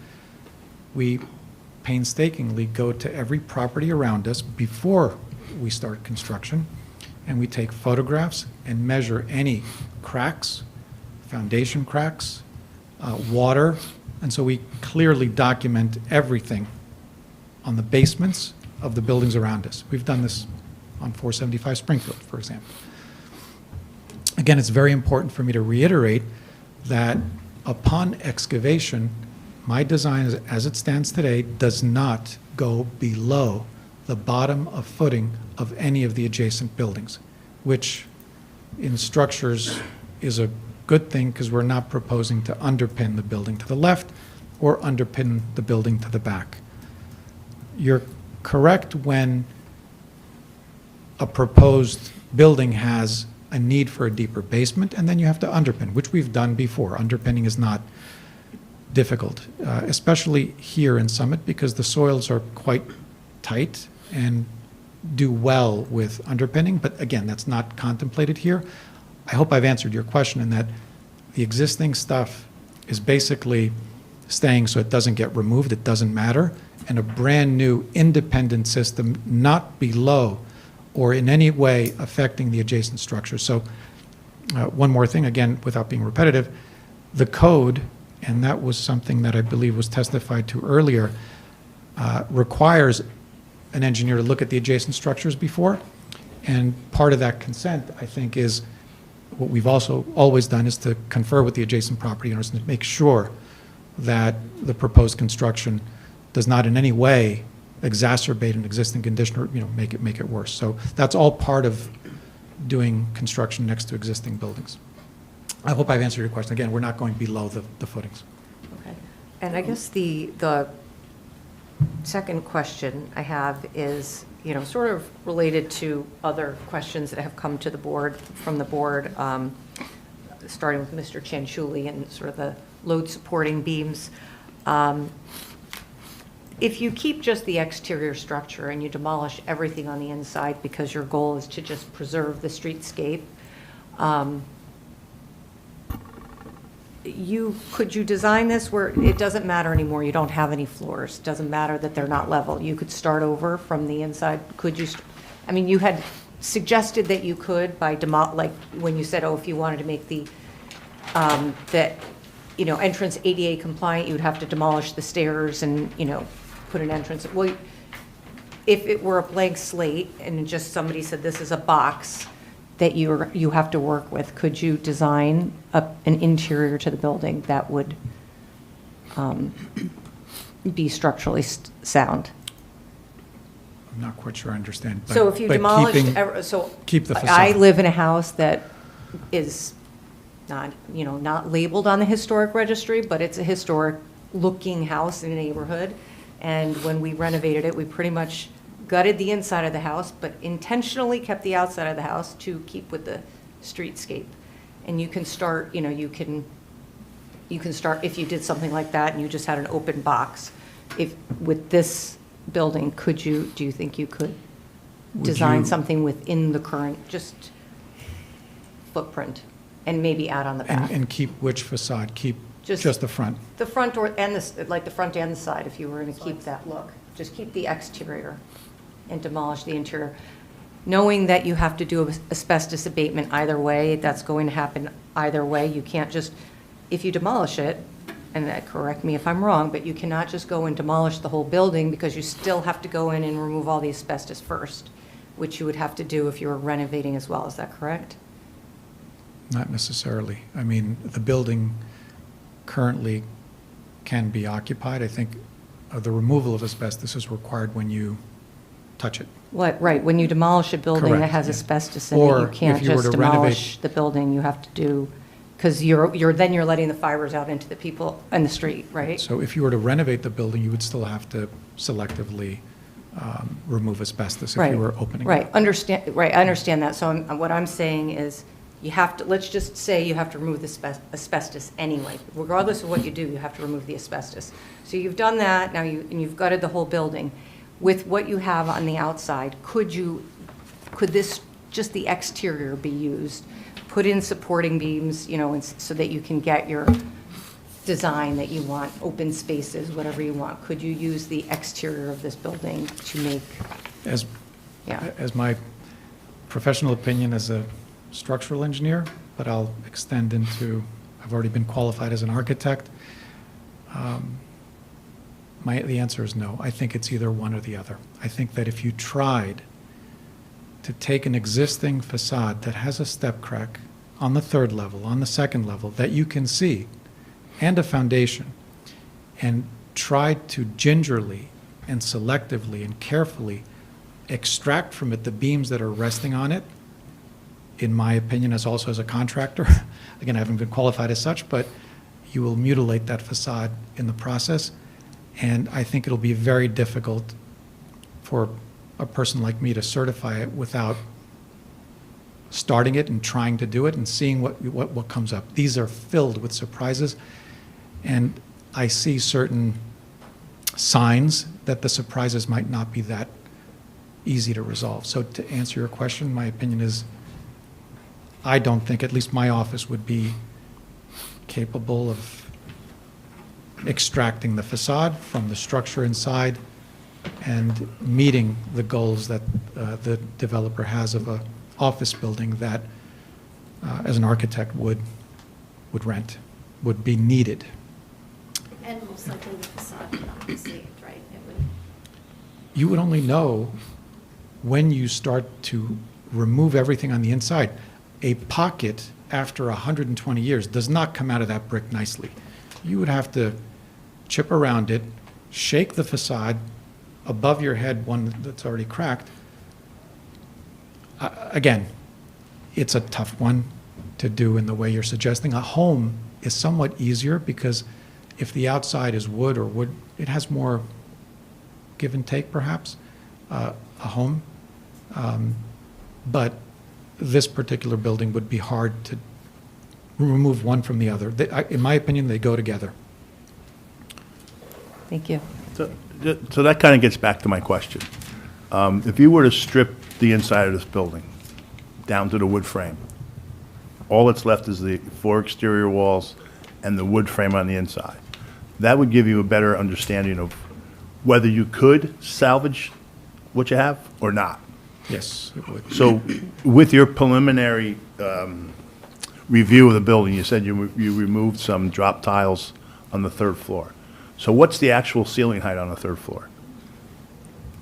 we painstakingly go to every property around us before we start construction, and we take photographs and measure any cracks, foundation cracks, water, and so we clearly document everything on the basements of the buildings around us. We've done this on 475 Springfield, for example. Again, it's very important for me to reiterate that upon excavation, my design as it stands today does not go below the bottom of footing of any of the adjacent buildings, which in structures is a good thing because we're not proposing to underpin the building to the left or underpin the building to the back. You're correct when a proposed building has a need for a deeper basement, and then you have to underpin, which we've done before. Underpinning is not difficult, especially here in Summit, because the soils are quite tight, and do well with underpinning, but again, that's not contemplated here. I hope I've answered your question in that the existing stuff is basically staying so it doesn't get removed, it doesn't matter, and a brand-new independent system not below or in any way affecting the adjacent structure. So one more thing, again, without being repetitive, the code, and that was something that I believe was testified to earlier, requires an engineer to look at the adjacent structures before, and part of that consent, I think, is what we've also always done is to confer with the adjacent property owners and to make sure that the proposed construction does not in any way exacerbate an existing condition or, make it worse. So that's all part of doing construction next to existing buildings. I hope I've answered your question. Again, we're not going below the footings. Okay. And I guess the second question I have is, sort of related to other questions that have come to the board, from the board, starting with Mr. Chanchuli and sort of the load supporting beams. If you keep just the exterior structure and you demolish everything on the inside because your goal is to just preserve the streetscape, could you design this where it doesn't matter anymore, you don't have any floors, doesn't matter that they're not level, you could start over from the inside? Could you, you had suggested that you could by like when you said, if you wanted to make the, entrance ADA compliant, you would have to demolish the stairs and, put an entrance. Well, if it were a blank slate and just somebody said this is a box that you have to work with, could you design an interior to the building that would be structurally sound? I'm not quite sure I understand. So if you demolished, keep the facade. I live in a house that is not, not labeled on the historic registry, but it's a historic looking house in a neighborhood. And when we renovated it, we pretty much gutted the inside of the house, but intentionally kept the outside of the house to keep with the streetscape. And you can start, you can start, if you did something like that and you just had an open box, with this building, do you think you could design something within the current, just footprint, and maybe add on the back? And keep which facade? Keep just the front? The front and the front and the side, if you were going to keep that look. Just keep the exterior and demolish the interior. Knowing that you have to do asbestos abatement either way, that's going to happen either way. You can't just, if you demolish it, and correct me if I'm wrong, but you cannot just go and demolish the whole building because you still have to go in and remove all the asbestos first, which you would have to do if you were renovating as well. Is that correct? Not necessarily. The building currently can be occupied. I think the removal of asbestos is required when you touch it. Right, when you demolish a building that Correct, has yeah. asbestos in it, Or you can't if you were just to renovate- demolish the building, you have to do, because you're letting the fibers out into the people in the street, right? So if you were to renovate the building, you would still have to selectively remove asbestos if Right, you were opening it. Right, I understand that. So what I'm saying is, you have to, let's just say you have to remove the asbestos anyway. Regardless of what you do, you have to remove the asbestos. So you've done that, now you've gutted the whole building. With what you have on the outside, could this, just the exterior be used? Put in supporting beams, so that you can get your design that you want, open spaces, whatever you want. Could you use the exterior of this building to make, As yeah. as my professional opinion as a structural engineer, but I'll extend into, I've already been qualified as an architect. The answer is no. I think it's either one or the other. I think that if you tried to take an existing facade that has a step crack on the third level, on the second level, that you can see, and a foundation, and tried to gingerly and selectively and carefully extract from it the beams that are resting on it, in my opinion, as also as a contractor, again, I haven't been qualified as such, but you will mutilate that facade in the process. And I think it'll be very difficult for a person like me to certify it without starting it and trying to do it and seeing what comes up. These are filled with surprises, and I see certain signs that the surprises might not be that easy to resolve. So to answer your question, my opinion is, I don't think, at least my office would be capable of extracting the facade from the structure inside and meeting the goals that the developer has of a office building that, as an architect, would rent, would be needed. And most likely the facade would not be saved, right? It would. You would only know when you start to remove everything on the inside. A pocket, after 120 years, does not come out of that brick nicely. You would have to chip around it, shake the facade above your head, one that's already cracked. Again, it's a tough one to do in the way you're suggesting. A home is somewhat easier because if the outside is wood, it has more give and take, perhaps, a home. But this particular building would be hard to remove one from the other. In my opinion, they go together. Thank you. So that kind of gets back to my question. If you were to strip the inside of this building down to the wood frame, all that's left is the 4 exterior walls and the wood frame on the inside. That would give you a better understanding of whether you could salvage what you have or not. Yes, it would. So with your preliminary review of the building, you said you removed some drop tiles on the 3rd floor. So what's the actual ceiling height on the 3rd floor?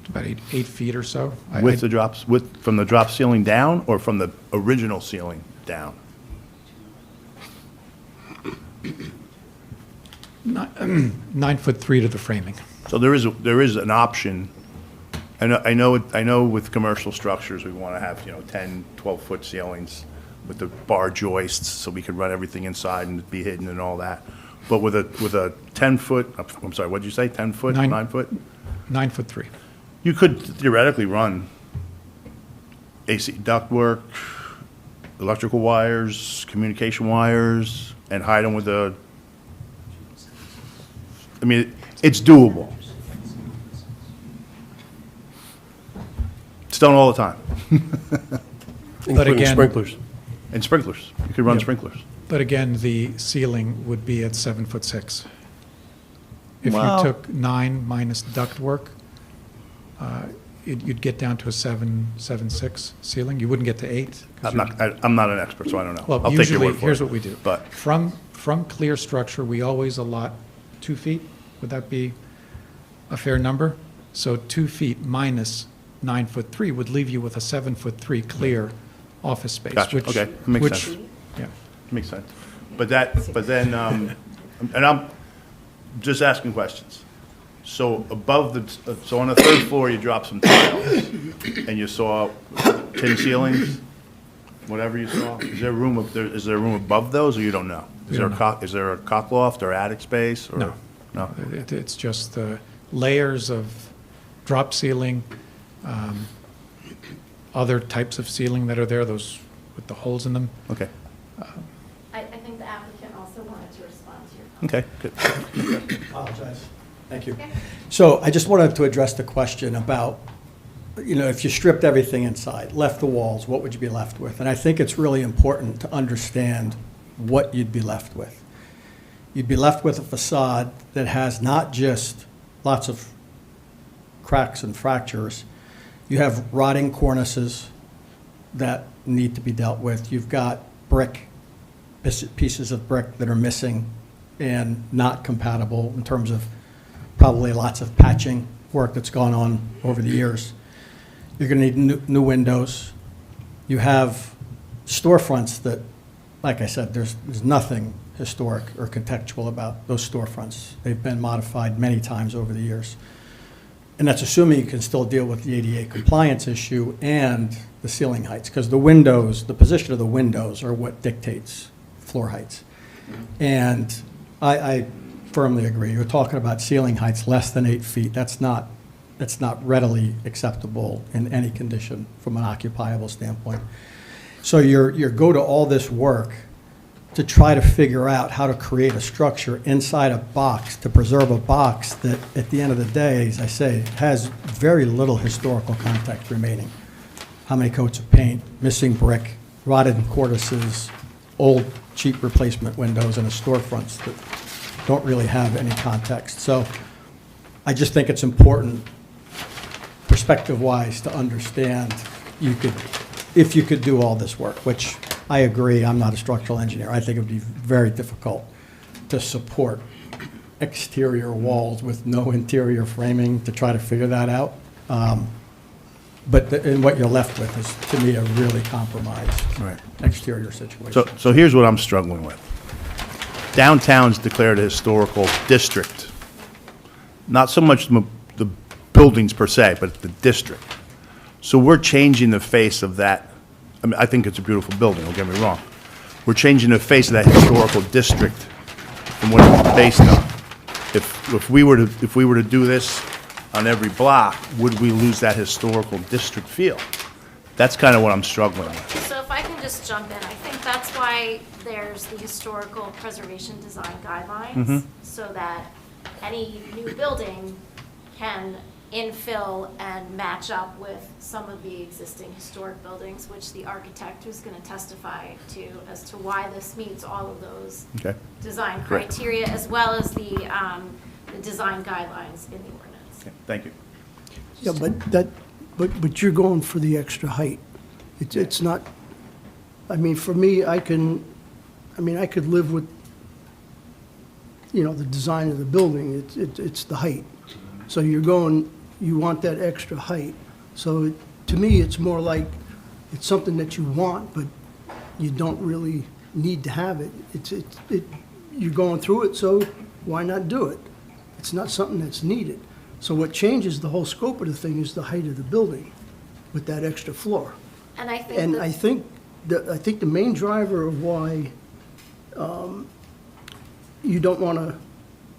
About 8 feet or so. With the drops, from the drop ceiling down or from the original ceiling down? 9'3" to the framing. So there is an option. I know with commercial structures, we want to have, 10, 12-foot ceilings with the bar joists so we could run everything inside and be hidden and all that. But with a 10-foot, I'm sorry, what'd you say, 10 foot, 9 foot? 9'3". You could theoretically run AC ductwork, electrical wires, communication wires, and hide them with it's doable. It's done all the time. Including again- sprinklers. And sprinklers. You could run Yep. sprinklers. But again, the ceiling would be at 7'6". If you Well- took 9 minus ductwork, you'd get down to a 7'6" ceiling. You wouldn't get to 8. 'cause I'm not an expert, so I don't know. Well, I'll take your usually, word for here's it. what we do. But From clear structure, we always allot 2 feet. Would that be a fair number? So 2 feet minus 9'3" would leave you with a 7'3" clear office space. Gotcha. which- Okay. That makes which- sense. Yeah. makes sense. But then, and I'm just asking questions. So so on the 3rd floor, you drop some tiles, and you saw tin ceilings, whatever you saw. Is there room above those, or you don't know? We don't know. Is there a cock loft or attic space? Or No. No? It's just the layers of drop ceiling, other types of ceiling that are there, those with the holes in them. Okay. I think the applicant also wanted to respond to your comment. Okay, good. Apologize. Thank you. So I just wanted to address the question about, if you stripped everything inside, left the walls, what would you be left with? And I think it's really important to understand what you'd be left with. You'd be left with a facade that has not just lots of cracks and fractures. You have rotting cornices that need to be dealt with. You've got pieces of brick that are missing and not compatible in terms of probably lots of patching work that's gone on over the years. You're going to need new windows. You have storefronts that, like I said, there's nothing historic or contextual about those storefronts. They've been modified many times over the years. And that's assuming you can still deal with the ADA compliance issue and the ceiling heights, because the windows, the position of the windows are what dictates floor heights. And I firmly agree. You're talking about ceiling heights less than 8 feet. That's not readily acceptable in any condition from an occupiable standpoint. So you go to all this work to try to figure out how to create a structure inside a box, to preserve a box that, at the end of the day, as I say, has very little historical context remaining. How many coats of paint, missing brick, rotted cornices, old cheap replacement windows, and a storefronts that don't really have any context. So I just think it's important, perspective-wise, to understand if you could do all this work, which I agree, I'm not a structural engineer. I think it would be very difficult to support exterior walls with no interior framing to try to figure that out. And what you're left with is, to me, a really compromised Right. exterior situation. So here's what I'm struggling with. Downtown's declared a historical district. Not so much the buildings per se, but the district. So we're changing the face of that. I mean, I think it's a beautiful building, don't get me wrong. We're changing the face of that historical district from what it's based on. If we were to do this on every block, would we lose that historical district feel? That's kind of what I'm struggling with. So if I can just jump in, I think that's why there's the historical preservation design guidelines, so that any new building can infill and match up with some of the existing historic buildings, which the architect who's going to testify to as to why this meets all of those Okay? design Great. criteria, as well as the design guidelines in the ordinance. Okay, thank you. Yeah, but you're going for the extra height. It's not, I mean, for me, I could live with, the design of the building, it's the height. So you want that extra height. So to me, it's more like, it's something that you want, but you don't really need to have it. You're going through it, so why not do it? It's not something that's needed. So what changes the whole scope of the thing is the height of the building with that extra floor. And I think And that- I think the main driver of why you don't want to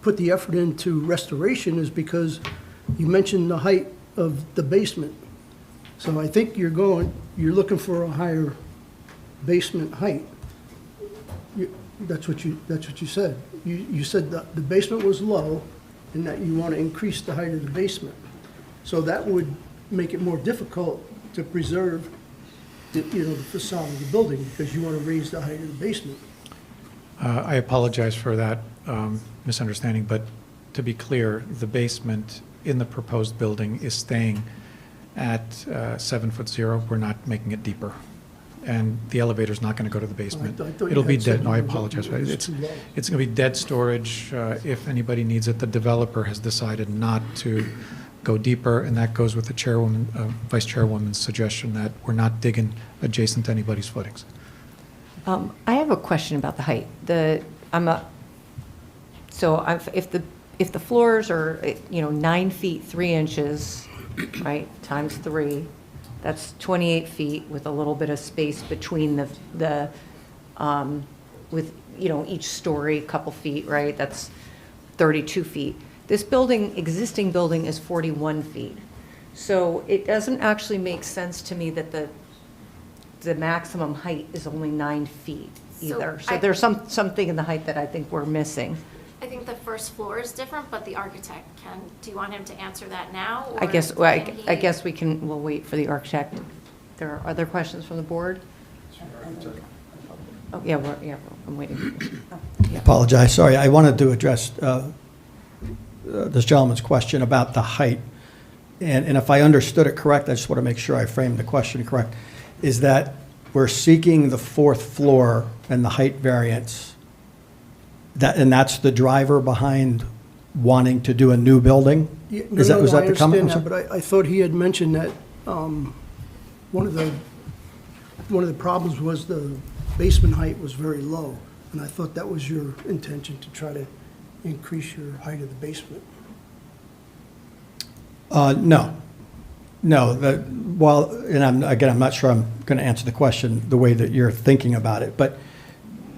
put the effort into restoration is because you mentioned the height of the basement. So I think you're looking for a higher basement height. That's what you said. You said that the basement was low and that you want to increase the height of the basement. So that would make it more difficult to preserve the facade of the building because you want to raise the height of the basement. I apologize for that misunderstanding, but to be clear, the basement in the proposed building is staying at 7'0". We're not making it deeper. And the elevator's not going to go to the basement. I thought you It'll be had said dead. No, I it was- apologize. it was It's too low. going to be dead storage if anybody needs it. The developer has decided not to go deeper, and that goes with the chairwoman, vice chairwoman's suggestion that we're not digging adjacent to anybody's footings. I have a question about the height. If the floors are, 9 feet 3 inches, right, times 3, that's 28 feet with a little bit of space between with, each story, a couple feet, right? That's 32 feet. This existing building is 41 feet. So it doesn't actually make sense to me that the maximum height is only 9 feet either. So there's something in the height that I think we're missing. I think the first floor is different, but the architect can, do you want him to answer that now? I or guess, can he- we'll wait for the architect. There are other questions from the board? Oh, yeah, I'm waiting. Apologize, sorry, I wanted to address this gentleman's question about the height. And if I understood it correct, I just want to make sure I framed the question correct, is that we're seeking the 4th floor and the height variance, and that's the driver behind wanting to do a new building? Yeah, Was that I the comment? understand that, but I thought he had mentioned that one of the problems was the basement height was very low, and I thought that was your intention, to try to increase your height of the basement. No. And I'm not sure I'm going to answer the question the way that you're thinking about it, but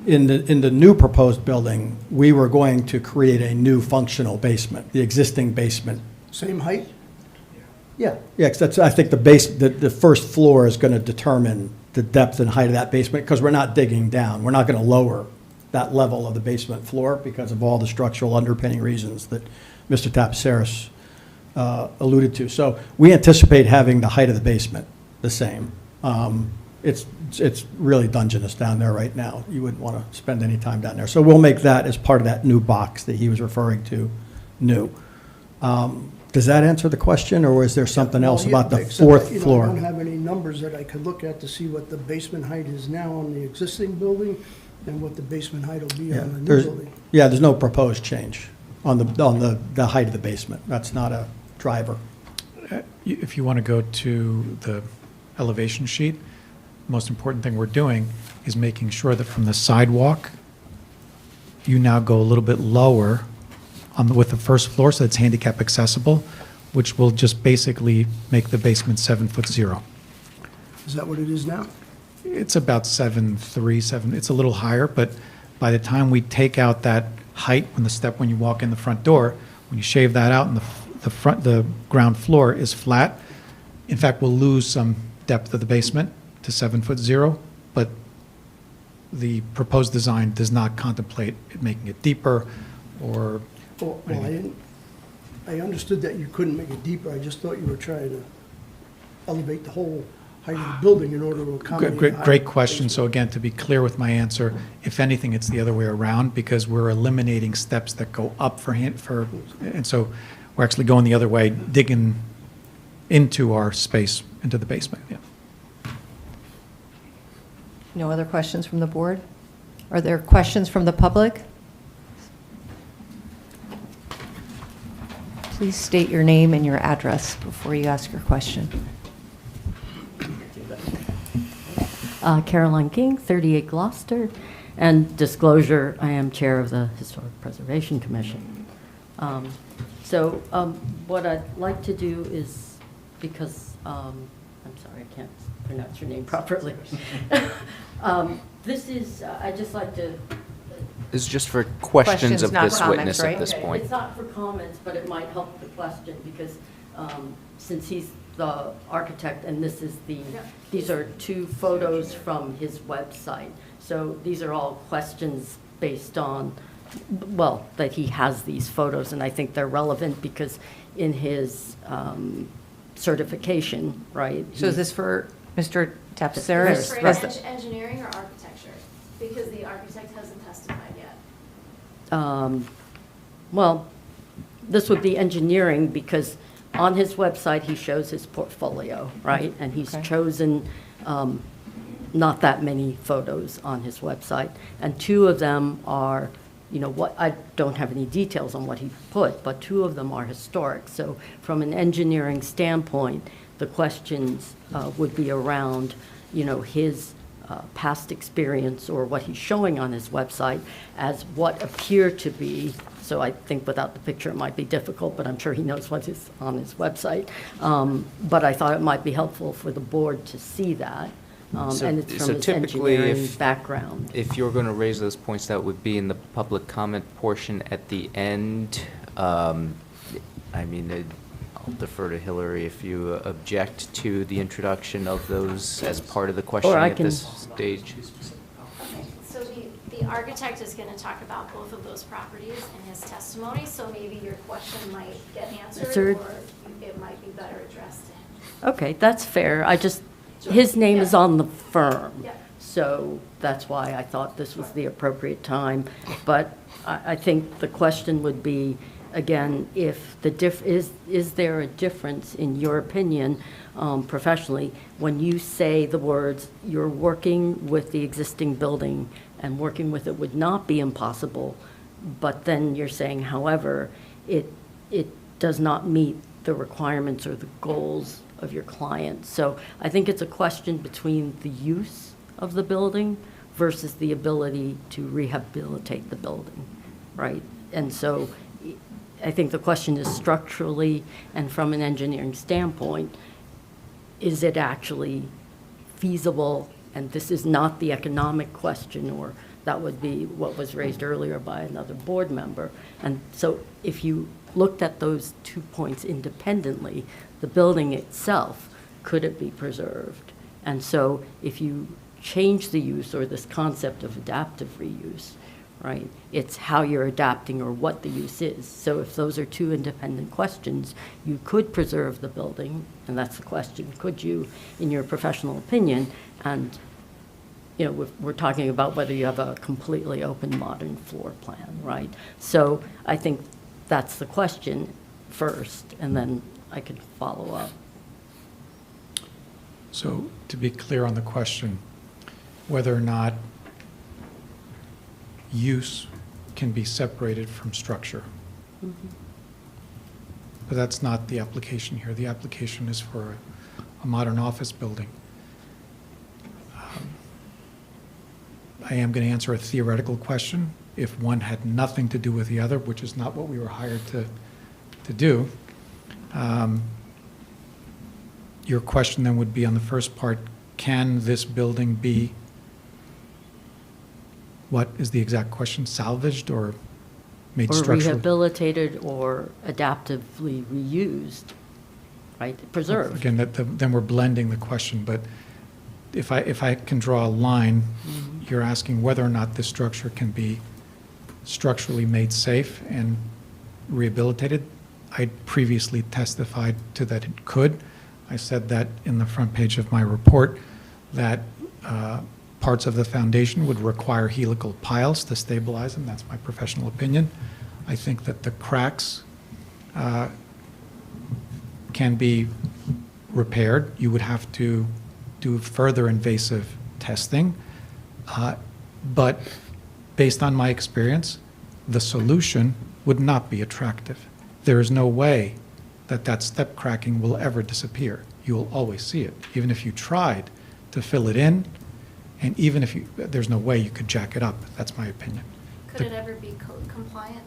in the new proposed building, we were going to create a new functional basement, the existing basement. Same height? Yeah, 'cause that's, I think the first floor is going to determine the depth and height of that basement, because we're not digging down. We're not going to lower that level of the basement floor because of all the structural underpinning reasons that Mr. Tapisaris alluded to. So we anticipate having the height of the basement the same. It's really dungeness down there right now. You wouldn't want to spend any time down there. So we'll make that as part of that new box that he was referring to, new. Does that answer the question, or is there something else Well, yeah, about the except that, fourth you know, floor? I don't have any numbers that I could look at to see what the basement height is now on the existing building and what the basement height will be Yeah, on the new there's, building. yeah, there's no proposed change on the height of the basement. That's not a driver. If you want to go to the elevation sheet, most important thing we're doing is making sure that from the sidewalk, you now go a little bit lower with the first floor, so it's handicap accessible, which will just basically make the basement 7'0". Is that what it is now? It's about 7'3", it's a little higher, but by the time we take out that height when you walk in the front door, when you shave that out and the ground floor is flat, in fact, we'll lose some depth of the basement to 7'0", but the proposed design does not contemplate making it deeper or. Well, I understood that you couldn't make it deeper. I just thought you were trying to elevate the whole height of the building in order to accommodate. Great question. So again, to be clear with my answer, if anything, it's the other way around because we're eliminating steps that go up and so we're actually going the other way, digging into our space, into the basement, yeah. No other questions from the board? Are there questions from the public? Please state your name and your address before you ask your question. Caroline King, 38 Gloucester, and disclosure, I am chair of the Historic Preservation Commission. What I'd like to do is, because, I'm sorry, I can't pronounce your name properly. This is, I'd just like to. This is just for questions of not this comments, witness right? at this Okay, point. It's not for comments, but it might help the question, because since he's the architect, and this is these are two photos from his website. So these are all questions based on, well, that he has these photos, and I think they're relevant because in his certification, right? So is this for Mr. Tapisaris? Right. For engineering or architecture? Because the architect hasn't testified yet. Well, this would be engineering because on his website, he shows his portfolio, right? And he's Okay. chosen not that many photos on his website. And two of them are, what, I don't have any details on what he put, but two of them are historic. So from an engineering standpoint, the questions would be around, his past experience or what he's showing on his website as what appear to be, so I think without the picture it might be difficult, but I'm sure he knows what is on his website. But I thought it might be helpful for the board to see that. And it's So from his typically, engineering if- background. If you're going to raise those points, that would be in the public comment portion at the end. I'll defer to Hillary if you object to the introduction of those as part of the questioning I at can- this stage. So the architect is going to talk about both of those properties in his testimony, so maybe your question might get answered, Answered. or it might be better addressed to him. Okay, that's fair. His name is on the firm. Yeah. So that's why I thought this was the appropriate time. But I think the question would be, again, if is there a difference, in your opinion, professionally, when you say the words, you're working with the existing building and working with it would not be impossible, but then you're saying, however, it does not meet the requirements or the goals of your client. So I think it's a question between the use of the building versus the ability to rehabilitate the building, right? And so I think the question is structurally and from an engineering standpoint, is it actually feasible? And this is not the economic question, or that would be what was raised earlier by another board member. And so if you looked at those 2 points independently, the building itself, could it be preserved? And so if you change the use or this concept of adaptive reuse, right? It's how you're adapting or what the use is. So if those are two independent questions, you could preserve the building, and that's the question, could you, in your professional opinion? And, you know, we're talking about whether you have a completely open modern floor plan, right? So I think that's the question first, and then I could follow up. So to be clear on the question, whether or not use can be separated from structure. But that's not the application here. The application is for a modern office building. I am going to answer a theoretical question. If one had nothing to do with the other, which is not what we were hired to do, your question then would be on the first part, can this building be, what is the exact question, salvaged or made Or structural? rehabilitated or adaptively reused, right? Preserved. Again, then we're blending the question, but if I can draw a line, you're asking whether or not this structure can be structurally made safe and rehabilitated. I previously testified to that it could. I said that in the front page of my report, that parts of the foundation would require helical piles to stabilize them. That's my professional opinion. I think that the cracks can be repaired. You would have to do further invasive testing. But based on my experience, the solution would not be attractive. There is no way that step cracking will ever disappear. You will always see it. Even if you tried to fill it in, and even if there's no way you could jack it up. That's my opinion. Could it ever be code compliant?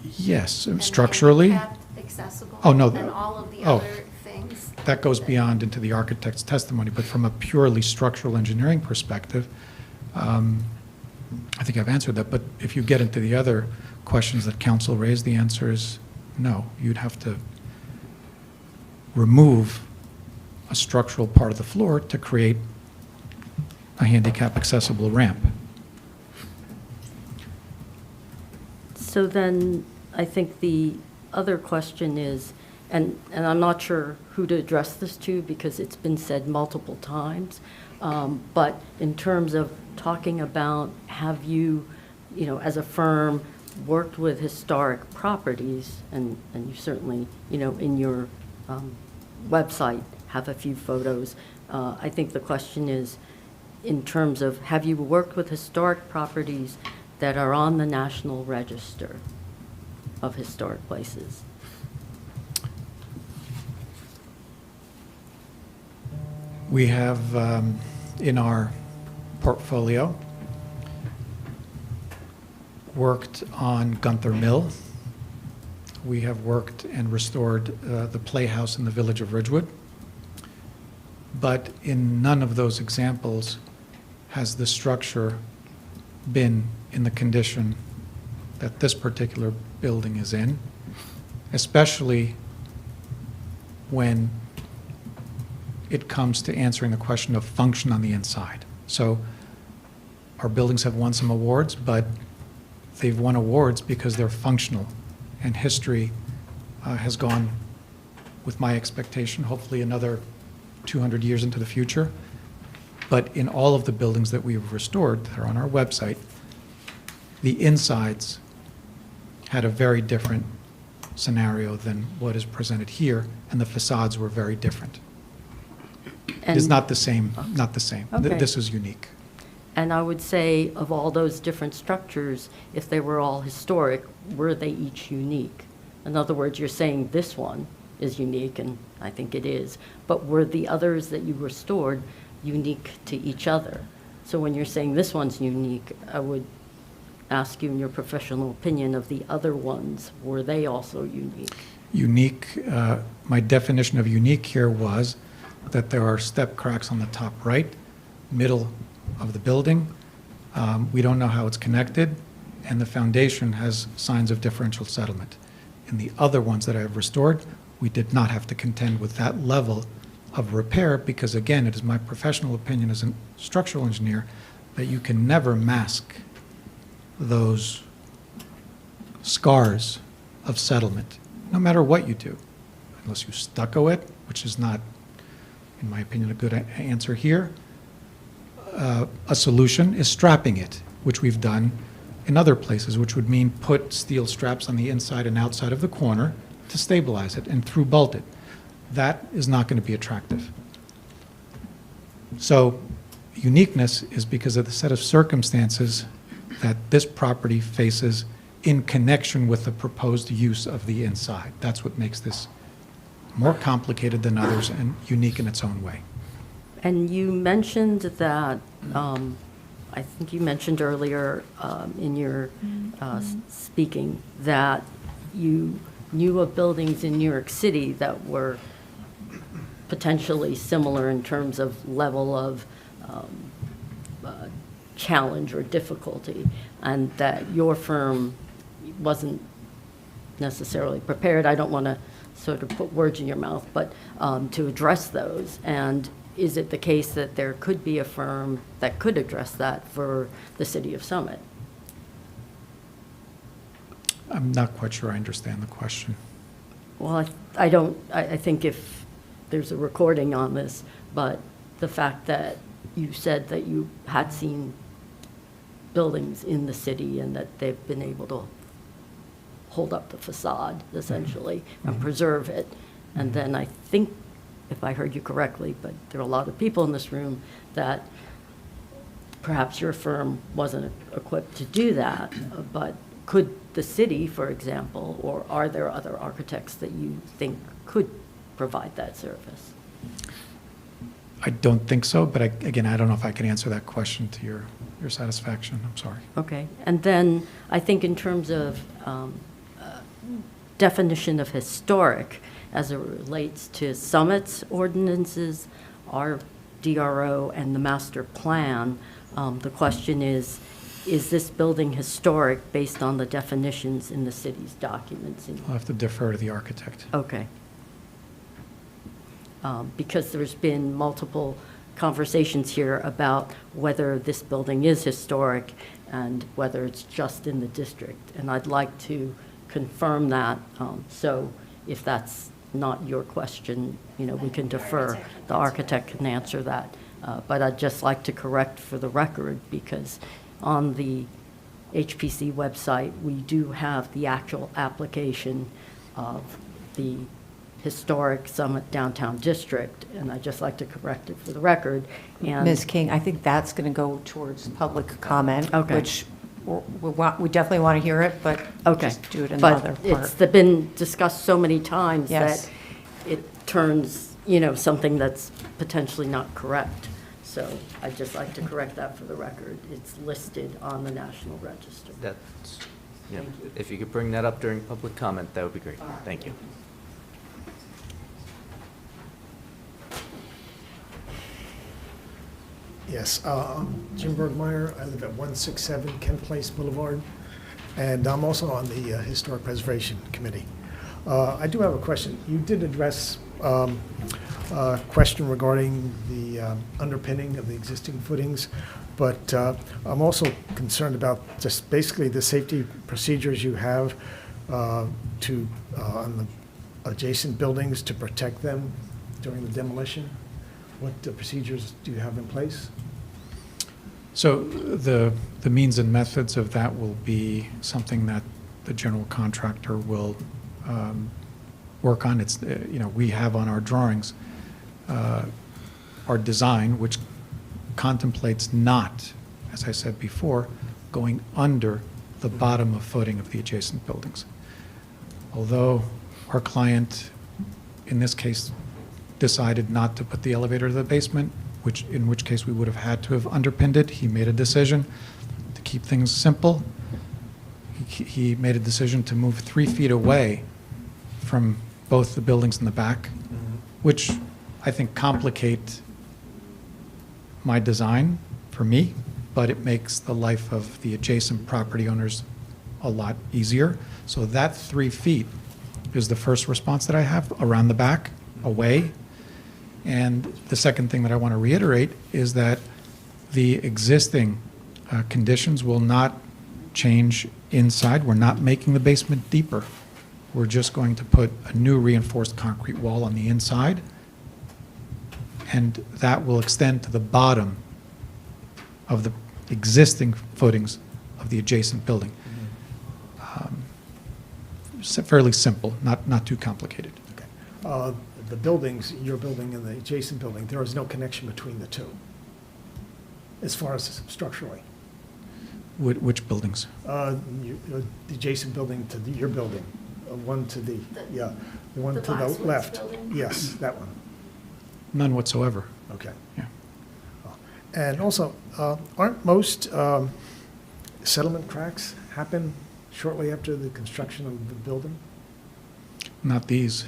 Yes, And structurally. handicapped, accessible? Oh, no. And all of the Oh. other things? That goes beyond into the architect's testimony, but from a purely structural engineering perspective, I think I've answered that. But if you get into the other questions that council raised, the answer is no. You'd have to remove a structural part of the floor to create a handicap accessible ramp. So then, I think the other question is, and I'm not sure who to address this to because it's been said multiple times, but in terms of talking about, have you, as a firm, worked with historic properties, and you certainly, in your website have a few photos. I think the question is, in terms of, have you worked with historic properties that are on the National Register of Historic Places? We have in our portfolio worked on Gunther Mill. We have worked and restored the Playhouse in the village of Ridgewood. But in none of those examples has the structure been in the condition that this particular building is in, especially when it comes to answering the question of function on the inside. So our buildings have won some awards, but they've won awards because they're functional. And history has gone, with my expectation, hopefully another 200 years into the future. But in all of the buildings that we've restored that are on our website, the insides had a very different scenario than what is presented here, and the facades were very different. It's And- not the same, not the same. Okay. This is unique. And I would say, of all those different structures, if they were all historic, were they each unique? In other words, you're saying this one is unique, and I think it is, but were the others that you restored unique to each other? So when you're saying this one's unique, I would ask you in your professional opinion of the other ones, were they also unique? Unique, my definition of unique here was that there are step cracks on the top right, middle of the building. We don't know how it's connected, and the foundation has signs of differential settlement. In the other ones that I have restored, we did not have to contend with that level of repair because, again, it is my professional opinion as a structural engineer that you can never mask those scars of settlement, no matter what you do, unless you stucco it, which is not, in my opinion, a good answer here. A solution is strapping it, which we've done in other places, which would mean put steel straps on the inside and outside of the corner to stabilize it and through bolt it. That is not going to be attractive. So uniqueness is because of the set of circumstances that this property faces in connection with the proposed use of the inside. That's what makes this more complicated than others and unique in its own way. And you mentioned that, I think you mentioned earlier in your speaking, that you knew of buildings in New York City that were potentially similar in terms of level of challenge or difficulty, and that your firm wasn't necessarily prepared. I don't want to sort of put words in your mouth, but to address those. And is it the case that there could be a firm that could address that for the city of Summit? I'm not quite sure I understand the question. Well, I think if there's a recording on this, but the fact that you said that you had seen buildings in the city and that they've been able to hold up the facade, essentially, and preserve it. And then I think, if I heard you correctly, but there are a lot of people in this room, that perhaps your firm wasn't equipped to do that, but could the city, for example, or are there other architects that you think could provide that service? I don't think so, but again, I don't know if I can answer that question to your satisfaction. I'm sorry. Okay. And then I think in terms of definition of historic as it relates to Summit's ordinances, our DRO, and the master plan, the question is this building historic based on the definitions in the city's documents? I'll have to defer to the architect. Okay. Because there's been multiple conversations here about whether this building is historic and whether it's just in the district. And I'd like to confirm that. So if that's not your question, we can defer. The architect can answer that. But I'd just like to correct for the record, because on the HPC website, we do have the actual application of the historic Summit Downtown District, and I'd just like to correct it for the record. And Ms. King, I think that's going to go towards public comment, Okay. which we definitely want to hear it, but Okay. just do it another But part. it's been discussed so many times Yes. that it turns, something that's potentially not correct. So I'd just like to correct that for the record. It's listed on the National Register. That's, yeah, Thank you. if you could bring that up during public comment, that would be great. Thank you. Yes, Jim Bergmeyer. I live at 167 Kent Place Boulevard, and I'm also on the Historic Preservation Committee. I do have a question. You did address a question regarding the underpinning of the existing footings, but I'm also concerned about just basically the safety procedures you have on the adjacent buildings to protect them during the demolition. What procedures do you have in place? So the means and methods of that will be something that the general contractor will work on. It's, we have on our drawings our design, which contemplates not, as I said before, going under the bottom of footing of the adjacent buildings. Although our client, in this case, decided not to put the elevator to the basement, in which case we would have had to have underpinned it. He made a decision to keep things simple. He made a decision to move 3 feet away from both the buildings in the back, which I think complicate my design for me, but it makes the life of the adjacent property owners a lot easier. So that 3 feet is the first response that I have around the back, away. And the second thing that I want to reiterate is that the existing conditions will not change inside. We're not making the basement deeper. We're just going to put a new reinforced concrete wall on the inside, and that will extend to the bottom of the existing footings of the adjacent building. Fairly simple, not too complicated. The buildings, your building and the adjacent building, there is no connection between the two, as far as structurally. Which buildings? The adjacent building to your building, one to the one the to the Boxwoods left. building? Yes, that one, None whatsoever. okay. Yeah. And also, aren't most settlement cracks happen shortly after the construction of the building? Not these.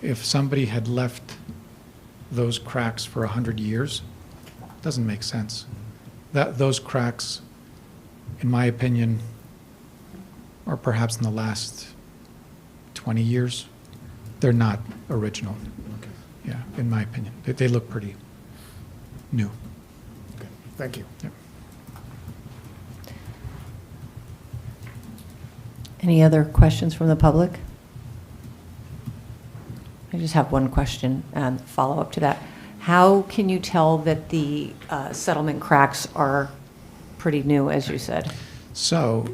If somebody had left those cracks for 100 years, doesn't make sense. Those cracks, in my opinion, are perhaps in the last 20 years. They're not original. Okay. Yeah, in my opinion. They look pretty new. Okay, thank you. Yep. Any other questions from the public? I just have one question and follow-up to that. How can you tell that the settlement cracks are pretty new, as you said? So,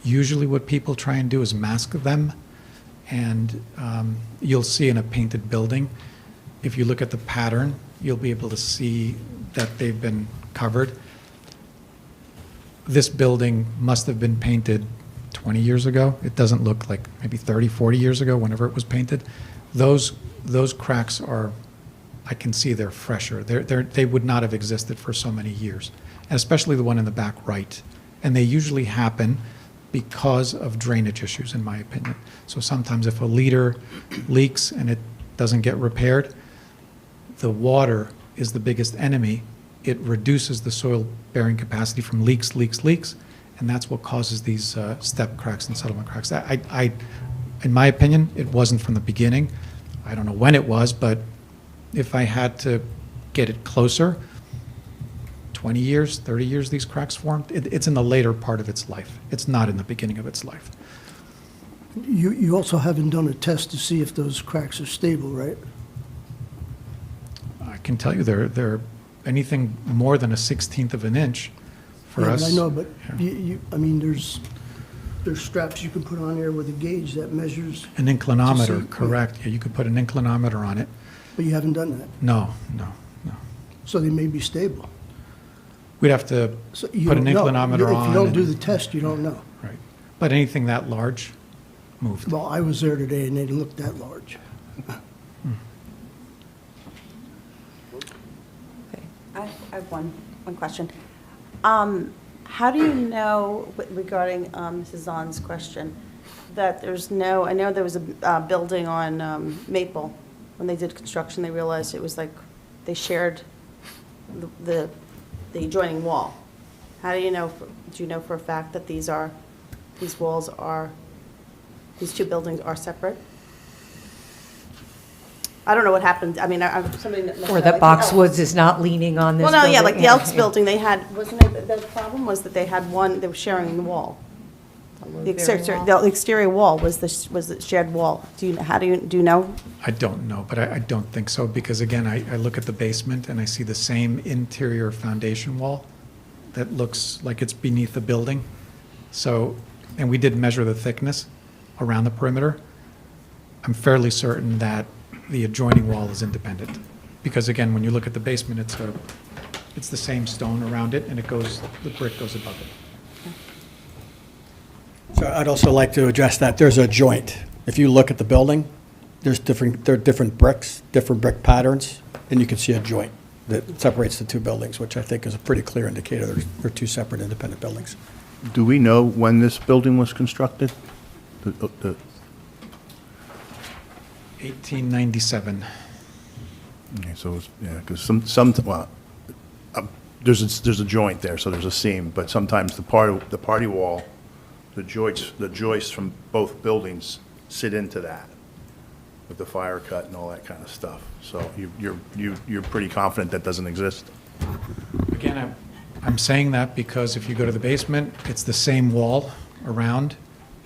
usually what people try and do is mask them, and you'll see in a painted building, if you look at the pattern, you'll be able to see that they've been covered. This building must have been painted 20 years ago. It doesn't look like maybe 30, 40 years ago, whenever it was painted. Those cracks are, I can see they're fresher. They would not have existed for so many years, and especially the one in the back right. And they usually happen because of drainage issues, in my opinion. So sometimes if a leader leaks and it doesn't get repaired, the water is the biggest enemy. It reduces the soil bearing capacity from leaks, and that's what causes these step cracks and settlement cracks. In my opinion, it wasn't from the beginning. I don't know when it was, but if I had to get it closer, 20 years, 30 years these cracks formed, it's in the later part of its life. It's not in the beginning of its life. You also haven't done a test to see if those cracks are stable, right? I can tell you they're anything more than a 1/16 of an inch for Yeah, us. I know, but Yeah. I mean, there's straps you can put on there with a gauge that measures, An inclinometer, to see- correct. Yeah, you could put an inclinometer on it. but you haven't done that. No. So they may be stable. We'd have to So you put an don't know. inclinometer on. If you don't do and- the test, you don't know. Right. But anything that large moved. Well, I was there today and they didn't look that large. I have one question. How do you know, regarding Mrs. Zahn's question, that there's no, I know there was a building on Maple, when they did construction, they realized it was like, they shared the adjoining wall. How do you know, do you know for a fact that these walls are, these two buildings are separate? I don't know what happened, I mean, somebody. Or that Boxwoods is not leaning on this Well, building? no, yeah, like the Yeah, Elks yeah. building, they had, wasn't it, the problem was that they had one, they were sharing the wall. The exterior wall was the shared wall. Do you know? I don't know, but I don't think so, because again, I look at the basement and I see the same interior foundation wall that looks like it's beneath the building. So, and we did measure the thickness around the perimeter. I'm fairly certain that the adjoining wall is independent. Because again, when you look at the basement, it's the same stone around it, and the brick goes above it. So I'd also like to address that. There's a joint. If you look at the building, there are different bricks, different brick patterns, and you can see a joint that separates the two buildings, which I think is a pretty clear indicator they're two separate independent buildings. Do we know when this building was constructed? 1897. Okay, so, yeah, because well, there's a joint there, so there's a seam, but sometimes the party wall, the joists from both buildings sit into that with the fire cut and all that kind of stuff. So you're pretty confident that doesn't exist? Again, I'm saying that because if you go to the basement, it's the same wall around,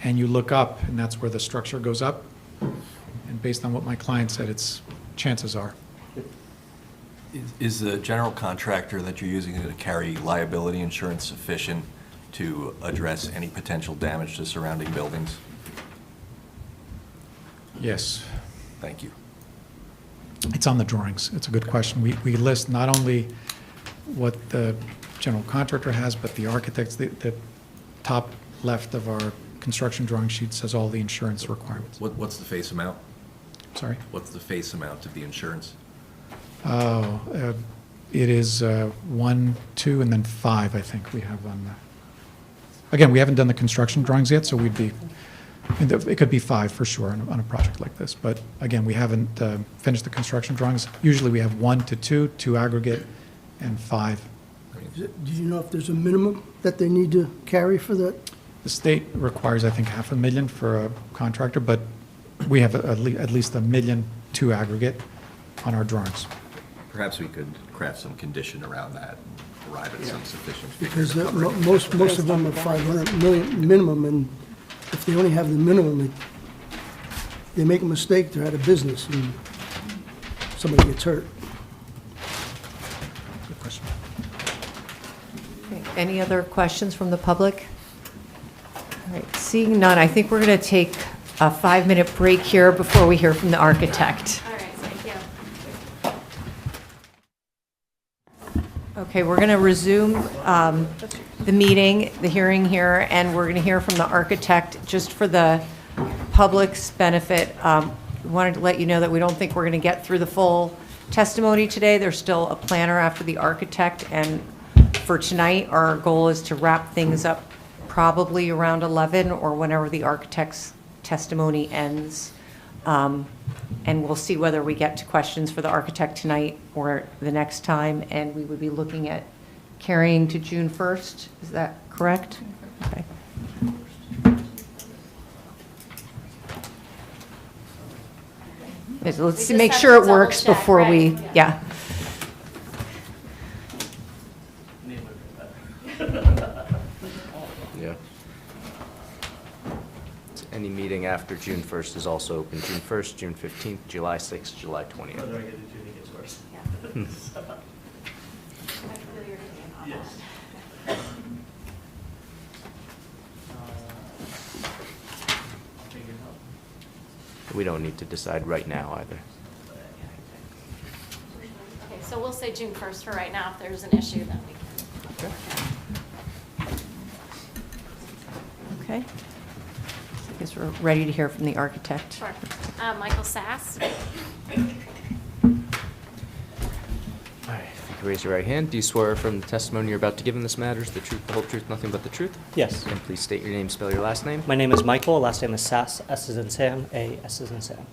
and you look up, and that's where the structure goes up. And based on what my client said, chances are. Is the general contractor that you're using to carry liability insurance sufficient to address any potential damage to surrounding buildings? Yes. Thank you. It's on the drawings. It's a good question. We list not only what the general contractor has, but the architects. The top left of our construction drawing sheet says all the insurance requirements. What's the face amount? Sorry? What's the face amount of the insurance? It is 1, 2, and then 5, I think we have on the... Again, we haven't done the construction drawings yet, so we'd be... It could be 5 for sure on a project like this. But again, we haven't finished the construction drawings. Usually we have 1 to 2, 2 aggregate, and 5. Do you know if there's a minimum that they need to carry for that? The state requires, I think, $500,000 for a contractor, but we have at least $1 million to aggregate on our drawings. Perhaps we could craft some condition around that and arrive at some sufficient figure. Because to cover it. most of them are 500 million minimum, and if they only have the minimum, they make a mistake, they're out of business, and somebody gets hurt. Good question. Okay, any other questions from the public? All right, seeing none, I think we're going to take a 5-minute break here before we hear from the architect. All right, thank you. Okay, we're going to resume the meeting, the hearing here, and we're going to hear from the architect. Just for the public's benefit, we wanted to let you know that we don't think we're going to get through the full testimony today. There's still a planner after the architect, and for tonight, our goal is to wrap things up probably around 11 or whenever the architect's testimony ends. And we'll see whether we get to questions for the architect tonight or the next time. And we would be looking at carrying to June 1st. Is that correct? Okay. Let's just make have sure to it works double check, before we, right, yeah. Yeah. Any meeting after June 1st is also open. June 1st, June 15th, July 6th, July 20th. We don't need to decide right now either. Okay, so we'll say June 1st for right now. If there's an issue, then we can. Okay. I guess we're ready to hear from the architect. Sure. Michael Sass. All right, if you could raise your right hand. Do you swear from the testimony you're about to give in this matter is the truth, the whole truth, nothing but the truth? Yes. And please state your name, spell your last name. My name is Michael, last name is Sass, S as in Sam, A, S as in Sam.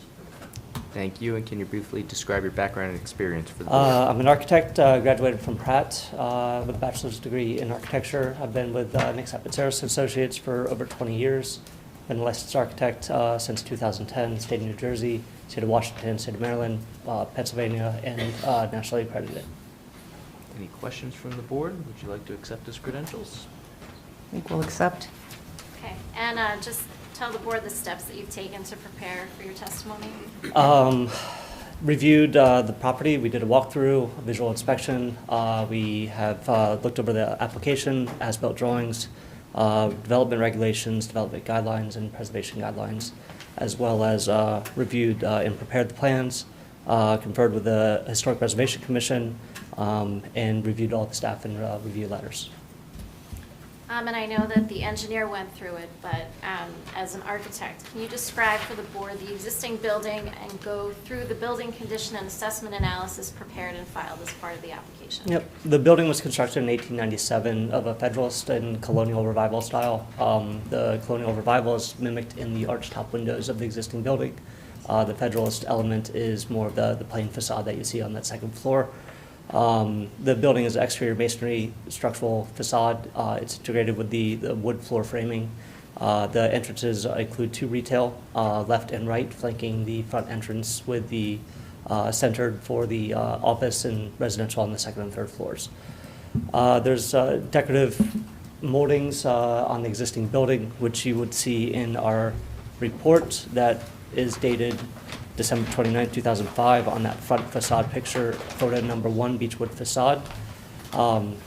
Thank you, and can you briefly describe your background and experience for the board? I'm an architect, graduated from Pratt with a bachelor's degree in architecture. I've been with Nick Sapatzeris Associates for over 20 years. Been a licensed architect since 2010, state of New Jersey, state of Washington, state of Maryland, Pennsylvania, and nationally accredited. Any questions from the board? Would you like to accept his credentials? I think we'll accept. Okay, and just tell the board the steps that you've taken to prepare for your testimony. Reviewed the property. We did a walkthrough, a visual inspection. We have looked over the application, as-built drawings, development regulations, development guidelines, and preservation guidelines, as well as reviewed and prepared the plans, conferred with the Historic Preservation Commission, and reviewed all the staff and review letters. And I know that the engineer went through it, but as an architect, can you describe for the board the existing building and go through the building condition and assessment analysis prepared and filed as part of the application? Yep. The building was constructed in 1897 of a Federalist and Colonial Revival style. The Colonial Revival is mimicked in the arch-top windows of the existing building. The Federalist element is more of the plain facade that you see on that second floor. The building is exterior masonry structural facade. It's integrated with the wood floor framing. The entrances include 2 retail, left and right, flanking the front entrance with the centered for the office and residential on the 2nd and 3rd floors. There's decorative moldings on the existing building, which you would see in our report that is dated December 29, 2005, on that front facade picture, photo number 1, Beechwood facade.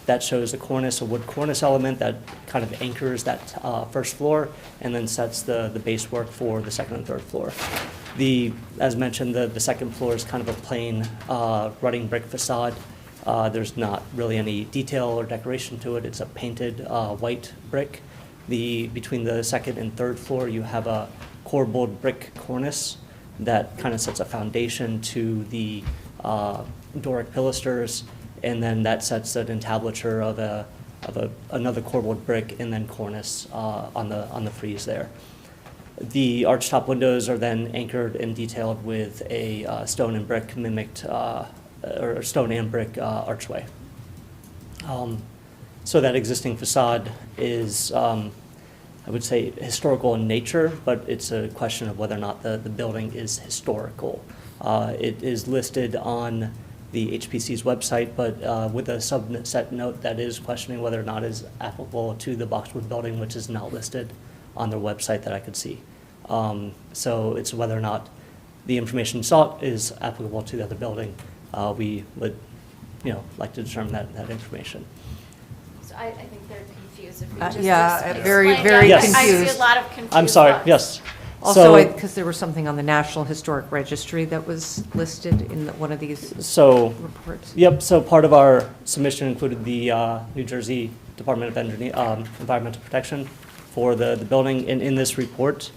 That shows a cornice, a wood cornice element that kind of anchors that first floor and then sets the base work for the second and third floor. As mentioned, the second floor is kind of a plain running brick facade. There's not really any detail or decoration to it. It's a painted white brick. Between the second and third floor, you have a core board brick cornice that kind of sets a foundation to the Doric pilasters, and then that sets an entablature of another core board brick and then cornice on the frieze there. The archtop windows are then anchored and detailed with a stone and brick mimicked, or stone and brick archway. So that existing facade is, I would say, historical in nature, but it's a question of whether or not the building is historical. It is listed on the HPC's website, but with a subset note that is questioning whether or not it is applicable to the Boxwood building, which is not listed on their website that I could see. So it's whether or not the information sought is applicable to the other building. We would, like to determine that information. So I think they're confused. If we just Yeah, very, explain- very Yeah, confused. I see a lot of confused I'm sorry, looks. yes. Also, So- because there was something on the National Historic Registry that was listed in one of these So, reports. yep, so part of our submission included the New Jersey Department of Environmental Protection for the building. In this report,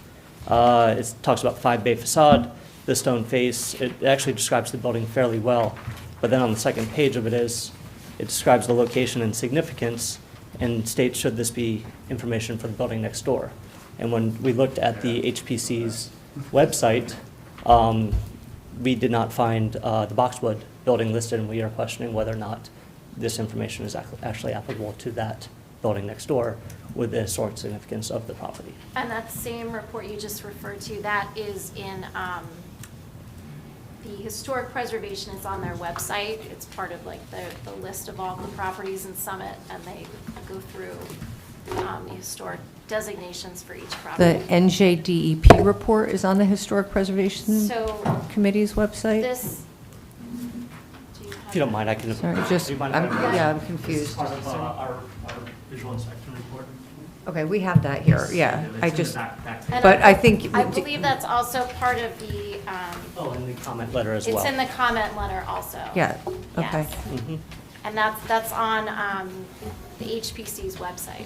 it talks about 5-bay facade, the stone face. It actually describes the building fairly well. But then on the second page of it describes the location and significance and states should this be information for the building next door. And when we looked at the HPC's website, we did not find the Boxwood building listed, and we are questioning whether or not this information is actually applicable to that building next door with the historic significance of the property. And that same report you just referred to, that is in, the historic preservation is on their website. It's part of like the list of all the properties in Summit, and they go through the historic designations for each The property. NJDEP report is on the Historic Preservation So Committee's website? this, do you have If you don't mind, I can. Sorry, just, do you mind if I'm, I- yeah, I'm confused. Part of our visual inspection report. Okay, we have that here, yeah. I just, And but I think. I believe that's also part of the, Oh, and the comment letter as well. it's in the comment letter also. Yeah, okay. Yes. Mhm. And that's on the HPC's website.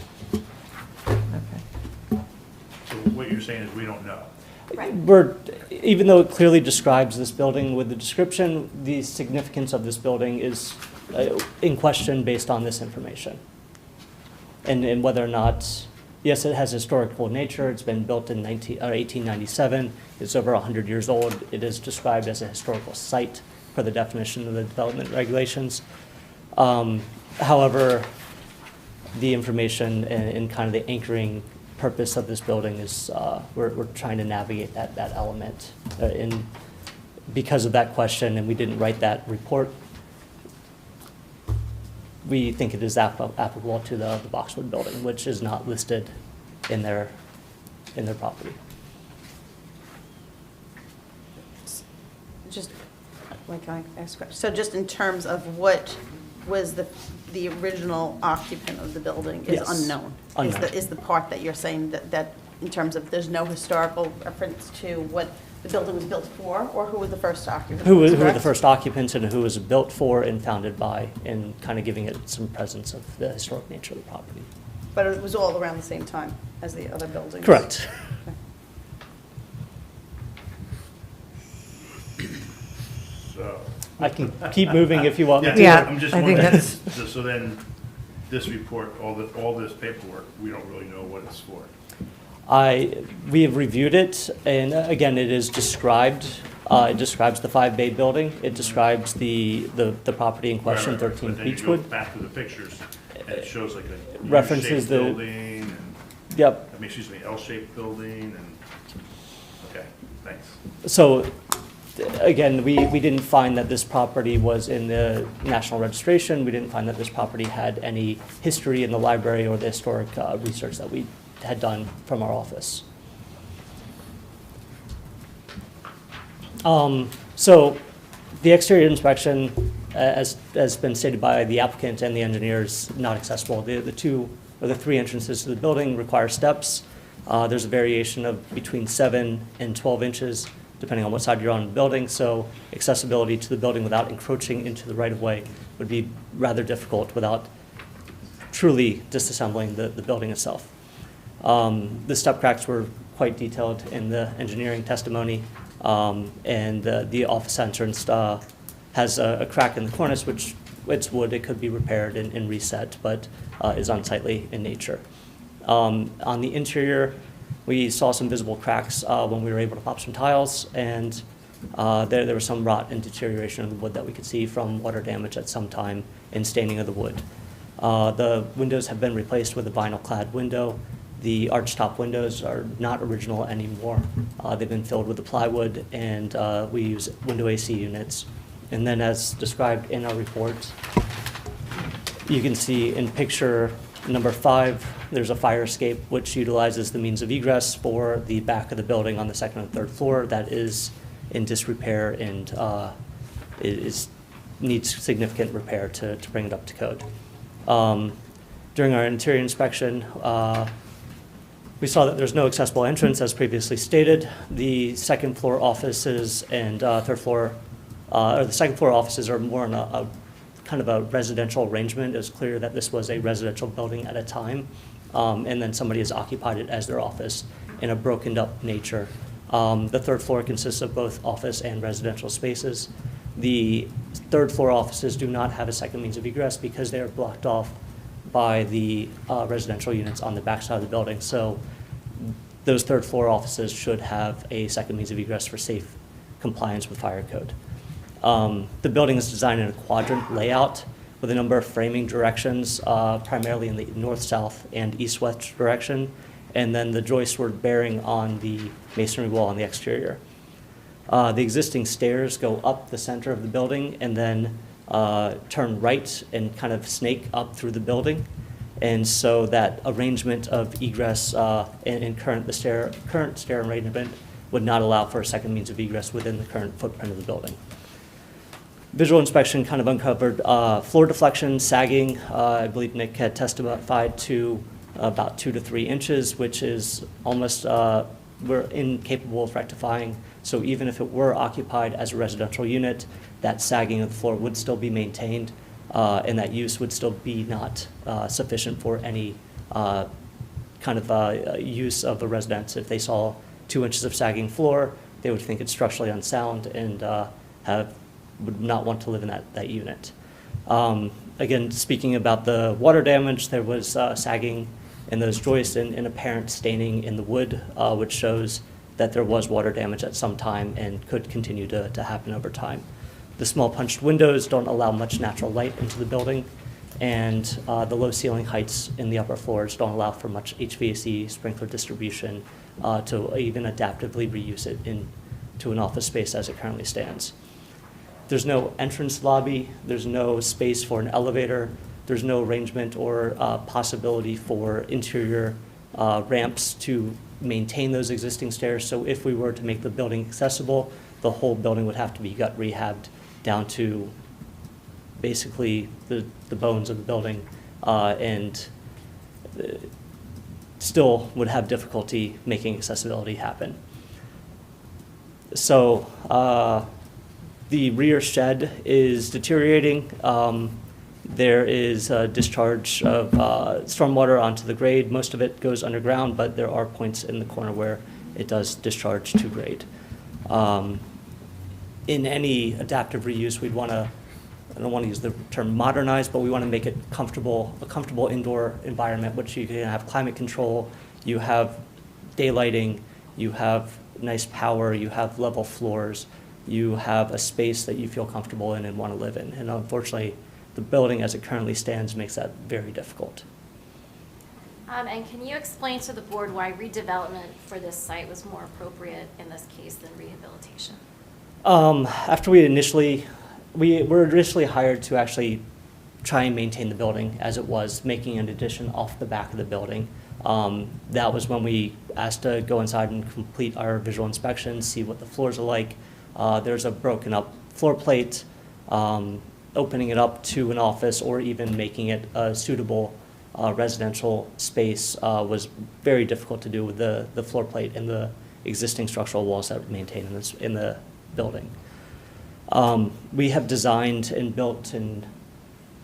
So what you're saying is we don't know. Right. Even though it clearly describes this building with the description, the significance of this building is in question based on this information. And whether or not, yes, it has historical nature, it's been built in 1897, it's over 100 years old, it is described as a historical site per the definition of the development regulations. However, the information and kind of the anchoring purpose of this building is, we're trying to navigate that element. And because of that question, and we didn't write that report, we think it is applicable to the Boxwood building, which is not listed in their property. Just, can I ask a question? So just in terms of what was the original occupant of the building is Yes. unknown? Unknown. Is the part that you're saying that in terms of there's no historical reference to what the building was built for, or who was the first occupant? Who were the correct? first occupants and who was it built for and founded by, and kind of giving it some presence of the historic nature of the property. But it was all around the same time as the other buildings? Correct. So. I can keep moving if you want me to. Yeah, I'm just I think wondering, that's- so then, this report, all this paperwork, we don't really know what it's for. We have reviewed it, and again, it is described, it describes the 5-bay building, it describes the property in question, Right, right, right. 13 But then you go Beechwood. back to the pictures, and it shows like a References U-shaped the- building, and, Yep. I mean, excuse me, L-shaped building, and, okay, thanks. So, again, we didn't find that this property was in the national registration. We didn't find that this property had any history in the library or the historic research that we had done from our office. So the exterior inspection, as has been stated by the applicant and the engineers, not accessible. The two or the three entrances to the building require steps. There's a variation of between 7 and 12 inches, depending on what side you're on the building. So accessibility to the building without encroaching into the right-of-way would be rather difficult without truly disassembling the building itself. The step cracks were quite detailed in the engineering testimony, and the office entrance has a crack in the cornice, which it's wood. It could be repaired and reset, but is unsightly in nature. On the interior, we saw some visible cracks when we were able to pop some tiles, and there was some rot and deterioration of the wood that we could see from water damage at some time and staining of the wood. The windows have been replaced with a vinyl-clad window. The arch-top windows are not original anymore. They've been filled with the plywood, and we use window AC units. And then, as described in our report, you can see in picture number 5, there's a fire escape which utilizes the means of egress for the back of the building on the second and third floor that is in disrepair and needs significant repair to bring it up to code. During our interior inspection, we saw that there's no accessible entrance, as previously stated. The second floor offices and third floor, or the second floor offices are more in a kind of a residential arrangement. It was clear that this was a residential building at a time, and then somebody has occupied it as their office in a broken up nature. The third floor consists of both office and residential spaces. The third floor offices do not have a second means of egress because they are blocked off by the residential units on the backside of the building. So those third floor offices should have a second means of egress for safe compliance with fire code. The building is designed in a quadrant layout with a number of framing directions, primarily in the north-south and east-west direction, and then the joists were bearing on the masonry wall on the exterior. The existing stairs go up the center of the building and then turn right and kind of snake up through the building. And so that arrangement of egress and current stair arrangement would not allow for a second means of egress within the current footprint of the building. Visual inspection kind of uncovered floor deflection, sagging. I believe Nick had testified to about 2 to 3 inches, which is almost, we're incapable of rectifying. So even if it were occupied as a residential unit, that sagging of the floor would still be maintained, and that use would still be not sufficient for any kind of use of a residence. If they saw 2 inches of sagging floor, they would think it's structurally unsound and would not want to live in that unit. Again, speaking about the water damage, there was sagging in those joists and apparent staining in the wood, which shows that there was water damage at some time and could continue to happen over time. The small punched windows don't allow much natural light into the building, and the low ceiling heights in the upper floors don't allow for much HVAC sprinkler distribution to even adaptively reuse it into an office space as it currently stands. There's no entrance lobby, there's no space for an elevator, there's no arrangement or possibility for interior ramps to maintain those existing stairs. So if we were to make the building accessible, the whole building would have to be gut rehabbed down to basically the bones of the building, and still would have difficulty making accessibility happen. So the rear shed is deteriorating. There is a discharge of stormwater onto the grade. Most of it goes underground, but there are points in the corner where it does discharge to grade. In any adaptive reuse, we'd want to, I don't want to use the term modernize, but we want to make it comfortable, a comfortable indoor environment, which you can have climate control, you have daylighting, you have nice power, you have level floors, you have a space that you feel comfortable in and want to live in. And unfortunately, the building as it currently stands makes that very difficult. And can you explain to the board why redevelopment for this site was more appropriate in this case than rehabilitation? After we were initially hired to actually try and maintain the building as it was, making an addition off the back of the building. That was when we asked to go inside and complete our visual inspection, see what the floors are like. There's a broken up floor plate. Opening it up to an office or even making it a suitable residential space was very difficult to do with the floor plate and the existing structural walls that we maintain in the building. We have designed and built and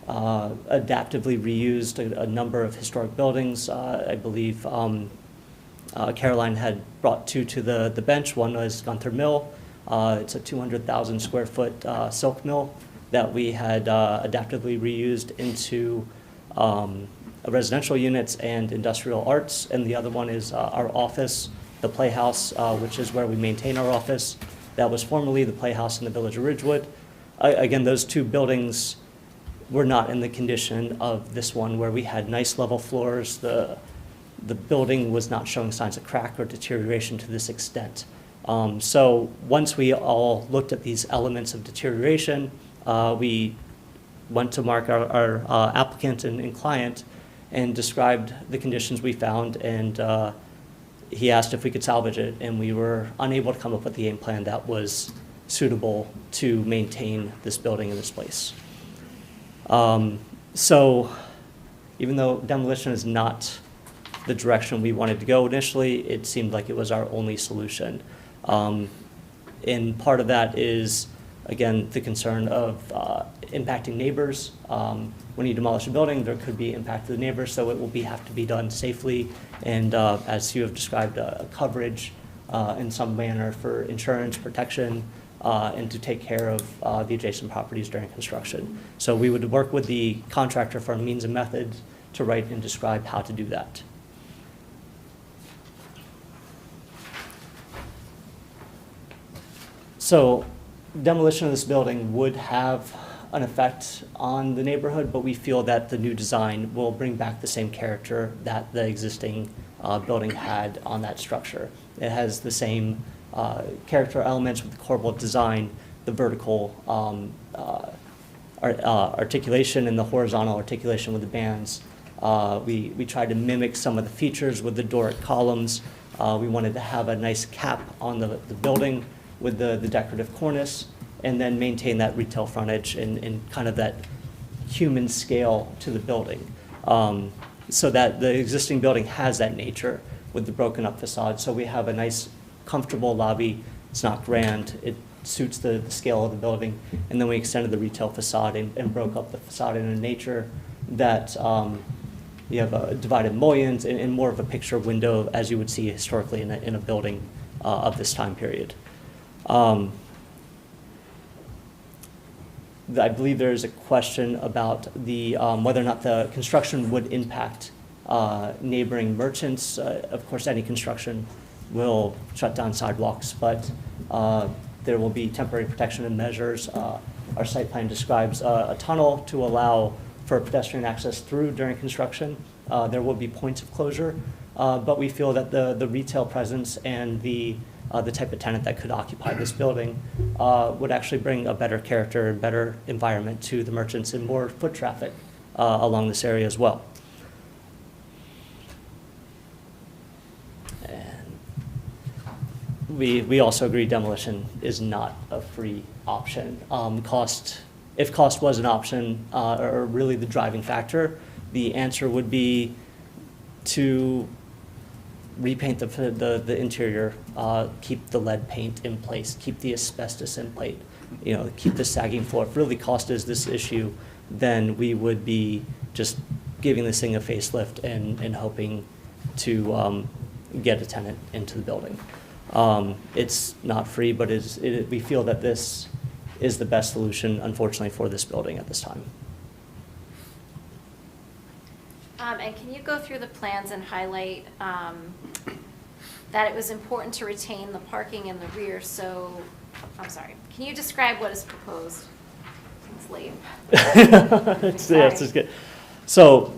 adaptively reused a number of historic buildings. I believe Caroline had brought two to the bench. One was Gunther Mill. It's a 200,000 square foot silk mill that we had adaptively reused into residential units and industrial arts. And the other one is our office, the Playhouse, which is where we maintain our office. That was formerly the Playhouse in the Village of Ridgewood. Again, those two buildings were not in the condition of this one, where we had nice level floors. The building was not showing signs of crack or deterioration to this extent. So once we all looked at these elements of deterioration, we went to Mark, our applicant and client, and described the conditions we found, and he asked if we could salvage it, and we were unable to come up with the game plan that was suitable to maintain this building in this place. So even though demolition is not the direction we wanted to go initially, it seemed like it was our only solution. And part of that is, again, the concern of impacting neighbors. When you demolish a building, there could be impact to the neighbors, so it will have to be done safely and, as you have described, a coverage in some manner for insurance protection and to take care of the adjacent properties during construction. So we would work with the contractor for means and methods to write and describe how to do that. So demolition of this building would have an effect on the neighborhood, but we feel that the new design will bring back the same character that the existing building had on that structure. It has the same character elements with the corbel design, the vertical articulation and the horizontal articulation with the bands. We tried to mimic some of the features with the Doric columns. We wanted to have a nice cap on the building with the decorative cornice, and then maintain that retail frontage and kind of that human scale to the building. So that the existing building has that nature with the broken up facade. So we have a nice, comfortable lobby. It's not grand. It suits the scale of the building. And then we extended the retail facade and broke up the facade in a nature that you have a divided mullions and more of a picture window as you would see historically in a building of this time period. I believe there is a question about the whether or not the construction would impact neighboring merchants. Of course, any construction will shut down sidewalks, but there will be temporary protection and measures. Our site plan describes a tunnel to allow for pedestrian access through during construction. There will be points of closure, but we feel that the retail presence and the type of tenant that could occupy this building would actually bring a better character and better environment to the merchants and more foot traffic along this area as well. And we also agree demolition is not a free option. If cost was an option or really the driving factor, the answer would be to repaint the interior, keep the lead paint in place, keep the asbestos in place, keep the sagging floor. If really cost is this issue, then we would be just giving this thing a facelift and hoping to get a tenant into the building. It's not free, but we feel that this is the best solution, unfortunately, for this building at this time. And can you go through the plans and highlight that it was important to retain the parking in the rear? So, I'm sorry, can you describe what is proposed? It's late. It's good. So,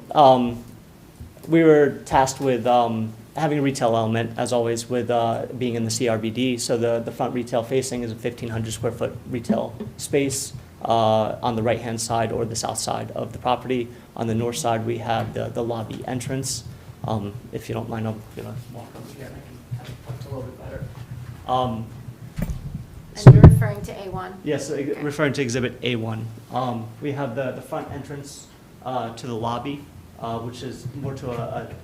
we were tasked with having a retail element, as always, with being in the CRBD. So the front retail facing is a 1,500 square foot retail space on the right-hand side or the south side of the property. On the north side, we have the lobby entrance. If you don't mind, I'm going to walk over here and I can kind of point a little bit better. And you're referring to A1? Yes, referring to Exhibit A1. We have the front entrance to the lobby, which is more to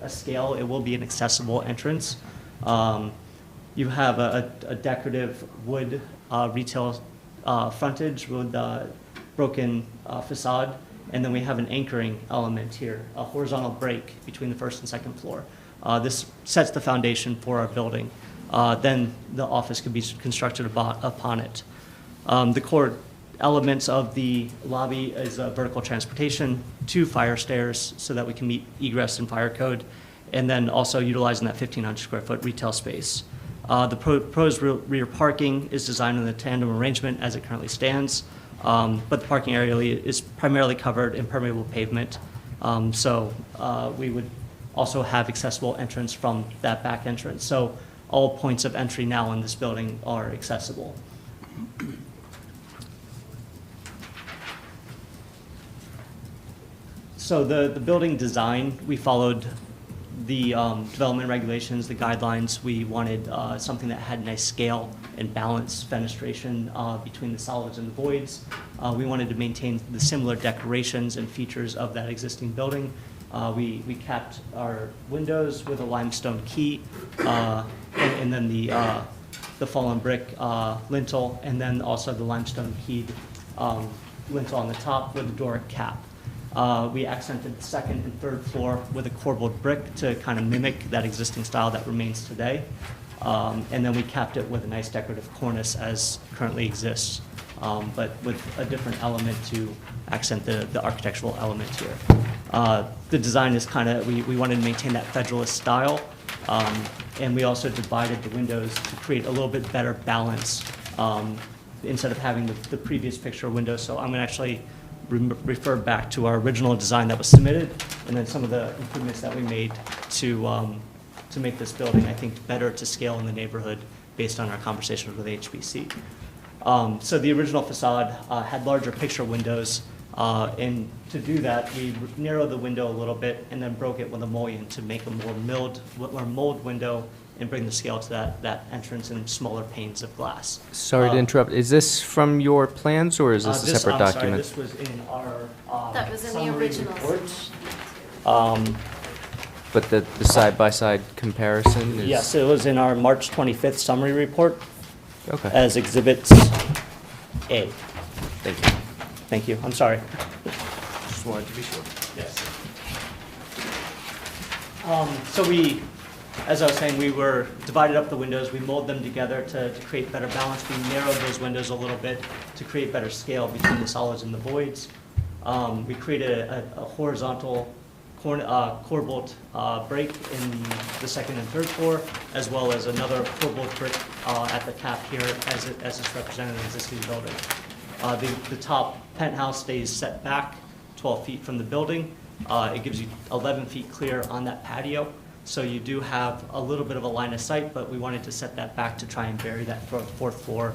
a scale. It will be an accessible entrance. You have a decorative wood retail frontage with broken facade, and then we have an anchoring element here, a horizontal break between the first and second floor. This sets the foundation for our building. Then the office could be constructed upon it. The core elements of the lobby is vertical transportation, 2 fire stairs so that we can meet egress and fire code, and then also utilizing that 1,500 square foot retail space. The proposed rear parking is designed in the tandem arrangement as it currently stands, but the parking area is primarily covered in permeable pavement. So we would also have accessible entrance from that back entrance. So all points of entry now in this building are accessible. So the building design, we followed the development regulations, the guidelines. We wanted something that had nice scale and balance fenestration between the solids and the voids. We wanted to maintain the similar decorations and features of that existing building. We capped our windows with a limestone key, and then the fallen brick lintel, and then also the limestone keyed lintel on the top with a Doric cap. We accented the second and third floor with a corbelled brick to kind of mimic that existing style that remains today. And then we capped it with a nice decorative cornice as currently exists, but with a different element to accent the architectural element here. The design is kind of, we wanted to maintain that Federalist style, and we also divided the windows to create a little bit better balance instead of having the previous picture window. So I'm going to actually refer back to our original design that was submitted, and then some of the improvements that we made to make this building, I think, better to scale in the neighborhood based on our conversations with HBC. So the original facade had larger picture windows, and to do that, we narrowed the window a little bit and then broke it with a mullion to make a more mold window and bring the scale to that entrance and smaller panes of glass. Sorry to interrupt. Is this from your plans, or is this a separate I'm document? Sorry, this was in our That was in the summary original report. But the side-by-side comparison is? Yes, it was in our March 25th summary report Okay. as Exhibit A. Thank you. Thank you, I'm sorry. Just wanted to be sure. Yes. So we, as I was saying, we were divided up the windows, we molded them together to create better balance. We narrowed those windows a little bit to create better scale between the solids and the voids. We created a horizontal corbelled break in the second and third floor, as well as another corbelled brick at the cap here as it's represented in the existing building. The top penthouse stays set back 12 feet from the building. It gives you 11 feet clear on that patio. So you do have a little bit of a line of sight, but we wanted to set that back to try and bury that fourth floor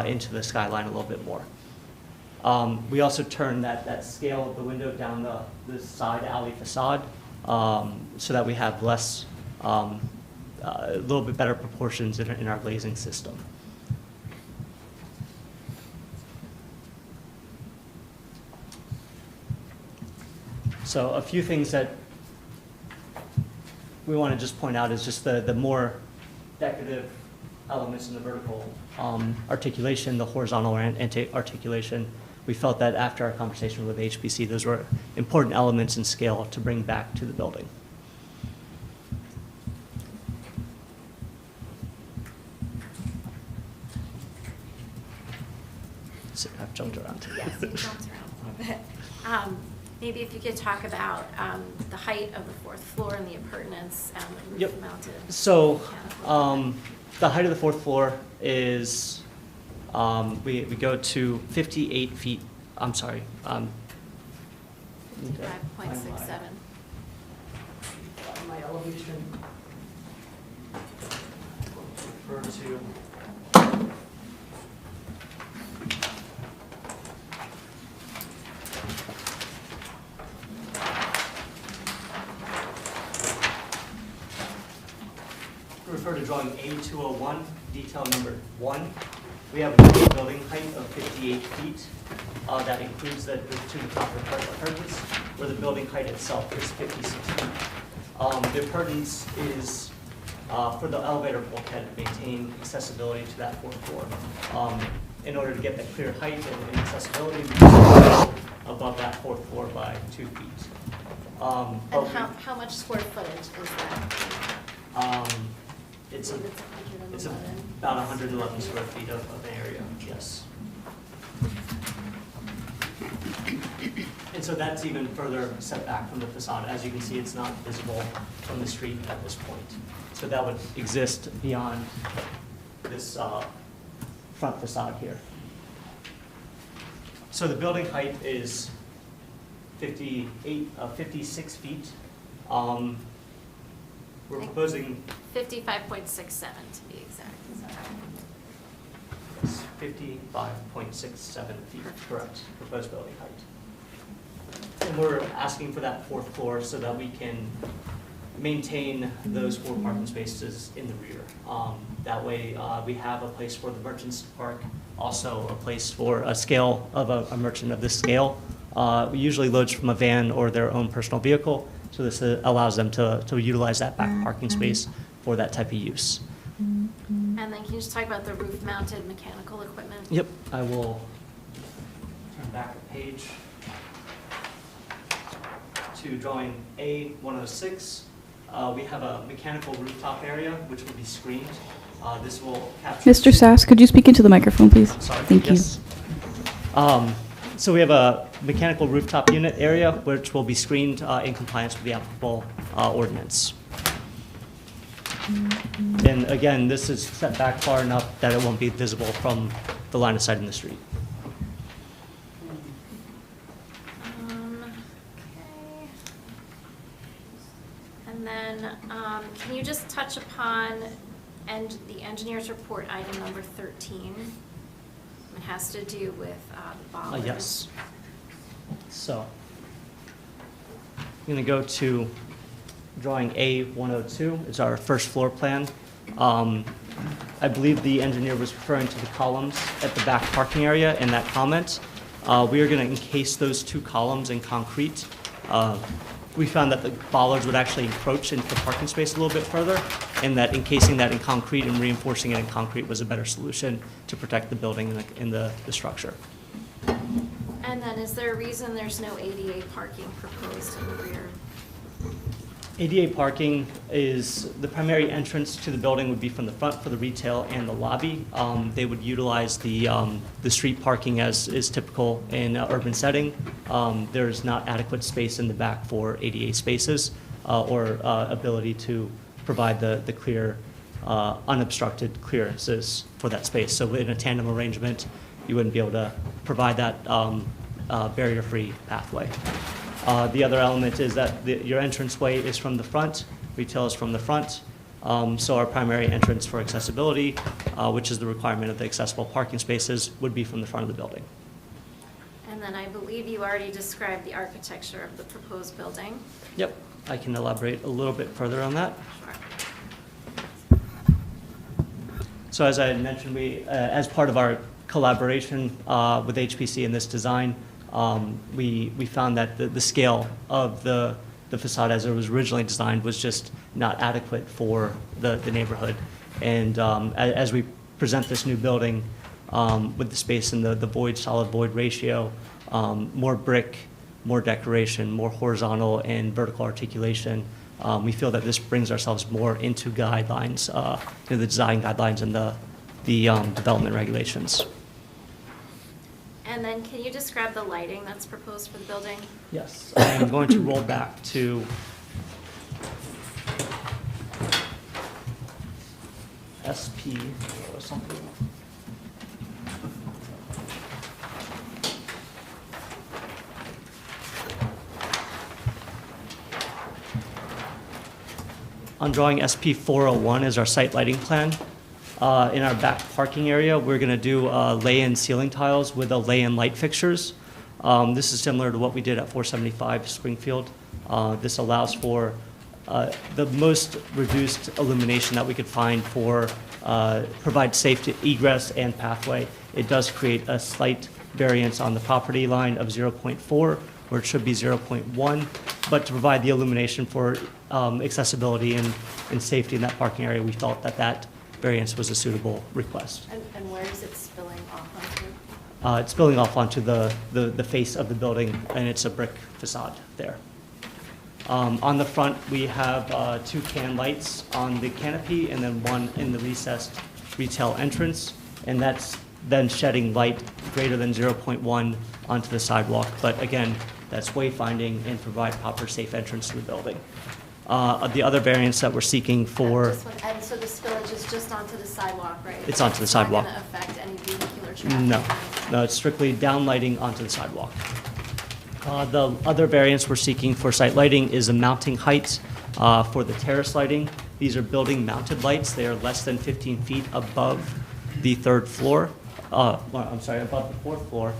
into the skyline a little bit more. We also turned that scale of the window down the side alley facade so that we have less, a little bit better proportions in our glazing system. So a few things that we want to just point out is just the more decorative elements in the vertical articulation, the horizontal articulation. We felt that after our conversation with HBC, those were important elements in scale to bring back to the building. So I've jumped around. Yes, you jumped around a little bit. Maybe if you could talk about the height of the fourth floor and the appurtenance and the Yep. roof-mounted. So the height of the fourth floor is, we go to 58 feet, I'm sorry. 5.67. My elevation. refer to drawing A201, detail number 1. We have a total building height of 58 feet. That includes the two proper appurtenance, where the building height itself is 56 feet. The appurtenance is for the elevator bulkhead to maintain accessibility to that fourth floor. In order to get the clear height and accessibility, we go above that fourth floor by 2 feet. And how much square footage is that? It's I believe it's 111. about 111 square feet of an area, yes. And so that's even further set back from the facade. As you can see, it's not visible from the street at this point. So that would exist beyond this front facade here. So the building height is 56 feet. We're proposing 55.67 to be exact. Is that right? 55.67 feet, correct, proposed building height. And we're asking for that fourth floor so that we can maintain those 4 parking spaces in the rear. That way, we have a place for the merchants to park, also a place for a scale of a merchant of this scale. We usually loads from a van or their own personal vehicle, so this allows them to utilize that back parking space for that type of use. And then can you just talk about the roof-mounted mechanical equipment? Yep, I will turn back a page to drawing A106. We have a mechanical rooftop area which will be screened. This will capture... Mr. Sass, could you speak into the microphone, please? I'm sorry. Thank you. Yes. So we have a mechanical rooftop unit area which will be screened in compliance with the applicable ordinance. And again, this is set back far enough that it won't be visible from the line of sight in the street. Okay. And then, can you just touch upon the engineer's report, item number 13? It has to do with the bollards. Yes. So, I'm going to go to drawing A102. It's our first floor plan. I believe the engineer was referring to the columns at the back parking area in that comment. We are going to encase those 2 columns in concrete. We found that the bollards would actually encroach into the parking space a little bit further, and that encasing that in concrete and reinforcing it in concrete was a better solution to protect the building and the structure. And then is there a reason there's no ADA parking proposed in the rear? ADA parking is, the primary entrance to the building would be from the front for the retail and the lobby. They would utilize the street parking as is typical in an urban setting. There's not adequate space in the back for ADA spaces or ability to provide the clear, unobstructed clearances for that space. So in a tandem arrangement, you wouldn't be able to provide that barrier-free pathway. The other element is that your entranceway is from the front, retail is from the front. So our primary entrance for accessibility, which is the requirement of the accessible parking spaces, would be from the front of the building. And then I believe you already described the architecture of the proposed building. Yep, I can elaborate a little bit further on that. Sure. So as I had mentioned, we, as part of our collaboration with HPC in this design, we found that the scale of the facade as it was originally designed was just not adequate for the neighborhood. And as we present this new building with the space and the void, solid void ratio, more brick, more decoration, more horizontal and vertical articulation, we feel that this brings ourselves more into guidelines, the design guidelines and the development regulations. And then can you describe the lighting that's proposed for the building? Yes, I'm going to roll back to SP or something. On drawing SP 401 is our site lighting plan. In our back parking area, we're going to do lay-in ceiling tiles with a lay-in light fixtures. This is similar to what we did at 475 Springfield. This allows for the most reduced illumination that we could find for provide safe egress and pathway. It does create a slight variance on the property line of 0.4, where it should be 0.1, but to provide the illumination for accessibility and safety in that parking area, we felt that that variance was a suitable request. And where is it spilling off onto? It's spilling off onto the face of the building, and it's a brick facade there. On the front, we have 2 can lights on the canopy and then one in the recessed retail entrance, and that's then shedding light greater than 0.1 onto the sidewalk. But again, that's wayfinding and provide proper safe entrance to the building. The other variance that we're seeking for, And so the spillage is just onto the sidewalk, right? It's onto the sidewalk. It's not going to affect any vehicular traffic? no, it's strictly down lighting onto the sidewalk. The other variance we're seeking for site lighting is a mounting height for the terrace lighting. These are building mounted lights. They are less than 15 feet above the third floor, above the fourth floor.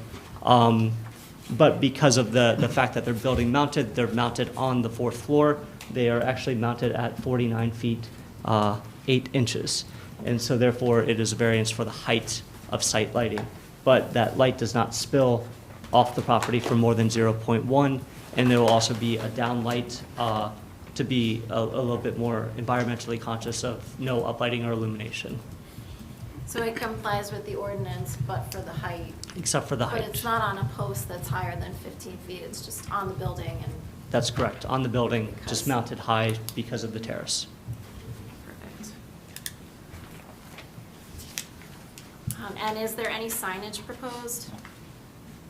But because of the fact that they're building mounted, they're mounted on the fourth floor. They are actually mounted at 49 feet, 8 inches. And so therefore, it is a variance for the height of site lighting. But that light does not spill off the property for more than 0.1, and there will also be a downlight to be a little bit more environmentally conscious of no uplighting or illumination. So it complies with the ordinance, but for the height? Except for the height. But it's not on a post that's higher than 15 feet, it's just on the building and... That's correct, on the building, Because- just mounted high because of the terrace. Perfect. And is there any signage proposed?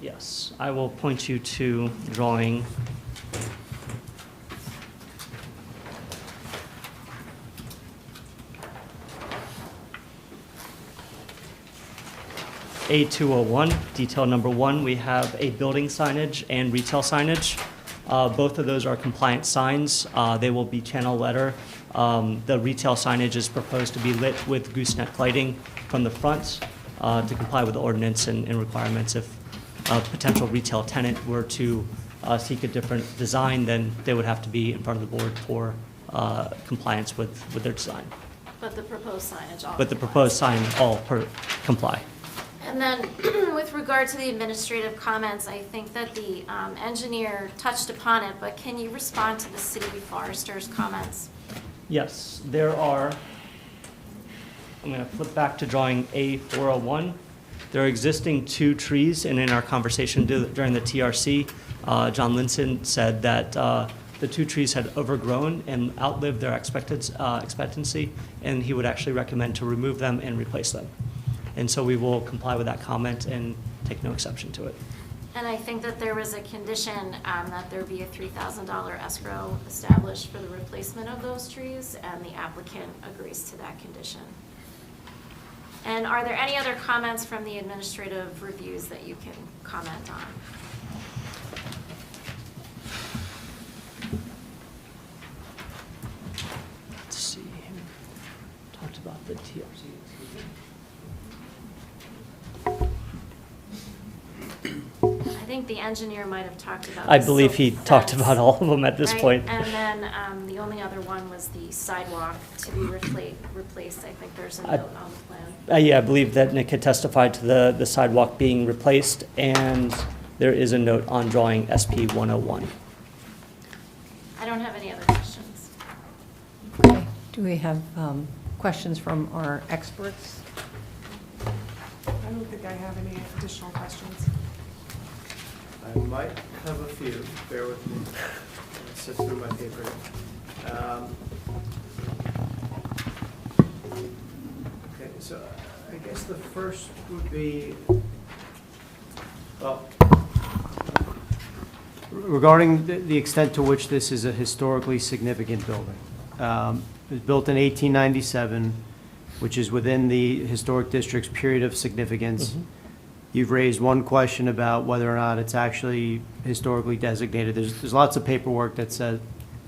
Yes, I will point you to drawing A201, detail number 1. We have a building signage and retail signage. Both of those are compliant signs. They will be channel letter. The retail signage is proposed to be lit with gooseneck lighting from the front to comply with the ordinance and requirements. If a potential retail tenant were to seek a different design, then they would have to be in front of the board for compliance with their design. But the proposed signage all But the complies. proposed sign all comply. And then, with regard to the administrative comments, I think that the engineer touched upon it, but can you respond to the city forester's comments? Yes, there are, I'm going to flip back to drawing A401. There are existing 2 trees, and in our conversation during the TRC, John Linson said that the 2 trees had overgrown and outlived their expectancy, and he would actually recommend to remove them and replace them. And so we will comply with that comment and take no exception to it. And I think that there was a condition that there be a $3,000 escrow established for the replacement of those trees, and the applicant agrees to that condition. And are there any other comments from the administrative reviews that you can comment on? Let's see, talked about the TRC. I think the engineer might have talked about. I the believe silt he talked fence, about all of them at this right? point. And then the only other one was the sidewalk to be replaced. I think there's a I- note on the plan. Yeah, I believe that Nick had testified to the sidewalk being replaced, and there is a note on drawing SP 101. I don't have any other questions. Okay. Do we have questions from our experts? I don't think I have any additional questions. I might have a few, bear with me. Let's sift through my paper. Okay, so I guess the first would be, well, regarding the extent to which this is a historically significant building. It was built in 1897, which is within the historic district's period of significance. You've raised one question about whether or not it's actually historically designated. There's lots of paperwork that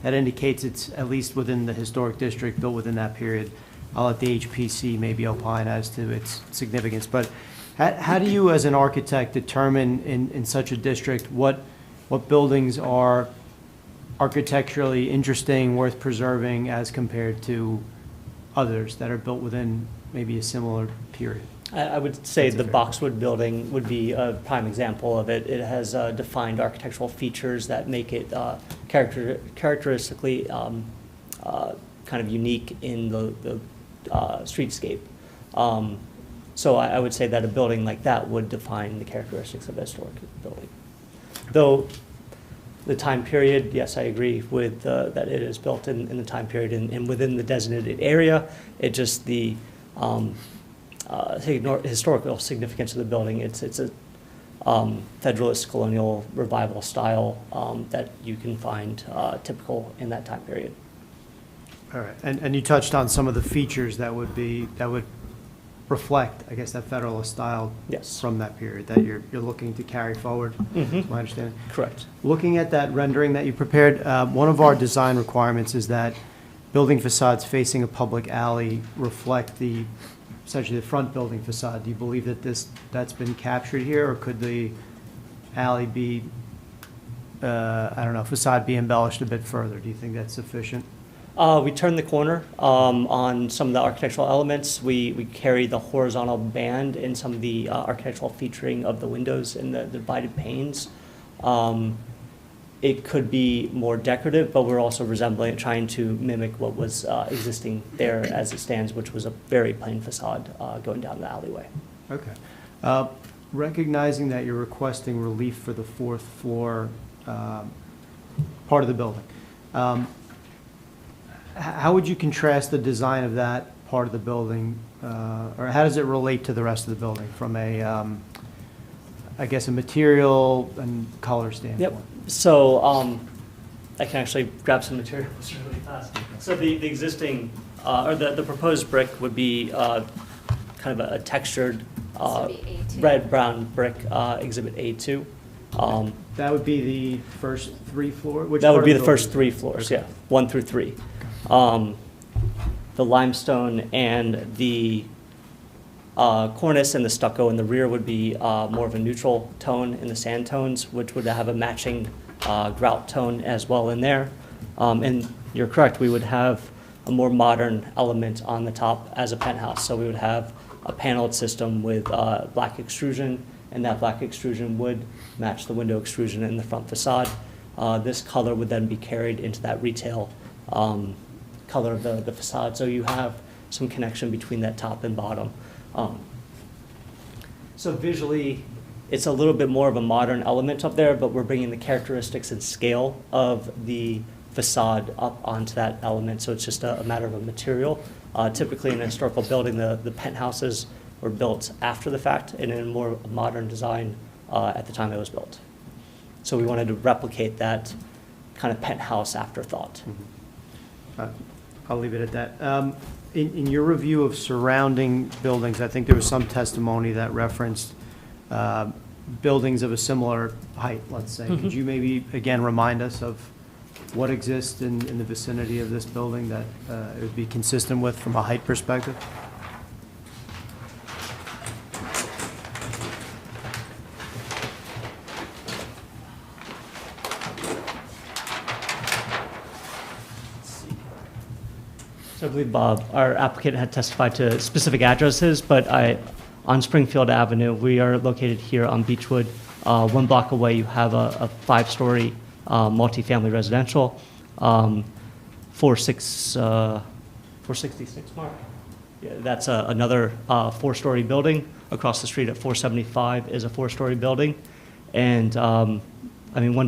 indicates it's at least within the historic district, built within that period. I'll let the HPC maybe opine as to its significance. But how do you, as an architect, determine in such a district what buildings are architecturally interesting, worth preserving, as compared to others that are built within maybe a similar period? I would say the Boxwood building would be a prime example of it. It has defined architectural features that make it characteristically kind of unique in the streetscape. So I would say that a building like that would define the characteristics of a historic building. Though the time period, yes, I agree with that it is built in the time period and within the designated area. It just the historical significance of the building. It's a Federalist colonial revival style that you can find typical in that time period. All right, and you touched on some of the features that would reflect, I guess, that Federalist style from that period that you're looking to carry forward. Mm-hmm. My understanding. Correct. Looking at that rendering that you prepared, one of our design requirements is that building facades facing a public alley reflect essentially the front building facade. Do you believe that that's been captured here, or could the alley be, facade be embellished a bit further? Do you think that's sufficient? We turned the corner on some of the architectural elements. We carry the horizontal band in some of the architectural featuring of the windows and the divided panes. It could be more decorative, but we're also trying to mimic what was existing there as it stands, which was a very plain facade going down the alleyway. Okay. Recognizing that you're requesting relief for the fourth floor part of the building, how would you contrast the design of that part of the building, or how does it relate to the rest of the building from a, I guess, a material and color standpoint? Yep. So I can actually grab some materials really fast. So the existing, or the proposed brick would be kind of a textured red-brown brick, Exhibit A2. That would be the first 3 floors? That would be the first 3 floors, yeah, 1 through 3. The limestone and the cornice and the stucco in the rear would be more of a neutral tone in the sand tones, which would have a matching grout tone as well in there. And you're correct, we would have a more modern element on the top as a penthouse. So we would have a paneled system with black extrusion, and that black extrusion would match the window extrusion in the front facade. This color would then be carried into that retail color of the facade. So you have some connection between that top and bottom. So visually, it's a little bit more of a modern element up there, but we're bringing the characteristics and scale of the facade up onto that element. So it's just a matter of a material. Typically in a historical building, the penthouses were built after the fact and in a more modern design at the time it was built. So we wanted to replicate that kind of penthouse afterthought. I'll leave it at that. In your review of surrounding buildings, I think there was some testimony that referenced buildings of a similar height, let's say. Could you maybe, again, remind us of what exists in the vicinity of this building that it would be consistent with from a height perspective? So I believe our applicant had testified to specific addresses, but on Springfield Avenue, we are located here on Beechwood. 1 block away, you have a 5-story multifamily residential. 466 Mark. Yeah, that's another 4-story building. Across the street at 475 is a 4-story building. And 1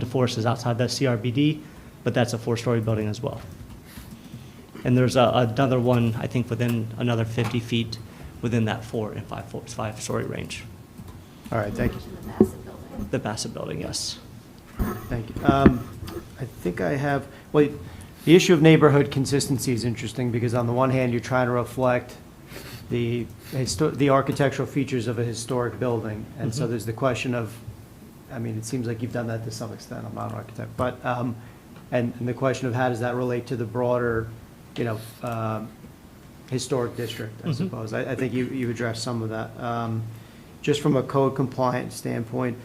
to 4 is outside the CRBD, but that's a 4-story building as well. And there's another one, I think, within another 50 feet within that 4 and 5-story range. All right, thank you. The Bassett Building, yes. Thank you. I think I have, well, the issue of neighborhood consistency is interesting because on the one hand, you're trying to reflect the architectural features of a historic building. And so there's the question of, it seems like you've done that to some extent. I'm not an architect. But, and the question of how does that relate to the broader, historic district, I suppose. I think you addressed some of that. Just from a code compliance standpoint,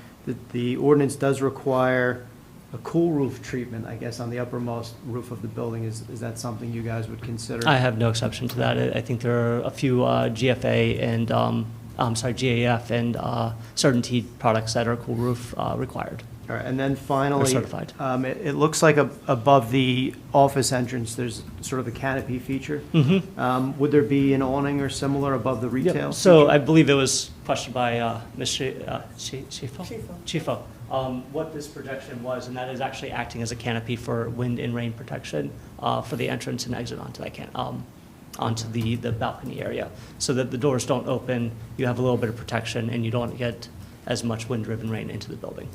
the ordinance does require a cool roof treatment, I guess, on the uppermost roof of the building. Is that something you guys would consider? I have no exception to that. I think there are a few GFA and, GAF and CertainTeed products that are cool roof required. All right, and then finally, certified. It looks like above the office entrance, there's sort of a canopy feature. Would there be an awning or similar above the retail? So I believe it was questioned by Ms. Chifo, what this projection was, and that is actually acting as a canopy for wind and rain protection for the entrance and exit onto that onto the balcony area, so that the doors don't open, you have a little bit of protection, and you don't get as much wind-driven rain into the building.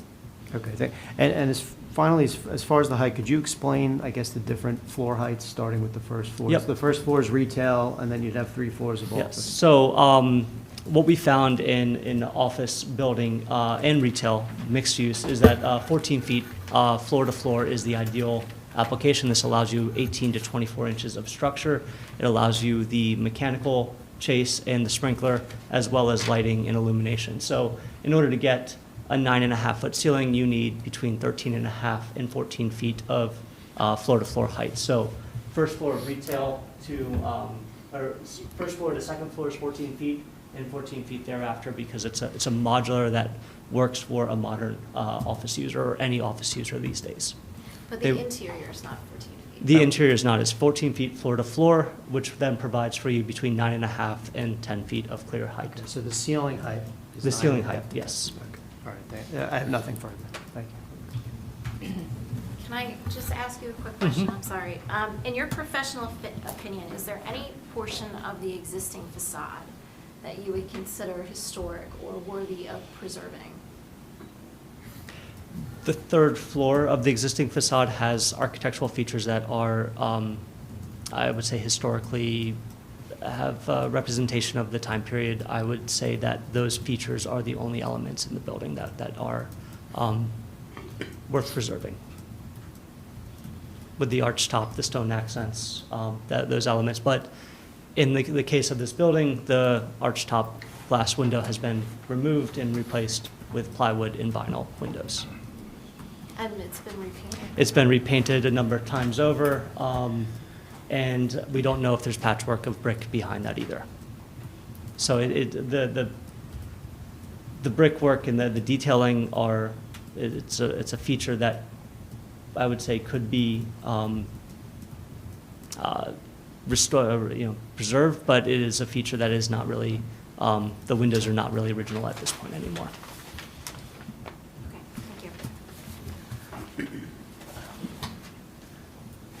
Okay, and finally, as far as the height, could you explain, I guess, the different floor heights, starting with the first floor? Yep. So the first floor is retail, and then you'd have 3 floors of Yes, office. so what we found in the office building and retail mixed use is that 14 feet floor to floor is the ideal application. This allows you 18 to 24 inches of structure. It allows you the mechanical chase and the sprinkler, as well as lighting and illumination. So in order to get a 9.5-foot ceiling, you need between 13.5 and 14 feet of floor-to-floor height. So first floor of retail or first floor to second floor is 14 feet, and 14 feet thereafter, because it's a modular that works for a modern office user or any office user these days. But the interior is not 14 feet. The interior is not. It's 14 feet floor to floor, which then provides for you between 9.5 and 10 feet of clear height. So the ceiling height is The ceiling 9.5. height, yes. Okay. All right, I have nothing further. Thank you. Can I just ask you a quick question? I'm sorry. In your professional opinion, is there any portion of the existing facade that you would consider historic or worthy of preserving? The third floor of the existing facade has architectural features that are, I would say, historically have representation of the time period. I would say that those features are the only elements in the building that are worth preserving. With the arch top, the stone accents, those elements. But in the case of this building, the arch top glass window has been removed and replaced with plywood and vinyl windows. And it's been repainted? It's been repainted a number of times over, and we don't know if there's patchwork of brick behind that either. So the brickwork and the detailing it's a feature that I would say could be restored, preserved, but it is a feature that is not really, the windows are not really original at this point anymore. Okay, thank you.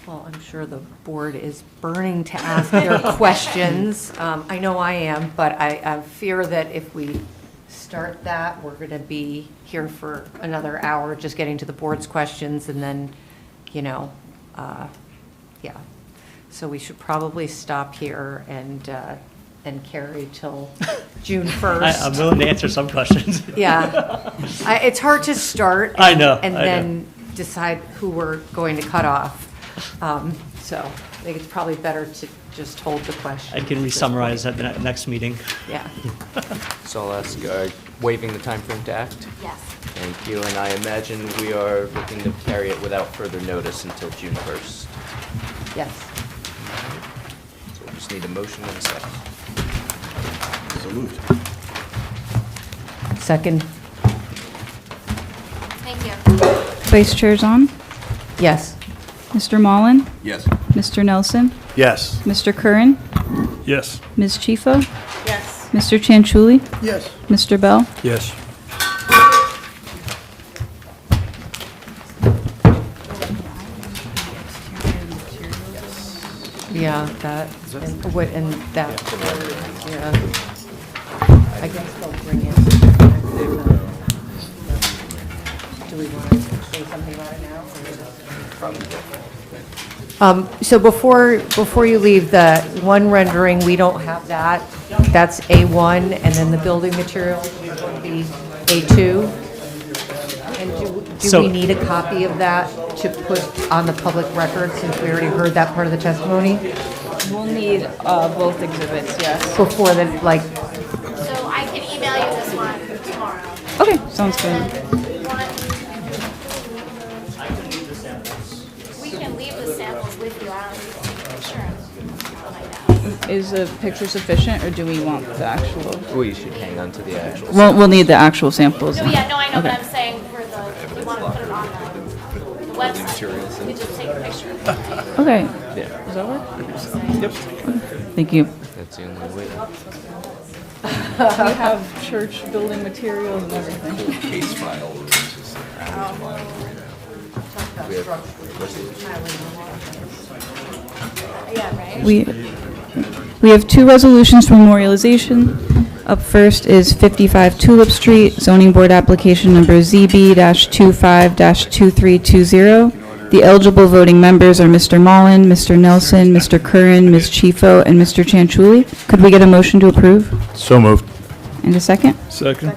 Well, I'm sure the board is burning to ask their questions. I know I am, but I fear that if we start that, we're going to be here for another hour just getting to the board's questions, and then, yeah. So we should probably stop here and carry till June 1st. I'm willing to answer some questions. Yeah. It's hard to start. I know. And then decide who we're going to cut off. So I think it's probably better to just hold the question. I can re-summarize at the next meeting. Yeah. So I'll ask, waiving the time frame to act? Yes. Thank you, and I imagine we are looking to carry it without further notice until June 1st. Yes. So we just need a motion and a second. So moved. Second. Thank you. Vice Chair Zahn? Yes. Mr. Mullen? Yes. Mr. Nelson? Yes. Mr. Curran? Yes. Ms. Chifo? Yes. Mr. Chanchuli? Yes. Mr. Bell? Yes. Yeah, that, and that, yeah. I guess they'll bring it. Do we want to say something about it now? So before you leave, the one rendering, we don't have that. That's A1, and then the building materials is going to be A2. And do So- we need a copy of that to put on the public record, since we already heard that part of the testimony? We'll need both exhibits, yes. Before the, like, So I can email you this one tomorrow. Okay, sounds good. We can leave the samples with you, I don't need insurance. Is a picture sufficient, or do we want the actual? We should hang on to the actual. We'll need the actual samples. No, yeah, no, I know, but Okay. I'm saying for the, you want to put it on the website, you just take a picture. Okay. Yeah. Does that work? Yep. Thank you. That's the only way. We have church building materials and everything. Case file. Or it's just We have two resolutions for memorialization. Up first is 55 Tulip Street, zoning board application number ZB-25-2320. The eligible voting members are Mr. Mullen, Mr. Nelson, Mr. Curran, Ms. Chifo, and Mr. Chanchuli. Could we get a motion to approve? So moved. And a second? Second.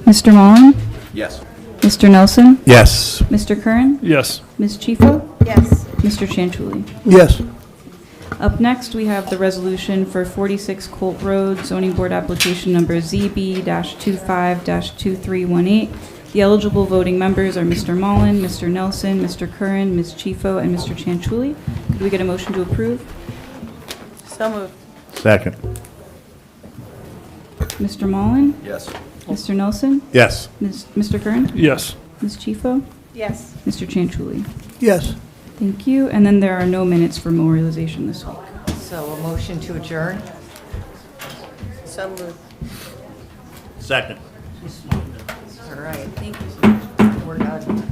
Mr. Mullen? Yes. Mr. Nelson? Yes. Mr. Curran? Yes. Ms. Chifo? Yes. Mr. Chanchuli? Yes. Up next, we have the resolution for 46 Colt Road, zoning board application number ZB-25-2318. The eligible voting members are Mr. Mullen, Mr. Nelson, Mr. Curran, Ms. Chifo, and Mr. Chanchuli. Could we get a motion to approve? So moved. Second. Mr. Mullen? Yes. Mr. Nelson? Yes. Mr. Curran? Yes. Ms. Chifo? Yes. Mr. Chanchuli? Yes. Thank you. And then there are no minutes for memorialization this week. so a motion to adjourn? So moved. Second. All right. Thank you. We're done.